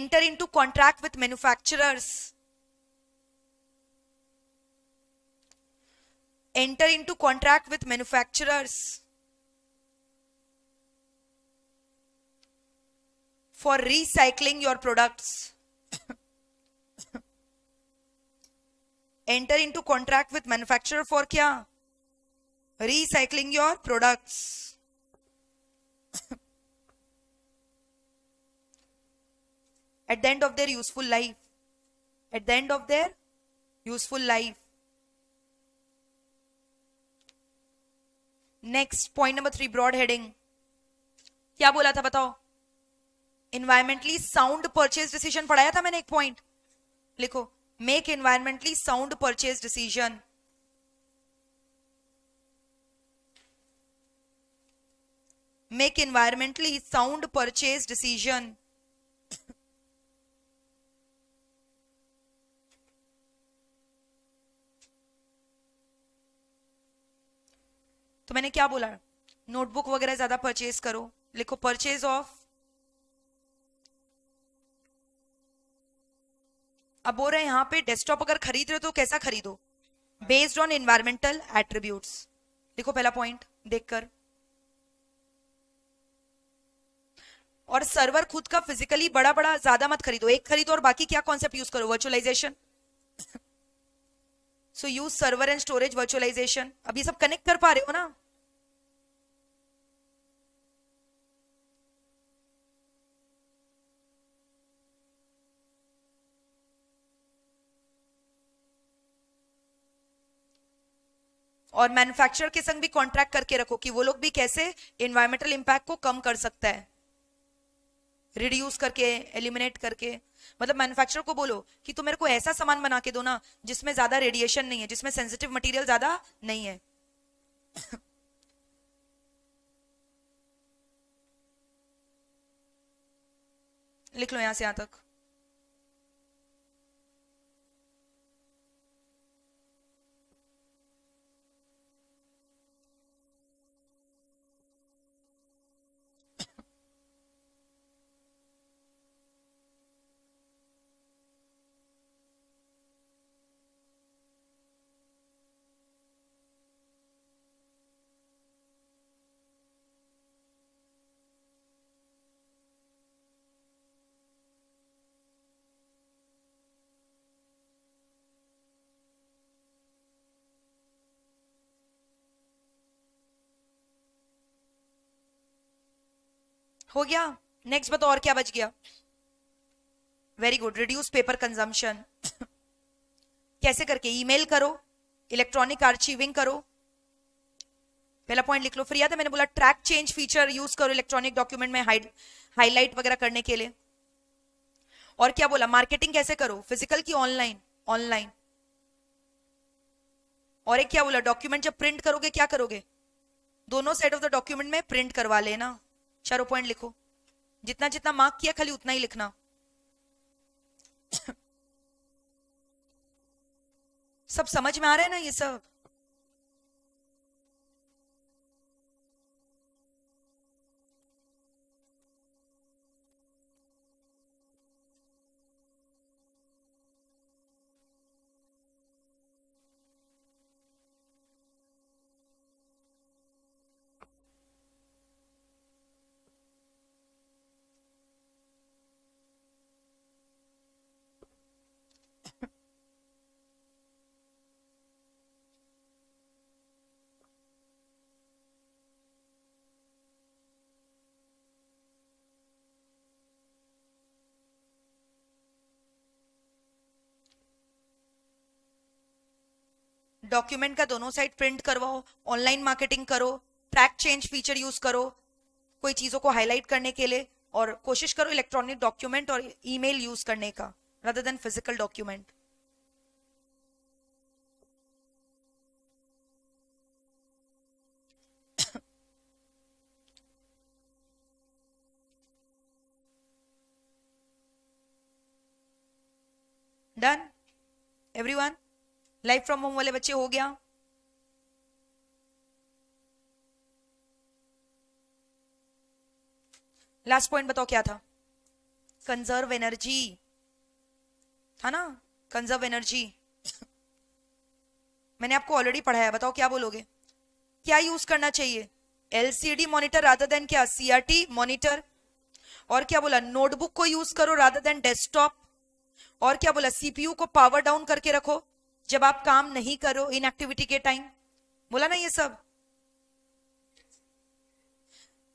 Enter into contract with manufacturers, enter into contract with manufacturers for recycling your products. Enter into contract with manufacturer for क्या, recycling your products. At the end of their useful life, at the end of their useful life. Next point number 3, broad heading. क्या बोला था बताओ, environmentally sound purchase decision पढ़ाया था मैंने एक point. लिखो make environmentally sound purchase decision. Make environmentally sound purchase decision. तो मैंने क्या बोला, नोटबुक वगैरह ज्यादा परचेज करो. लिखो परचेज ऑफ, अब बोल रहे हैं यहां पे डेस्कटॉप अगर खरीद रहे हो तो कैसा खरीदो, बेस्ड ऑन एनवायरमेंटल एट्रीब्यूट्स. लिखो पहला पॉइंट देखकर. और सर्वर खुद का फिजिकली बड़ा बड़ा ज्यादा मत खरीदो, एक खरीदो और बाकी क्या कॉन्सेप्ट यूज करो, virtualization. So use server and storage virtualization. अब ये सब कनेक्ट कर पा रहे हो ना. और मैन्युफैक्चरर के संग भी कॉन्ट्रैक्ट करके रखो कि वो लोग भी कैसे एनवायरमेंटल इंपैक्ट को कम कर सकता है, रिड्यूस करके, एलिमिनेट करके। मतलब मैन्युफैक्चरर को बोलो कि तुम मेरे को ऐसा सामान बना के दो ना जिसमें ज्यादा रेडिएशन नहीं है, जिसमें सेंसिटिव मटेरियल ज्यादा नहीं है। लिख लो यहां से यहां तक। हो गया। नेक्स्ट बताओ और क्या बच गया। Very good, reduce paper consumption. कैसे करके, ईमेल करो, इलेक्ट्रॉनिक आर्चिविंग करो। पहला पॉइंट लिख लो। फिर याद है मैंने बोला ट्रैक चेंज फीचर यूज करो इलेक्ट्रॉनिक डॉक्यूमेंट में हाईलाइट वगैरह करने के लिए। और क्या बोला, मार्केटिंग कैसे करो, फिजिकल की ऑनलाइन, ऑनलाइन। और एक क्या बोला, डॉक्यूमेंट जब प्रिंट करोगे क्या करोगे, दोनों साइड ऑफ द डॉक्यूमेंट में प्रिंट करवा लेना। चारों पॉइंट लिखो, जितना जितना मार्क किया खाली उतना ही लिखना। सब समझ में आ रहा है ना ये सब। डॉक्यूमेंट का दोनों साइड प्रिंट करवाओ, ऑनलाइन मार्केटिंग करो, ट्रैक चेंज फीचर यूज करो कोई चीजों को हाईलाइट करने के लिए, और कोशिश करो इलेक्ट्रॉनिक डॉक्यूमेंट और ईमेल यूज करने का rather than physical document. Done everyone. Life from home वाले बच्चे हो गया। लास्ट पॉइंट बताओ क्या था, कंजर्व एनर्जी था ना, कंजर्व एनर्जी। मैंने आपको ऑलरेडी पढ़ाया, बताओ क्या बोलोगे, क्या यूज करना चाहिए, एलसीडी मॉनिटर रादर देन क्या, सीआरटी मॉनिटर। और क्या बोला, नोटबुक को यूज करो रादर देन डेस्कटॉप। और क्या बोला, सीपीयू को पावर डाउन करके रखो जब आप काम नहीं करो, इन एक्टिविटी के टाइम। बोला ना ये सब,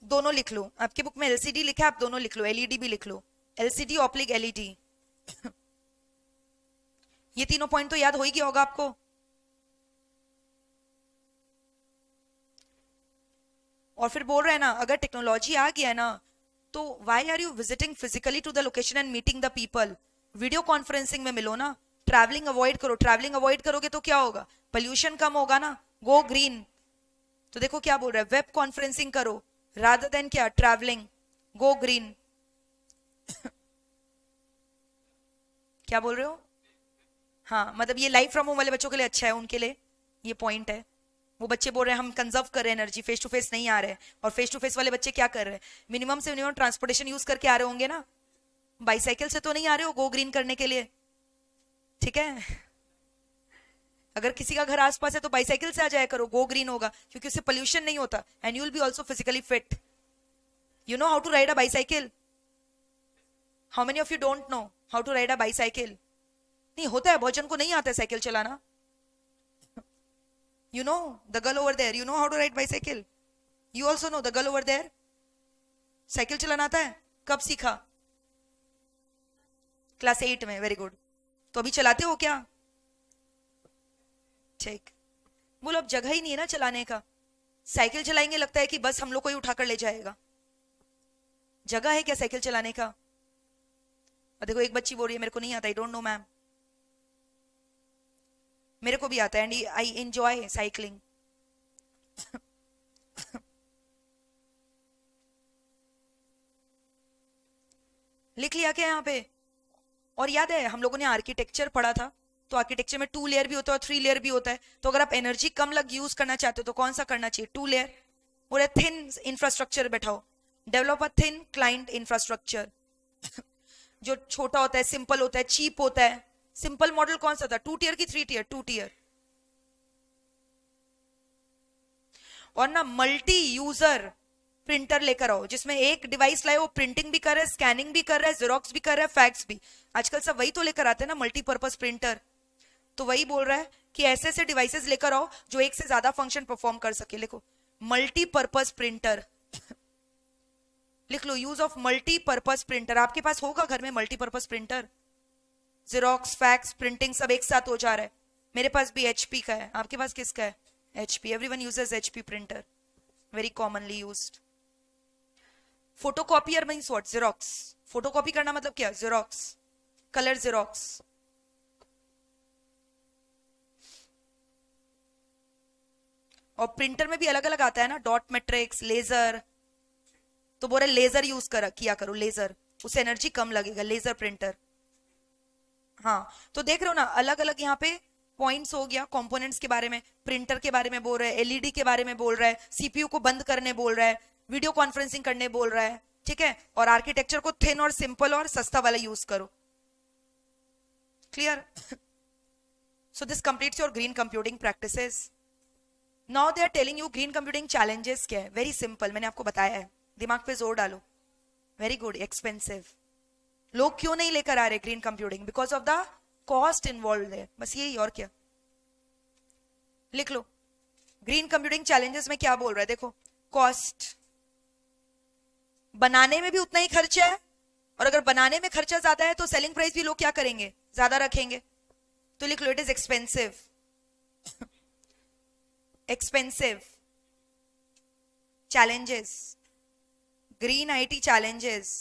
दोनों लिख लो। आपके बुक में एलसीडी लिखा है, आप दोनों लिख लो, एलईडी भी लिख लो, एलसीडी ऑप्लिक एलईडी। ये तीनों पॉइंट तो याद हो ही गया होगा आपको। और फिर बोल रहे हैं ना, अगर टेक्नोलॉजी आ गया है ना, तो why are you visiting physically to the location and meeting the people. Video conferencing में मिलो ना, ट्रैवलिंग अवॉइड करो। ट्रैवलिंग अवॉइड करोगे तो क्या होगा, पोल्यूशन कम होगा ना, गो ग्रीन। तो देखो क्या बोल रहा है, वेब कॉन्फ्रेंसिंग करो रादर देन क्या, ट्रैवलिंग, गो ग्रीन। क्या बोल रहे हो, हाँ मतलब ये लाइफ फ्रॉम होम वाले बच्चों के लिए अच्छा है, उनके लिए ये पॉइंट है। वो बच्चे बोल रहे हैं हम कंजर्व कर रहे हैं एनर्जी, फेस टू फेस नहीं आ रहे हैं। और फेस टू फेस वाले बच्चे क्या कर रहे हैं, मिनिमम से मिनिमम ट्रांसपोर्टेशन यूज करके आ रहे होंगे ना, बाईसाइकिल से तो नहीं आ रहे हो गो ग्रीन करने के लिए, ठीक है। अगर किसी का घर आसपास है तो बाईसाइकिल से आ जाया करो, गो ग्रीन होगा, क्योंकि उससे पोल्यूशन नहीं होता and you will be also physically fit. You know how to ride a bicycle, how many of you don't know how to ride a bicycle. नहीं होता है, बहुत जन को नहीं आता है साइकिल चलाना। You know the girl over there, you know how to ride bicycle, you also know the girl over there, cycle चलाना आता है, कब सीखा, क्लास 8 में, वेरी गुड। तो अभी चलाते हो क्या, ठीक। बोलो अब जगह ही नहीं है ना चलाने का, साइकिल चलाएंगे लगता है कि बस हम लोग को ही उठाकर ले जाएगा, जगह है क्या साइकिल चलाने का? और देखो एक बच्ची बोल रही है मेरे को नहीं आता, आई डोंट नो मैम, मेरे को भी आता है एंड आई एंजॉय साइकिलिंग। लिख लिया क्या यहाँ पे? और याद है हम लोगों ने आर्किटेक्चर पढ़ा था, तो आर्किटेक्चर में 2 लेयर भी होता है और 3 लेयर भी होता है। तो अगर आप एनर्जी कम लग यूज करना चाहते हो तो कौन सा करना चाहिए? 2 लेयर। और थिन इंफ्रास्ट्रक्चर बैठाओ, develop a thin client infrastructure. जो छोटा होता है, सिंपल होता है, चीप होता है। सिंपल मॉडल कौन सा था? 2 टियर की 3 टियर? 2 टियर। और ना मल्टी यूजर प्रिंटर लेकर आओ, जिसमें एक डिवाइस लाए, वो प्रिंटिंग भी कर रहा है, स्कैनिंग भी कर रहा है, जेरोक्स भी कर रहा है, फैक्स भी। आजकल सब वही तो लेकर आते हैं ना, मल्टीपर्पज प्रिंटर। तो वही बोल रहा है कि ऐसे ऐसे डिवाइसेस लेकर आओ जो एक से ज्यादा फंक्शन परफॉर्म कर सके। लिखो मल्टीपर्पज प्रिंटर। लिख लो यूज ऑफ मल्टीपर्पज प्रिंटर। आपके पास होगा घर में multipurpose printer, xerox, fax, printing सब एक साथ हो जा रहा है। मेरे पास भी एचपी का है, आपके पास किसका है? HP. Everyone uses HP printer, very commonly used. Photocopier means what? Xerox. Photocopy करना मतलब क्या? Xerox, colour xerox. और प्रिंटर में भी अलग अलग आता है ना, डॉट मैट्रिक्स, लेजर। तो बोल रहे लेजर यूज किया करो, लेजर, उससे एनर्जी कम लगेगा, लेजर प्रिंटर। हाँ तो देख रहे हो ना, अलग अलग यहाँ पे पॉइंट्स हो गया। कंपोनेंट्स के बारे में, प्रिंटर के बारे में बोल रहा है, एलईडी के बारे में बोल रहा है, सीपीयू को बंद करने बोल रहा है, वीडियो कॉन्फ्रेंसिंग करने बोल रहा है, ठीक है। और आर्किटेक्चर को थिन और सिंपल और सस्ता वाला यूज करो। Clear? So this completes your green computing practices. Now they are telling you green computing challenges क्या है। वेरी सिंपल, मैंने आपको बताया है, दिमाग पे जोर डालो। Very good. एक्सपेंसिव। लोग क्यों नहीं लेकर आ रहे green computing? Because of the cost involve है, बस यही, और क्या। लिख लो ग्रीन कंप्यूटिंग चैलेंजेस में क्या बोल रहा है। देखो कॉस्ट, बनाने में भी उतना ही खर्चा है, और अगर बनाने में खर्चा ज्यादा है तो सेलिंग प्राइस भी लोग क्या करेंगे? ज्यादा रखेंगे। तो लिख लो it is expensive. Expensive challenges, green IT challenges.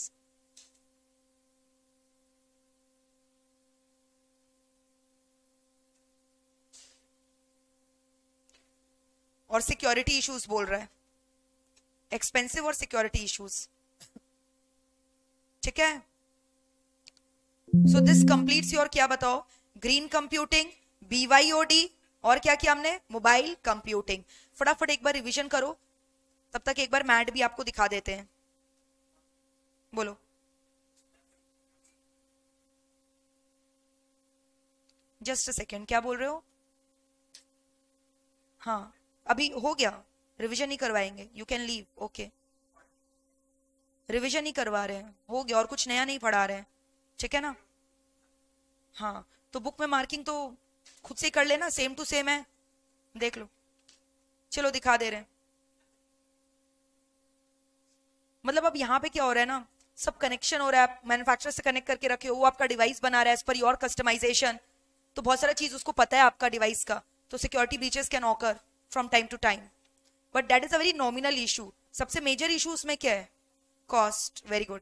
और सिक्योरिटी इश्यूज बोल रहा है, एक्सपेंसिव और सिक्योरिटी इश्यूज, ठीक है। सो दिस कंप्लीट्स योर क्या बताओ, ग्रीन कंप्यूटिंग, BYOD, और क्या किया हमने? Mobile computing. फटाफट एक बार रिवीजन करो, तब तक एक बार मैट भी आपको दिखा देते हैं। बोलो जस्ट अ सेकेंड, क्या बोल रहे हो? हाँ अभी हो गया, रिवीजन ही करवाएंगे, you can leave. Okay, revision ही करवा रहे हैं, हो गया, और कुछ नया नहीं पढ़ा रहे हैं, ठीक है ना। हाँ तो बुक में मार्किंग तो खुद से कर लेना, सेम टू सेम है, देख लो। चलो दिखा दे रहे हैं। मतलब अब यहाँ पे क्या हो रहा है ना, सब कनेक्शन हो रहा है, आप मैन्युफैक्चरर से कनेक्ट करके रखे हो, वो आपका डिवाइस बना रहा है एज पर योर कस्टमाइजेशन, तो बहुत सारा चीज उसको पता है आपका डिवाइस का, तो security breaches can occur from time to time, but that is a very nominal issue. सबसे मेजर इशू उसमें क्या है? कॉस्ट। Very good.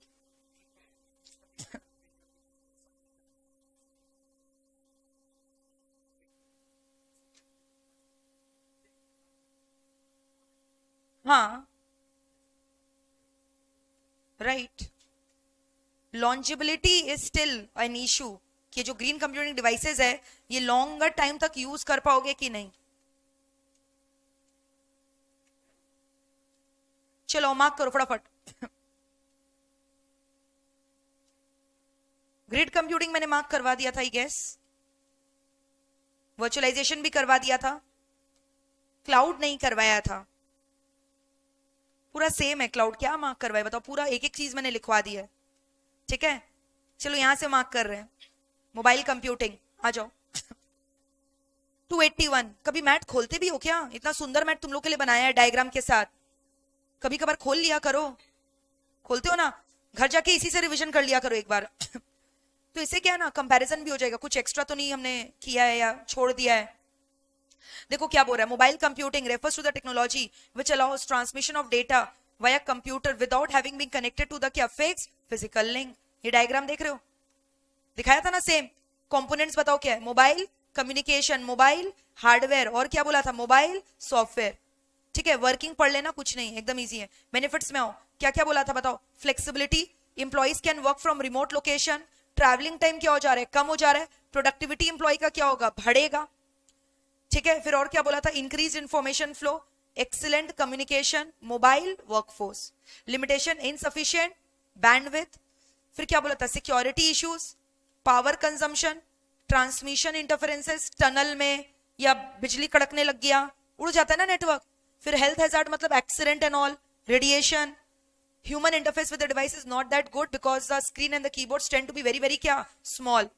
हाँ right, longevity is still an issue, कि जो ग्रीन कंप्यूटिंग डिवाइसेस है ये लॉन्गर टाइम तक यूज कर पाओगे कि नहीं। चलो मार्क करो फटाफट। ग्रिड कंप्यूटिंग मैंने मार्क करवा दिया था, आई गेस। वर्चुअलाइजेशन भी करवा दिया था, क्लाउड नहीं करवाया था। पूरा सेम है, क्लाउड क्या मार्क करवाया बताओ, पूरा एक एक चीज मैंने लिखवा दी है, ठीक है। चलो यहां से मार्क कर रहे हैं, मोबाइल कंप्यूटिंग आ जाओ। 281, कभी मैट खोलते भी हो क्या? इतना सुंदर मैट तुम लोग के लिए बनाया है डायग्राम के साथ, कभी कभार खोल लिया करो। खोलते हो ना, घर जाके इसी से रिवीजन कर लिया करो एक बार। तो इससे क्या है ना, कंपैरिजन भी हो जाएगा, कुछ एक्स्ट्रा तो नहीं हमने किया है या छोड़ दिया है। देखो क्या बोल रहा है, mobile computing refers to the technology which allows transmission of data via computer without having been connected to the क्या फिक्स्ड फिजिकल लिंक। ये डायग्राम देख रहे हो, दिखाया था ना सेम। कंपोनेंट्स बताओ क्या है, मोबाइल कम्युनिकेशन, मोबाइल हार्डवेयर, और क्या बोला था, मोबाइल सॉफ्टवेयर। ठीक है, वर्किंग पढ़ लेना, कुछ नहीं, एकदम इजी है। बेनिफिट्स में आओ, क्या क्या बोला था बताओ, flexibility, employees can work from remote location, travelling time क्या हो जा रहा है, कम हो जा रहा है, प्रोडक्टिविटी इंप्लॉय का क्या होगा, बढ़ेगा। ठीक है, फिर और क्या बोला था, increase information flow, excellent communication, mobile workforce, limitation insufficient bandwidth, फिर क्या बोला था, security issues, power consumption, transmission interferences, tunnel में या बिजली कड़कने लग गया, उड़ जाता है ना नेटवर्क, फिर हेल्थ हैजार्ड मतलब accident and all, radiation, human interface with the device is not that good because the screen and the keyboards tend to be very क्या small.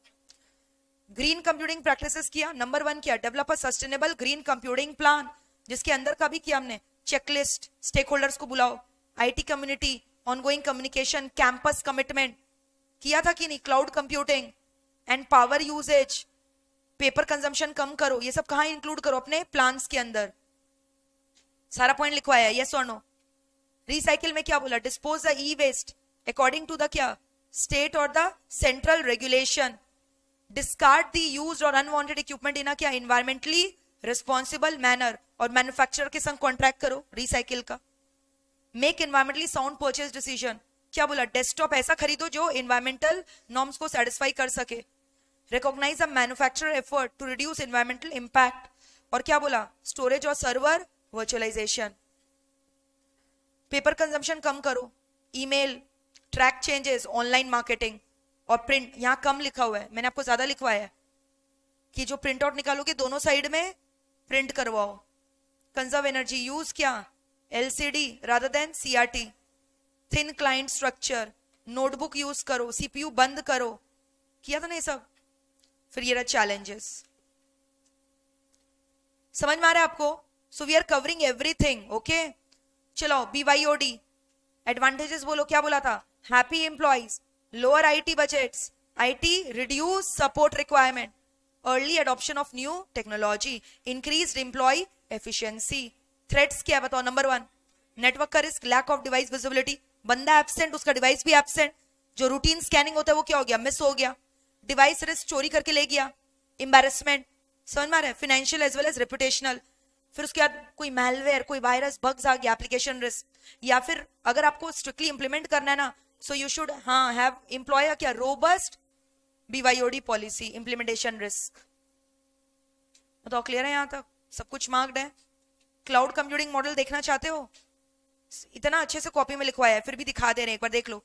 ग्रीन कंप्यूटिंग प्रैक्टिसेस किया, नंबर 1 किया develop a sustainable green computing plan, जिसके अंदर का भी किया हमने checklist, stake holders को बुलाओ, IT community, ongoing communication, campus commitment किया था कि नहीं, cloud computing and power usage, paper consumption कम करो, ये सब कहाँ इंक्लूड करो, अपने प्लान्स के अंदर। सारा पॉइंट लिखवाया, यस और नो। रिसाइकिल में क्या बोला, dispose the e waste according to the क्या स्टेट और the central regulation, discard the used और अनवांटेड इक्विपमेंट इन अ क्या एनवायरमेंटली रिस्पॉन्सिबल मैनर, और मैन्युफैक्चरर के संग कॉन्ट्रैक्ट करो रिसाइकिल का। Make environmentally sound purchase decision, क्या बोला, डेस्कटॉप ऐसा खरीदो जो एनवायरमेंटल नॉर्म्स को सेटिस्फाई कर सके। Recognize the manufacturer effort to reduce environmental impact, और क्या बोला, स्टोरेज और सर्वर वर्चुअलाइजेशन। पेपर कंजम्पशन कम करो, email, track changes, online marketing और प्रिंट, यहां कम लिखा हुआ है, मैंने आपको ज्यादा लिखवाया है कि जो प्रिंट आउट निकालोगे दोनों साइड में प्रिंट करवाओ। कंजर्व एनर्जी, यूज क्या LCD rather than CRT, thin client structure, notebook use करो, सीपीयू बंद करो, किया था ना ये सब। फिर ये रहा चैलेंजेस, समझ में आ रहा है आपको। So we are covering everything, okay. चलो BYOD एडवांटेजेस बोलो, क्या बोला था, happy employees, lower IT budgets, IT reduce support requirement, early adoption of new technology, increased employ efficiency. Threats क्या बताओ, नंबर 1 नेटवर्क का risk, lack of device visibility, बंदा absent, उसका डिवाइस भी एब्सेंट, जो रूटीन स्कैनिंग होता है वो क्या हो गया, मिस हो गया, डिवाइस रिस्क, चोरी करके ले गया, एम्बैरेसमेंट, समझ में आ रहा है, financial as well as reputational. फिर उसके बाद कोई मैलवेयर, कोई वायरस, बग्स आ गया, एप्लीकेशन रिस्क, या फिर अगर आपको स्ट्रिक्टली इंप्लीमेंट करना है ना, so you should have employ क्या robust BYOD policy, implementation risk. बताओ क्लियर है यहां तक, सब कुछ मार्क्ड है। क्लाउड कंप्यूटिंग मॉडल देखना चाहते हो, इतना अच्छे से कॉपी में लिखवाया है, फिर भी दिखा दे रहे हैं, एक बार देख लो।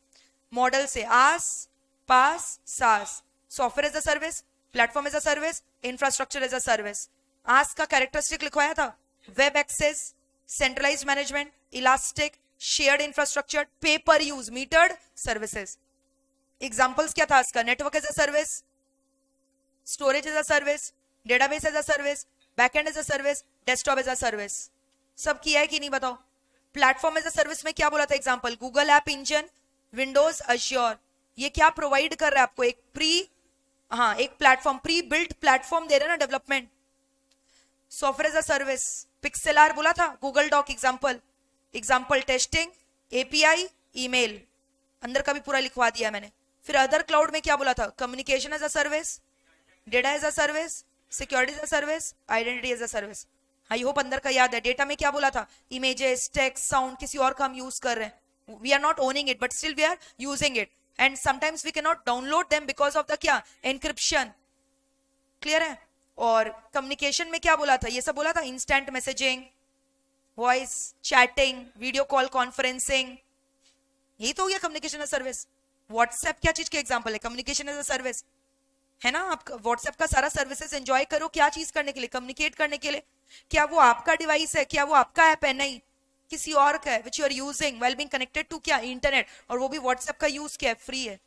मॉडल से IaaS PaaS SaaS, software as a service, platform as a service, infrastructure as a service. IaaS का कैरेक्टरिस्टिक लिखवाया था, web access, centralised management, elastic, shared infrastructure, pay per use, metered services. Examples क्या था इसका, network as a service, storage as a service, database as a service, backend as a service, desktop as a service. सब किया है कि नहीं बताओ। Platform as a service में क्या बोला था example, Google app engine, Windows, Azure. ये क्या प्रोवाइड कर रहा है आपको, एक प्लेटफॉर्म, प्री बिल्ट प्लेटफॉर्म दे रहे हैं ना development. Software as a service, Pixlr बोला था, Google doc example testing, API, email, अंदर का भी पूरा लिखवा दिया मैंने। फिर अदर क्लाउड में क्या बोला था, communication as a service, data as a service, security as a service, identity as a service. I hope अंदर का याद है। डेटा में क्या बोला था, इमेजेस, टेक्स्ट, साउंड, किसी और का हम यूज कर रहे हैं, we are not owning it but still we are using it, and sometimes we can not download them because of the क्या एनक्रिप्शन। क्लियर है। और कम्युनिकेशन में क्या बोला था, ये सब बोला था, instant messaging, voice chatting, video call conferencing, यही तो हो गया कम्युनिकेशन एज सर्विस। व्हाट्सएप क्या चीज के एग्जांपल है, कम्युनिकेशन एज अ सर्विस है ना। आप व्हाट्सएप का सारा सर्विसेज एंजॉय करो, क्या चीज करने के लिए, कम्युनिकेट करने के लिए। क्या वो आपका डिवाइस है, क्या वो आपका ऐप है, नहीं, किसी और का है, which you are using well being connected to क्या इंटरनेट, और वो भी व्हाट्सएप का यूज क्या है, फ्री है,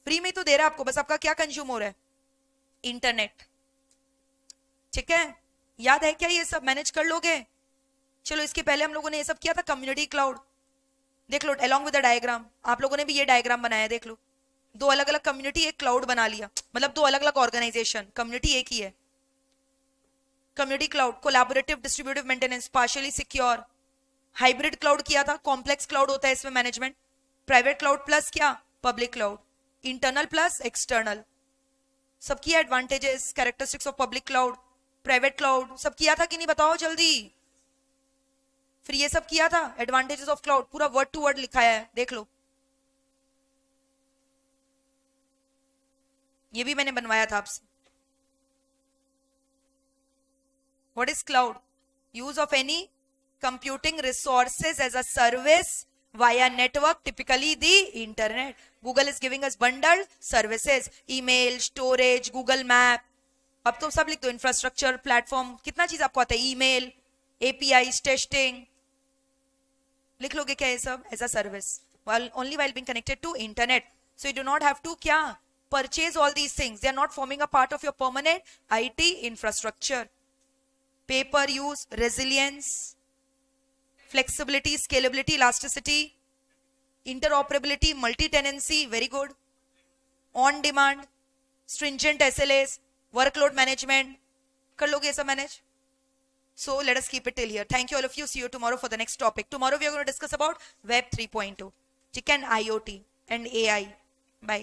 फ्री में तो दे रहा है आपको, बस आपका क्या कंज्यूम हो रहा है, इंटरनेट। ठीक है, याद है क्या, ये सब मैनेज कर लोगे। चलो इसके पहले हम लोगों ने ये सब किया था, कम्युनिटी क्लाउड, देख लो अलोंग विद द डायग्राम, आप लोगों ने भी ये डायग्राम बनाया, देख लो, दो अलग अलग कम्युनिटी, एक क्लाउड बना लिया, मतलब दो अलग अलग ऑर्गेनाइजेशन, कम्युनिटी एक ही है। Community cloud collaborative distributive maintenance, partially secure. Hybrid cloud किया था, कॉम्प्लेक्स क्लाउड होता है इसमें मैनेजमेंट। प्राइवेट क्लाउड प्लस क्या, public cloud. Internal plus external. सब किया advantages, characteristics of public cloud, private cloud, सब किया था कि नहीं, बताओ जल्दी। फिर ये सब किया था, एडवांटेजेस ऑफ क्लाउड पूरा वर्ड टू वर्ड लिखाया है, देख लो। ये भी मैंने बनवाया था आपसे। What is cloud? Use of any computing resources as a service via network, typically the internet. Google is giving us bundled services, email, storage, Google Map. अब तो सब लिख दो, इंफ्रास्ट्रक्चर, प्लेटफॉर्म, कितना चीज आपको आता है, ईमेल, APIs, टेस्टिंग, लिख लोगे क्या ये सब as a service, only while being connected to internet. So you do not have to क्या purchase all these things. They are not forming a part of your permanent IT infrastructure. Pay per use, resilience, flexibility, scalability, elasticity, interoperability, multi-tenancy, very good. On demand, stringent SLAs, workload management. कर लोगे ये सब manage? So let us keep it till here. Thank you all of you. See you tomorrow for the next topic. Tomorrow we are going to discuss about Web 3.2, chicken IoT and AI. Bye.